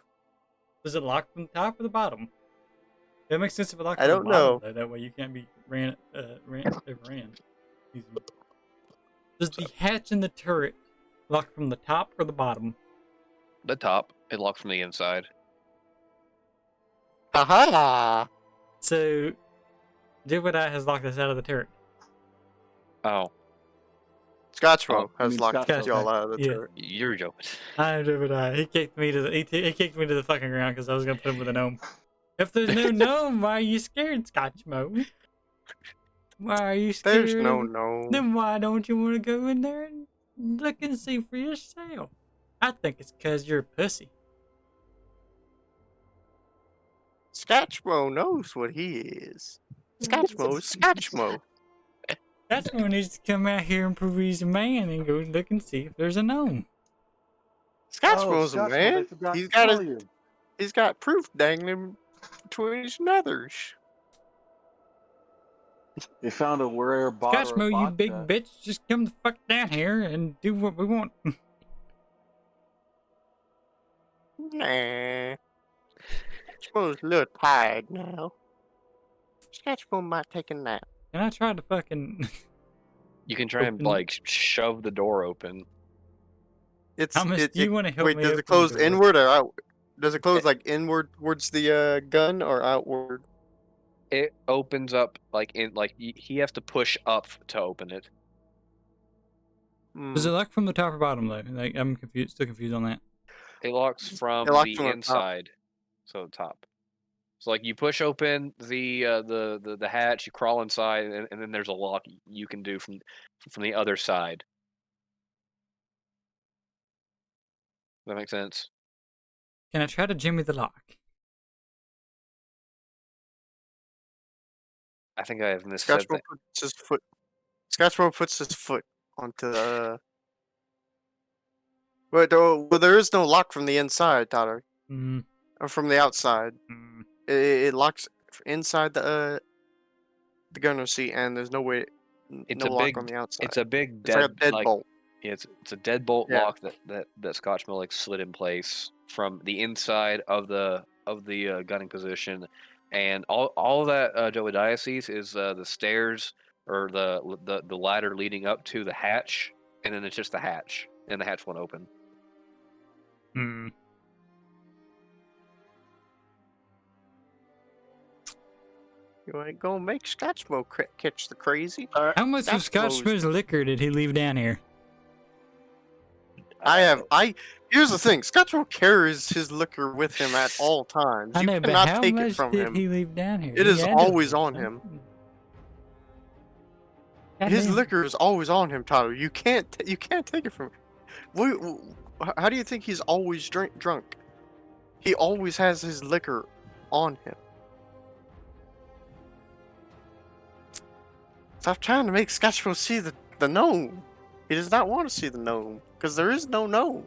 D: Does it lock from the top or the bottom? It makes sense if it locks
F: I
D: from
F: don't
D: the bottom,
F: know.
D: though. That way you can't be overran. Excuse me. Does the hatch in the turret lock from the top or the bottom?
A: The top. It locks from the inside.
F: Haha!
D: So, Jobadia has locked us out of the turret.
A: Oh,
F: Scotchmo
E: I
F: has
E: mean,
F: locked
E: Scotchmo.
F: y'all out of the
D: Yeah.
F: turret.
A: you're joking.
D: I'm Jobadia. He kicked me to the he kicked me to the fucking ground because I was gonna put him with a gnome. If there's no gnome, why are you scared, Scotchmo? Why are you scared?
F: There's no
D: of-
F: no.
D: Then why don't you want to go in there and look and see for yourself? I think it's because you're a pussy.
F: Scotchmo knows what he is. Scotchmo is Scotchmo.
D: That's when he needs to come out here and prove he's a man and go look and see if there's a gnome.
F: Scotchmo's a
E: Scotchmo,
F: man.
E: they forgot
F: He's
E: to
F: got
E: tell
F: his,
E: you.
F: he's got proof dangling between his nethers.
E: They found a rare bottle
D: Scotchmo,
E: of
D: you
E: vodka.
D: big bitch, just come the fuck down here and do what we want.
F: Nah. Scotchmo's a little tired now. Scotchmo might take a nap.
D: And I tried to fucking.
A: You can try and
D: Open-
A: like shove the door open.
F: It's
D: Thomas,
F: it,
D: do you
F: it-
D: want to help
F: wait,
D: me?
F: does
D: open
F: it close
D: the door?
F: inward or out? Does it close like inward towards the gun or outward?
A: It opens up he has to push up to open it.
F: Hmm.
D: Does it lock from the top or bottom though? Like I'm confused, still confused on that.
A: It locks from
F: locks
A: the
F: from the top.
A: inside, so top. So like you push open the hatch, you crawl inside, and then there's a lock you can do from the other side. Does that make sense?
D: Can I try to jimmy the lock?
A: I think I have missaid
F: Scotchmo
A: that.
F: puts his foot. Scotchmo puts his foot onto the. Well, there is no lock from the inside, Tottery,
D: Mm,
F: or from the outside.
D: mm.
F: It locks inside the gunner seat, and there's no way,
A: It's
F: no
A: a
F: lock
A: big.
F: on the outside.
A: It's a big
F: It's like a
A: dead
F: deadbolt.
A: Yeah, it's a deadbolt
F: Yeah.
A: lock that Scotchmo like slid in place from the inside of the gunning position, and all that Jobadia sees is the stairs or the ladder leading up to the hatch, and then it's just the hatch, and the hatch won't open.
D: Hmm.
F: You ain't gonna make Scotchmo catch the crazy.
D: How much of
F: Scotchmo's-
D: Scotchmo's liquor did he leave down here?
F: Here's the thing. Scotchmo carries his liquor with him at all times.
D: I
F: You
D: know, but
F: cannot
D: how
F: take
D: much
F: it from
D: did
F: him.
D: he leave down here?
F: It
D: He
F: is
D: had to
F: always
D: leave
F: on
D: some.
F: him. His
D: Goddamn.
F: liquor is always on him, Tyler. You can't take it from him. How do you think he's always drunk? He always has his liquor on him. Stop trying to make Scotchmo see the gnome. He does not want to see the gnome because there is no gnome.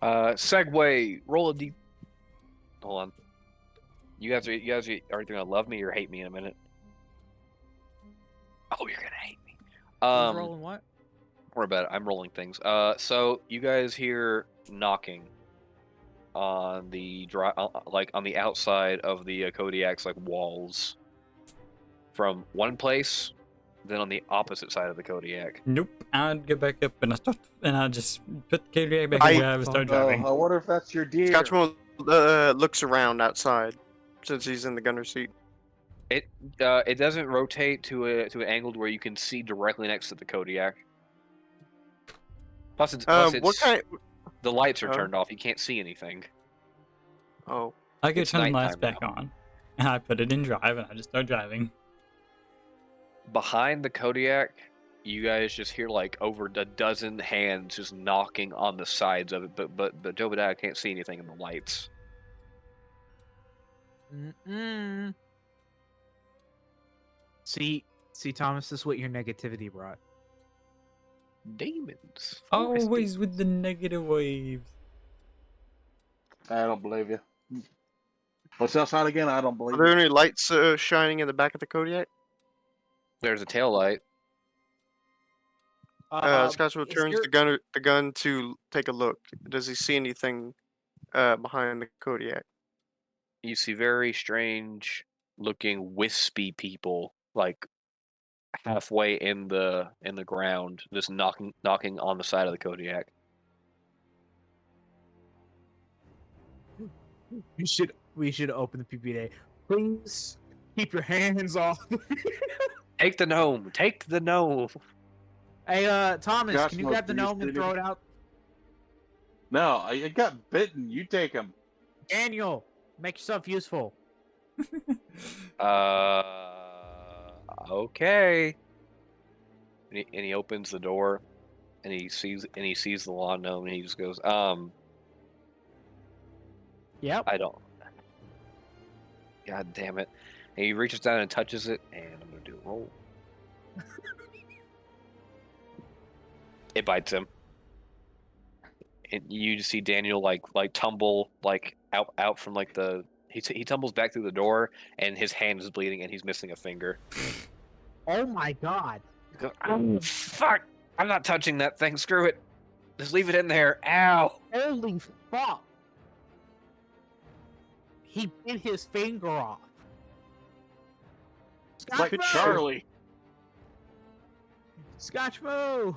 A: Segway, roll a deep. Hold on. You guys are either gonna love me or hate me in a minute. Oh, you're gonna hate me.
B: Who's rolling what?
A: Or about it. I'm rolling things. So you guys hear knocking on the like on the outside of the Kodiak's like walls from one place, then on the opposite side of the Kodiak.
D: Nope. I'd go back up and I just put the Kodiak back
F: I-
D: in drive and start driving.
E: I wonder if that's your deer.
F: Scotchmo looks around outside since he's in the gunner seat.
A: It doesn't rotate to an angle where you can see directly next to the Kodiak. Plus,
F: What kind?
A: the lights are
F: Huh?
A: turned off. You can't see anything.
F: Oh,
D: I go
A: It's
D: turn the lights
A: nighttime
D: back
A: now.
D: on, and I put it in drive, and I just start driving.
A: Behind the Kodiak, you guys just hear like over a dozen hands just knocking on the sides of it, but Jobadia can't see anything in the lights.
B: Mm-mm. See, Thomas, this is what your negativity brought.
A: Demons.
D: Always
A: forest
D: with the negative waves.
E: I don't believe you. What's outside again? I don't
F: are
E: believe
F: there
E: you.
F: any lights shining in the back of the Kodiak?
A: There's a tail light.
F: Scotchmo
B: Is
F: turns
B: there-
F: the gun to take a look. Does he see anything behind the Kodiak?
A: You see very strange looking wispy people like halfway in the ground, just knocking on the side of the Kodiak.
B: we should open the PPA. Please keep your hands off.
A: Take the gnome. Take the gnome.
B: Hey, Thomas,
E: Gosh,
B: can you
E: no,
B: grab the
E: do you
B: gnome and
E: see
B: throw it out?
E: No, I got bitten. You take him.
B: Daniel, make yourself useful.
A: Okay. And he opens the door, and he sees the lawn gnome, and he just goes,
B: Yep.
A: I don't. God damn it! And he reaches down and touches it, and I'm gonna do a roll. It bites him. And you just see Daniel like tumble like out from like the he tumbles back through the door, and his hand is bleeding, and he's missing a finger.
B: Oh my god.
A: He goes, "Oh, fuck! I'm not touching that thing. Screw it. Just leave it in there. Ow!"
B: Holy fuck. He bit his finger off.
E: Like
B: Scotchmo!
E: Charlie.
B: Scotchmo!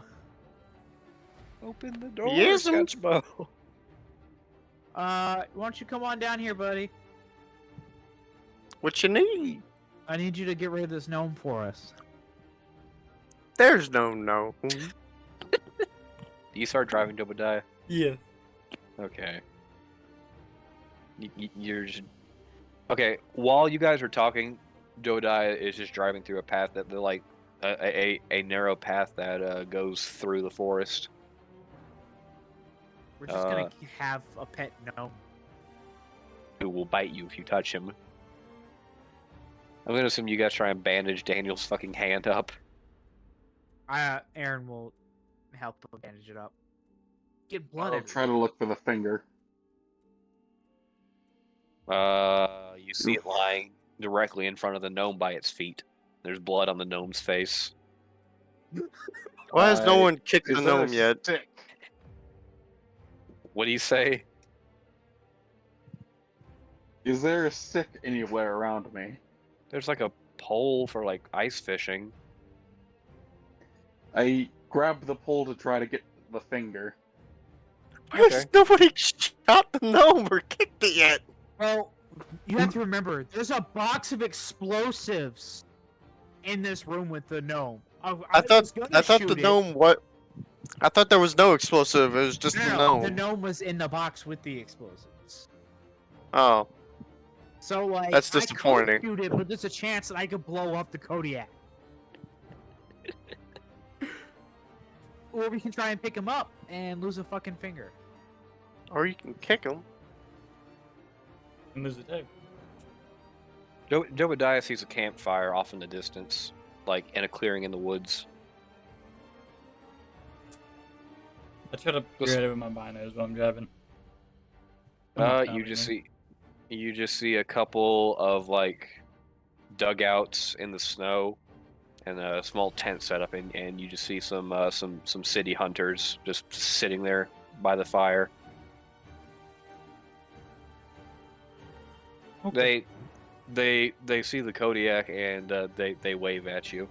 A: Open the door,
F: Yes,
A: Scotchmo.
B: Why don't you come on down here, buddy?
F: What you need?
B: I need you to get rid of this gnome for us.
F: There's no.
A: Do you start driving Jobadia?
D: Yeah.
A: Okay. You're just... Okay, while you guys are talking, Jobadia is just driving through a path that they're like a narrow path that goes through the forest.
B: We're just gonna have a pet gnome.
A: Who will bite you if you touch him. I'm gonna assume you guys try and bandage Daniel's fucking hand up.
B: Arron will help bandage it up. Get blood
E: I'll
B: everywhere.
E: try to look for the finger.
A: You see it lying directly in front of the gnome by its feet. There's blood on the gnome's face.
F: Why has no
E: Uh,
F: one kicked the
E: Is that a
F: gnome yet?
E: stick?
A: What do you say?
E: Is there a stick anywhere around me?
A: There's like a pole for like ice fishing.
E: I grab the pole to try to get the finger.
F: Why has nobody shot the gnome or kicked it yet?
B: Well, you have to remember, there's a box of explosives in this room with the gnome.
F: I thought the gnome what? I thought there was no explosive. It was just the gnome.
B: The gnome was in the box with the explosives.
F: Oh,
B: So like,
F: That's
B: I
F: disappointing.
B: could shoot it, but there's a chance that I could blow up the Kodiak. Or we can try and pick him up and lose a fucking finger.
F: or you can kick him.
D: And there's a tag.
A: Jobadia sees a campfire off in the distance, like in a clearing in the woods.
D: I try to figure it out with my binos while I'm driving.
A: You just see a couple of like dugouts in the snow and a small tent set up, and you just see some city hunters just sitting there by the fire.
D: Okay.
A: They see the Kodiak, and they wave at you.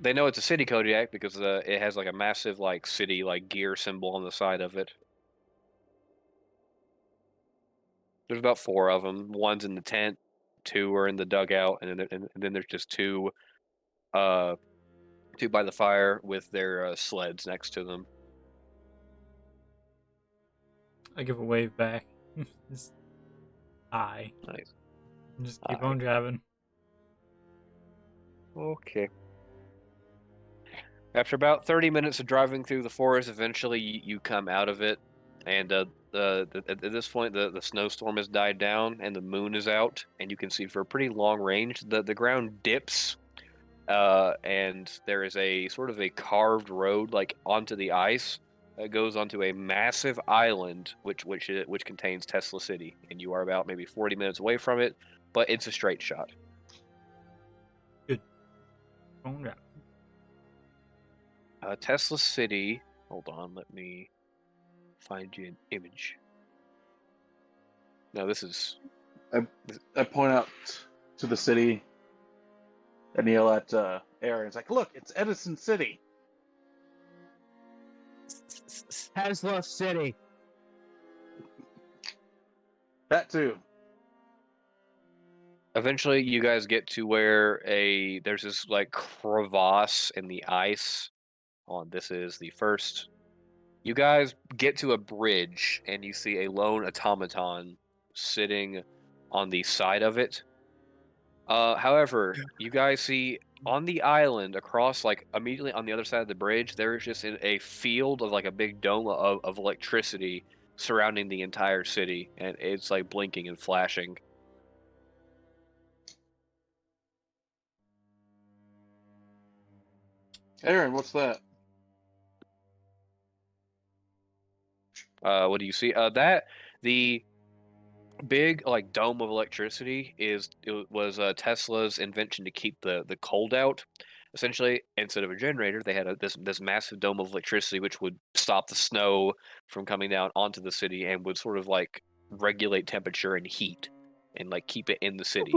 A: They know it's a city Kodiak because it has like a massive like city like gear symbol on the side of it. There's about 4 of them. One's in the tent, 2 are in the dugout, and then there's just 2 two by the fire with their sleds next to them.
D: I give a wave back. Just hi.
A: Nice.
D: Just keep
A: Hi.
D: on driving.
A: Okay. After about 30 minutes of driving through the forest, eventually you come out of it, and at this point the snowstorm has died down and the moon is out, and you can see for a pretty long range the ground dips, and there is a sort of a carved road like onto the ice that goes onto a massive island which contains Tesla City, and you are about maybe 40 minutes away from it, but it's a straight shot.
D: Good. On driving.
A: Tesla City. Hold on, let me find you an image. No, this is.
E: I point out to the city and yell at Arron. It's like, look, it's Edison City.
B: Tesla City.
E: That too.
A: Eventually, you guys get to where there's this like crevasse in the ice. This is the first. You guys get to a bridge and you see a lone automaton sitting on the side of it. However, you guys see on the island across, like immediately on the other side of the bridge, there is just a field of like a big dome of electricity surrounding the entire city, and it's like blinking and flashing.
E: Arron, what's that?
A: What do you see? The big like dome of electricity was Tesla's invention to keep the cold out. Essentially, instead of a generator, they had this massive dome of electricity which would stop the snow from coming down onto the city and would sort of like regulate temperature and heat and like keep it in the city.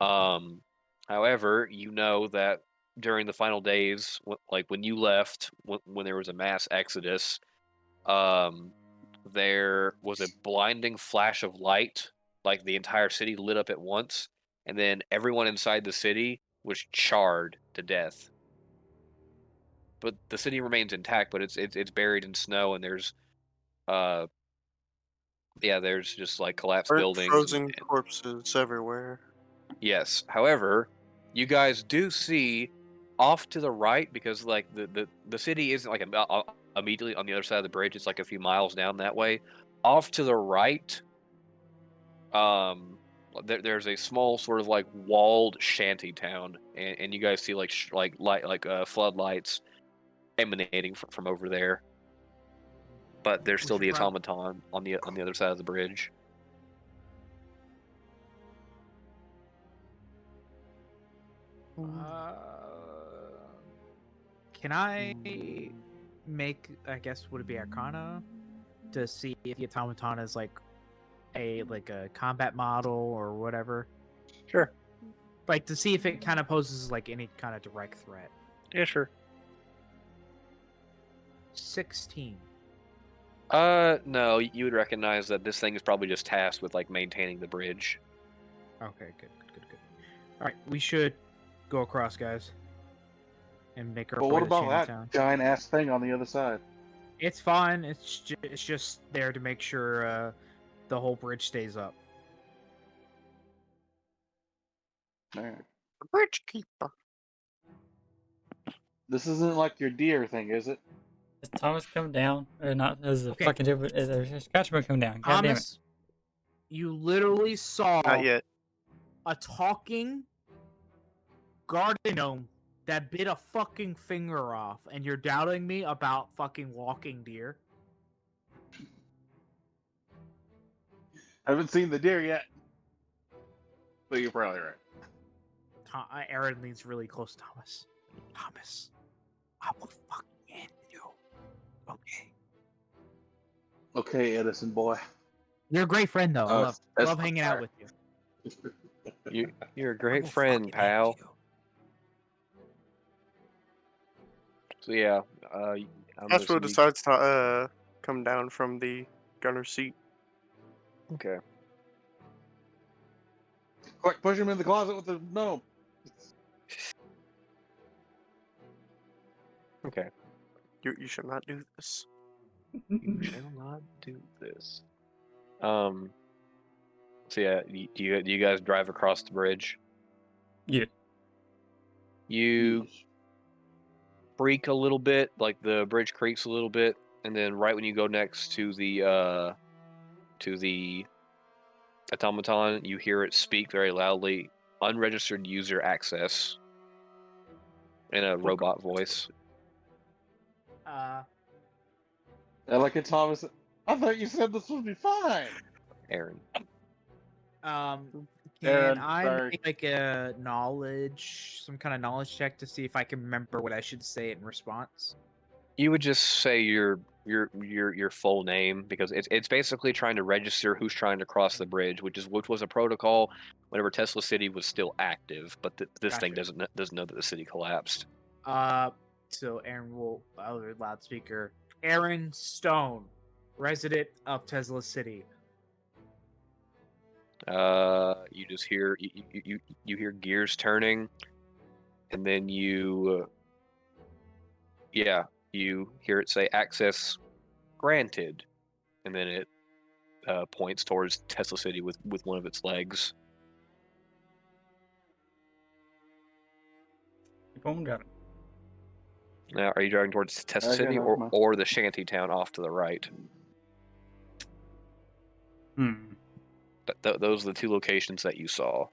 A: Um, However, you know that during the final days, like when you left, when there was a mass exodus, um, there was a blinding flash of light, like the entire city lit up at once, and then everyone inside the city was charred to death. But the city remains intact, but it's buried in snow, and uh there's just like collapsed
F: Burnt
A: buildings
F: frozen corpses everywhere.
A: yes. However, you guys do see off to the right, because like the city isn't like immediately on the other side of the bridge. It's like a few miles down that way. Off to the right, there's a small sort of like walled shanty town, and you guys see like floodlights emanating from over there. But there's
B: We
A: still
B: should
A: the
B: prob-
A: automaton on the other side of the bridge.
B: Uh, can I make, I guess, would it be Arcana to see if the automaton is like a combat model or whatever?
A: Sure.
B: Like to see if it kind of poses like any kind of direct threat.
A: Yeah, sure.
B: 16.
A: No, you would recognize that this thing is probably just tasked with like maintaining the bridge.
B: Okay, good. All right, we should go across, guys, and make our
E: But
B: way
E: what
B: to
E: about that
B: Shantytown.
E: giant ass thing on the other side?
B: It's fine. It's just there to make sure the whole bridge stays up.
E: Alright.
F: The bridge keeper.
E: This isn't like your deer thing, is it?
D: Has Thomas come down? Or not? Has the
B: Okay.
D: fucking different. Is Scotchmo come down? God damn it.
B: Thomas, you literally saw
F: Not yet.
B: a talking garden gnome that bit a fucking finger off, and you're doubting me about fucking walking deer?
E: I haven't seen the deer yet. But you're probably right.
B: Arron leans really close to Thomas. Thomas, I will fucking end you. Okay.
E: Okay, Edison boy.
B: You're a great friend, though. I
E: That's
B: love hanging out
E: fair.
B: with you.
A: You're a
B: I
A: great
B: will
A: friend,
B: fucking end
A: pal.
B: you.
A: So yeah, I'm
F: Cashmo
A: assuming-
F: decides to come down from the gunner's seat.
A: Okay.
E: Quick, push him in the closet with the gnome.
A: Okay.
F: You should not do this.
A: You shall not do this. So yeah, do you guys drive across the bridge?
D: Yeah.
A: You
E: Yes.
A: creak a little bit, like the bridge creaks a little bit, and then right when you go next to the automaton, you hear it speak very loudly, unregistered user access, in a robot voice.
E: And like Thomas, I thought you said this would be fine.
A: Aaron.
B: Can
E: Aaron,
B: I
E: sorry.
B: make like a some kind of knowledge check to see if I can remember what I should say in response?
A: You would just say your full name because it's basically trying to register who's trying to cross the bridge, which was a protocol whenever Tesla City was still active, but this thing
B: Gotcha.
A: doesn't know that the city collapsed.
B: So Aaron will other loudspeaker. Aaron Stone, resident of Tesla City.
A: You just hear you hear gears turning, and then you hear it say access granted, and then it points towards Tesla City with one of its legs.
D: Keep on going.
A: Now, are you driving towards Tesla
E: Okay,
A: City
E: no, come on.
A: or the shanty town off to the right? Those are the two locations that you saw.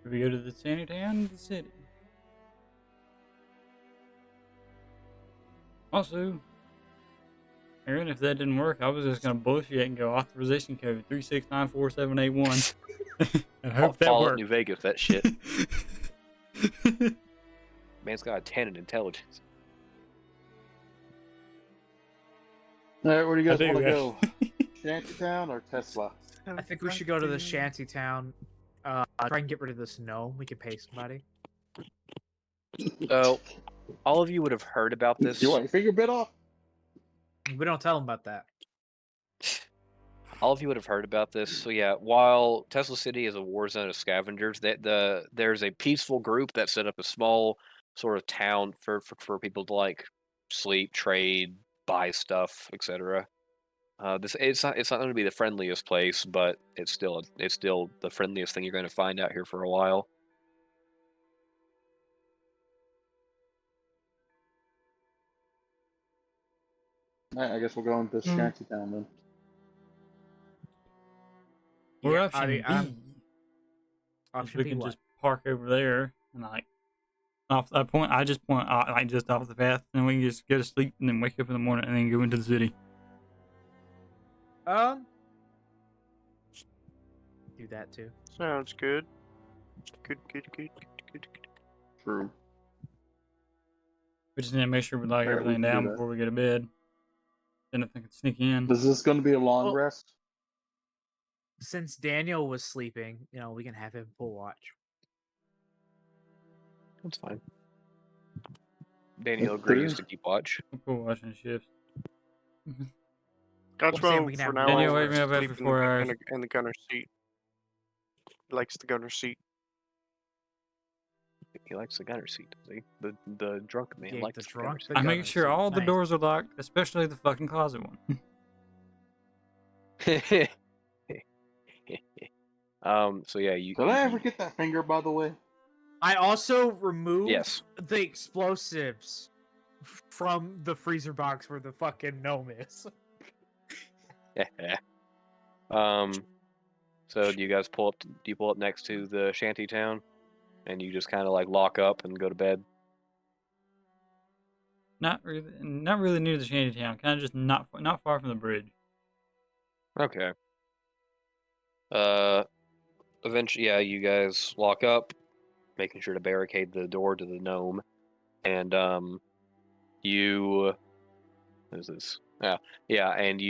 D: Should we go to the sandy town or the city? Also, Aaron, if that didn't work, I was just gonna bullshit and go authorization code 3694781 and hope that
A: Fallout
D: worked.
A: New Vegas, that shit. Man's got a 10 in intelligence.
E: All right, where do you guys
D: I do,
E: want to
D: yeah.
E: go? Shantytown or Tesla?
B: I think we should go to the shanty town. Try and get rid of this gnome. We could pay somebody.
A: So, all of you would have heard about this.
E: You want your finger bit off?
B: We don't tell them about that.
A: All of you would have heard about this. So yeah, while Tesla City is a war zone of scavengers, there's a peaceful group that set up a small sort of town for people to like sleep, trade, buy stuff, etc. It's not going to be the friendliest place, but it's still the friendliest thing you're going to find out here for a while.
E: All right, I guess we'll go into Shantytown then.
D: Or
B: Yeah,
D: option B, is
B: option
D: we
B: B
D: can
B: what?
D: just park over there and like off that point. I just point like just off the path, and we can just go to sleep and then wake up in the morning and then go into the city.
B: Do that too.
F: Sounds good. Good.
E: True.
D: We just need to make sure we lock
E: Alright, we
D: everything
E: can do
D: down
E: that.
D: before we go to bed. Then if they can sneak in.
E: Is this going to be a long
B: Well-
E: rest?
B: Since Daniel was sleeping, we can have him full watch.
A: That's fine. Daniel
E: That's
A: agrees
E: fair.
A: to keep watch.
D: We're watching shifts.
F: Scotchmo
B: we can
F: for
B: have
F: now
D: Daniel,
F: on
D: wake me up
F: sleep
D: after 4 hours.
F: in the gunner seat. He likes the gunner seat.
A: He likes the gunner seat, does he? The drunk man
B: Yeah,
A: likes
B: the
A: the
B: drunk-
A: gunner seat.
B: the
D: I'm making
B: gunner
D: sure
B: seat.
D: all the
B: Nice.
D: doors are locked, especially the fucking closet one.
A: So yeah, you.
E: Did I ever get that finger, by the way?
B: I also removed
A: Yes.
B: the explosives from the freezer box where the fucking gnome is.
A: So do you guys pull up? Do you pull up next to the shanty town, and you just kind of like lock up and go to bed?
D: Not really near the shanty town. Kind of just not far from the bridge.
A: Okay. Eventually, yeah, you guys lock up, making sure to barricade the door to the gnome, and what is this? Yeah, and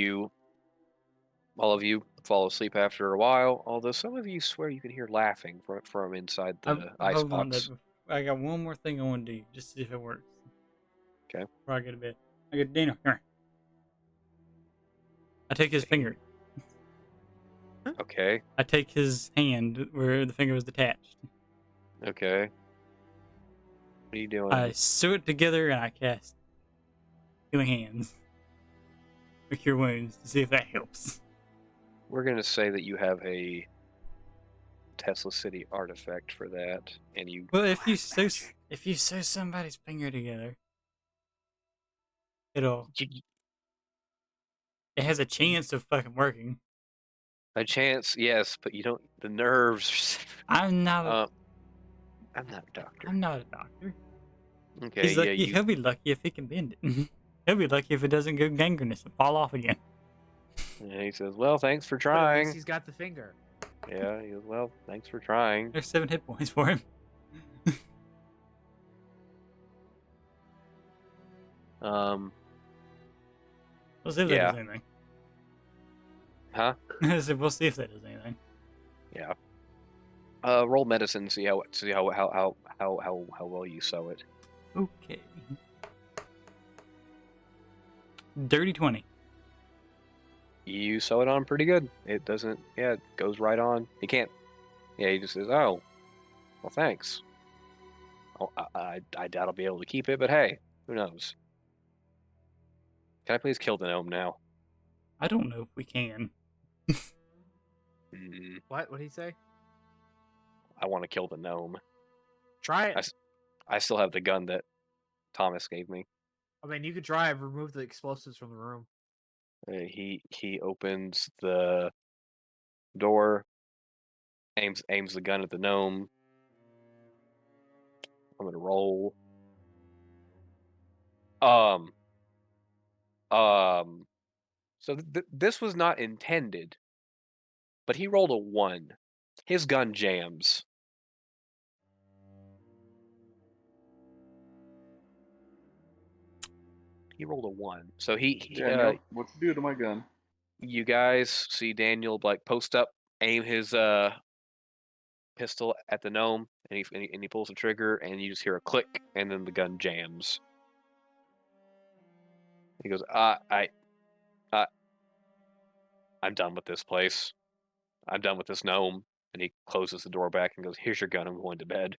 A: all of you fall asleep after a while. Although some of you swear you can hear laughing from inside the
D: Hold on,
A: icebox.
D: I got one more thing I want to do, just to see if it works.
A: Okay.
D: Before I go to bed. I go, Daniel, come here. I take his finger.
A: Okay.
D: I take his hand where the finger was detached.
A: Okay. What are you doing?
D: I sew it together and I cast Healing Hands. For Cure Wounds to see if that helps.
A: We're gonna say that you have a Tesla City artifact for that, and you.
D: Well, if you sew somebody's finger together, it has a chance of fucking working.
A: A chance, yes, but you don't. The nerves.
D: I'm not.
A: I'm not a doctor.
D: I'm not a doctor.
A: Okay,
D: He's
A: yeah,
D: lucky.
A: you.
D: He'll be lucky if he can bend it. He'll be lucky if it doesn't go gangrenous and fall off again.
A: And he says, "Well, thanks for
B: But at least
A: trying."
B: he's got the finger.
A: Yeah, he goes, "Well, thanks for trying."
D: There's 7 hit points for him.
A: Um,
D: We'll see if
A: Yeah.
D: that does anything.
A: huh?
D: I said, we'll see if that does anything.
A: Yeah. Roll medicine. See how well you sew it.
D: Okay. Dirty 20.
A: You sew it on pretty good. It doesn't. Yeah, it goes right on. He can't. Yeah, he just says, "Oh, well, thanks. Oh, I doubt I'll be able to keep it, but hey, who knows? Can I please kill the gnome now?"
D: I don't know if we can.
B: What? What did he say?
A: I want to kill the gnome.
B: Try it.
A: I still have the gun that Thomas gave me.
B: I mean, you could try and remove the explosives from the room.
A: He opens the door, aims the gun at the gnome. I'm gonna roll. So this was not intended, but he rolled a 1. His gun jams. He rolled a 1. So
E: Daniel, what you do to my gun?
A: you guys see Daniel like post up, aim his pistol at the gnome, and he pulls the trigger, and you just hear a click, and then the gun jams. He goes, I'm done with this place. I'm done with this gnome. And he closes the door back and goes, "Here's your gun. I'm going to bed."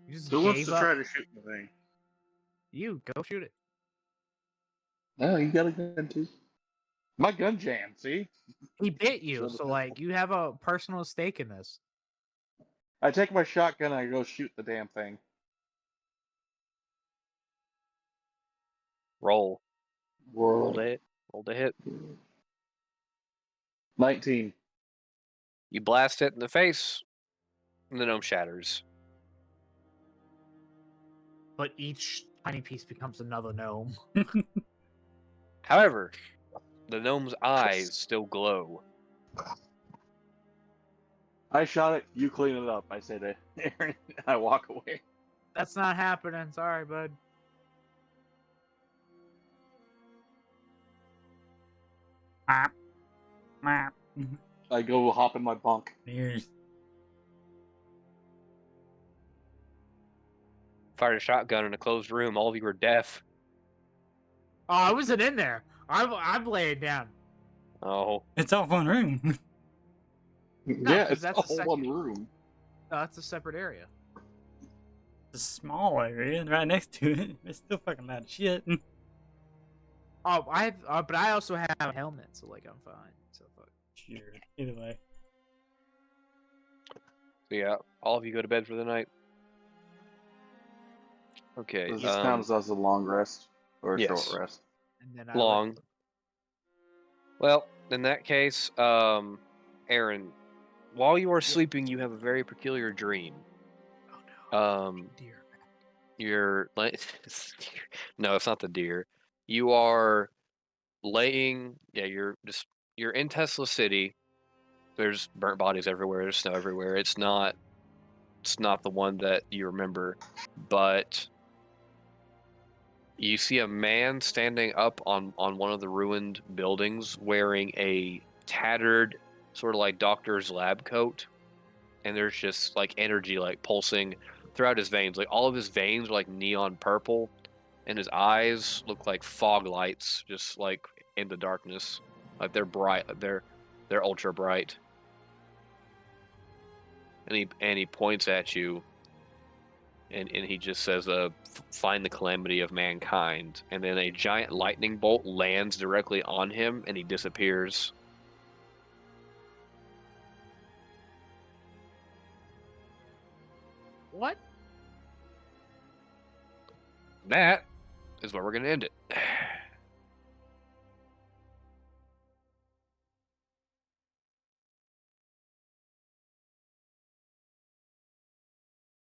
B: You just
E: Who wants
B: gave
E: to
B: up.
E: try to shoot the thing?
B: You go shoot it.
E: No, you got a gun too. My gun jammed. See,
B: He bit you,
E: Show the
B: so
E: pistol.
B: like you have a personal stake in this.
E: I take my shotgun and I go shoot the damn thing.
A: Roll. Roll
E: Whoa.
A: to hit. Roll to hit.
E: 19.
A: You blast it in the face, and the gnome shatters.
B: But each tiny piece becomes another gnome.
A: However, the gnome's eyes still glow.
E: I shot it. You clean it up. I say to Aaron. I walk away.
B: That's not happening. Sorry, bud.
E: I go hop in my bunk.
D: There's
A: Fired a shotgun in a closed room. All of you were deaf.
B: Oh, I wasn't in there. I'm laying down.
A: Oh,
D: It's all one room.
E: Yeah,
B: 'cause
E: it's
B: that's
E: all
B: a
E: one room.
B: No, that's a separate area.
D: It's a small area right next to it. It's still fucking loud as shit.
B: Oh, but I also have a helmet, so like I'm fine. So fuck.
D: Sure. Either way.
A: so yeah. All of you go to bed for the night. Okay.
E: Does this count as a long rest or a
A: yes.
E: short rest?
B: And then
A: Long. Well, in that case, Aaron, while you are sleeping, you have a very peculiar dream.
B: Oh no. Dear.
A: You're like, no, it's not the deer. You are laying. Yeah, you're in Tesla City. There's burnt bodies everywhere. There's snow everywhere. It's not the one that you remember, but you see a man standing up on one of the ruined buildings wearing a tattered sort of like doctor's lab coat, and there's just like energy like pulsing throughout his veins. Like all of his veins are like neon purple, and his eyes look like fog lights just like in the darkness. Like they're bright. They're ultra bright. and he points at you, and he just says, "Find the calamity of mankind." And then a giant lightning bolt lands directly on him, and he disappears.
B: What?
A: That is where we're gonna end it.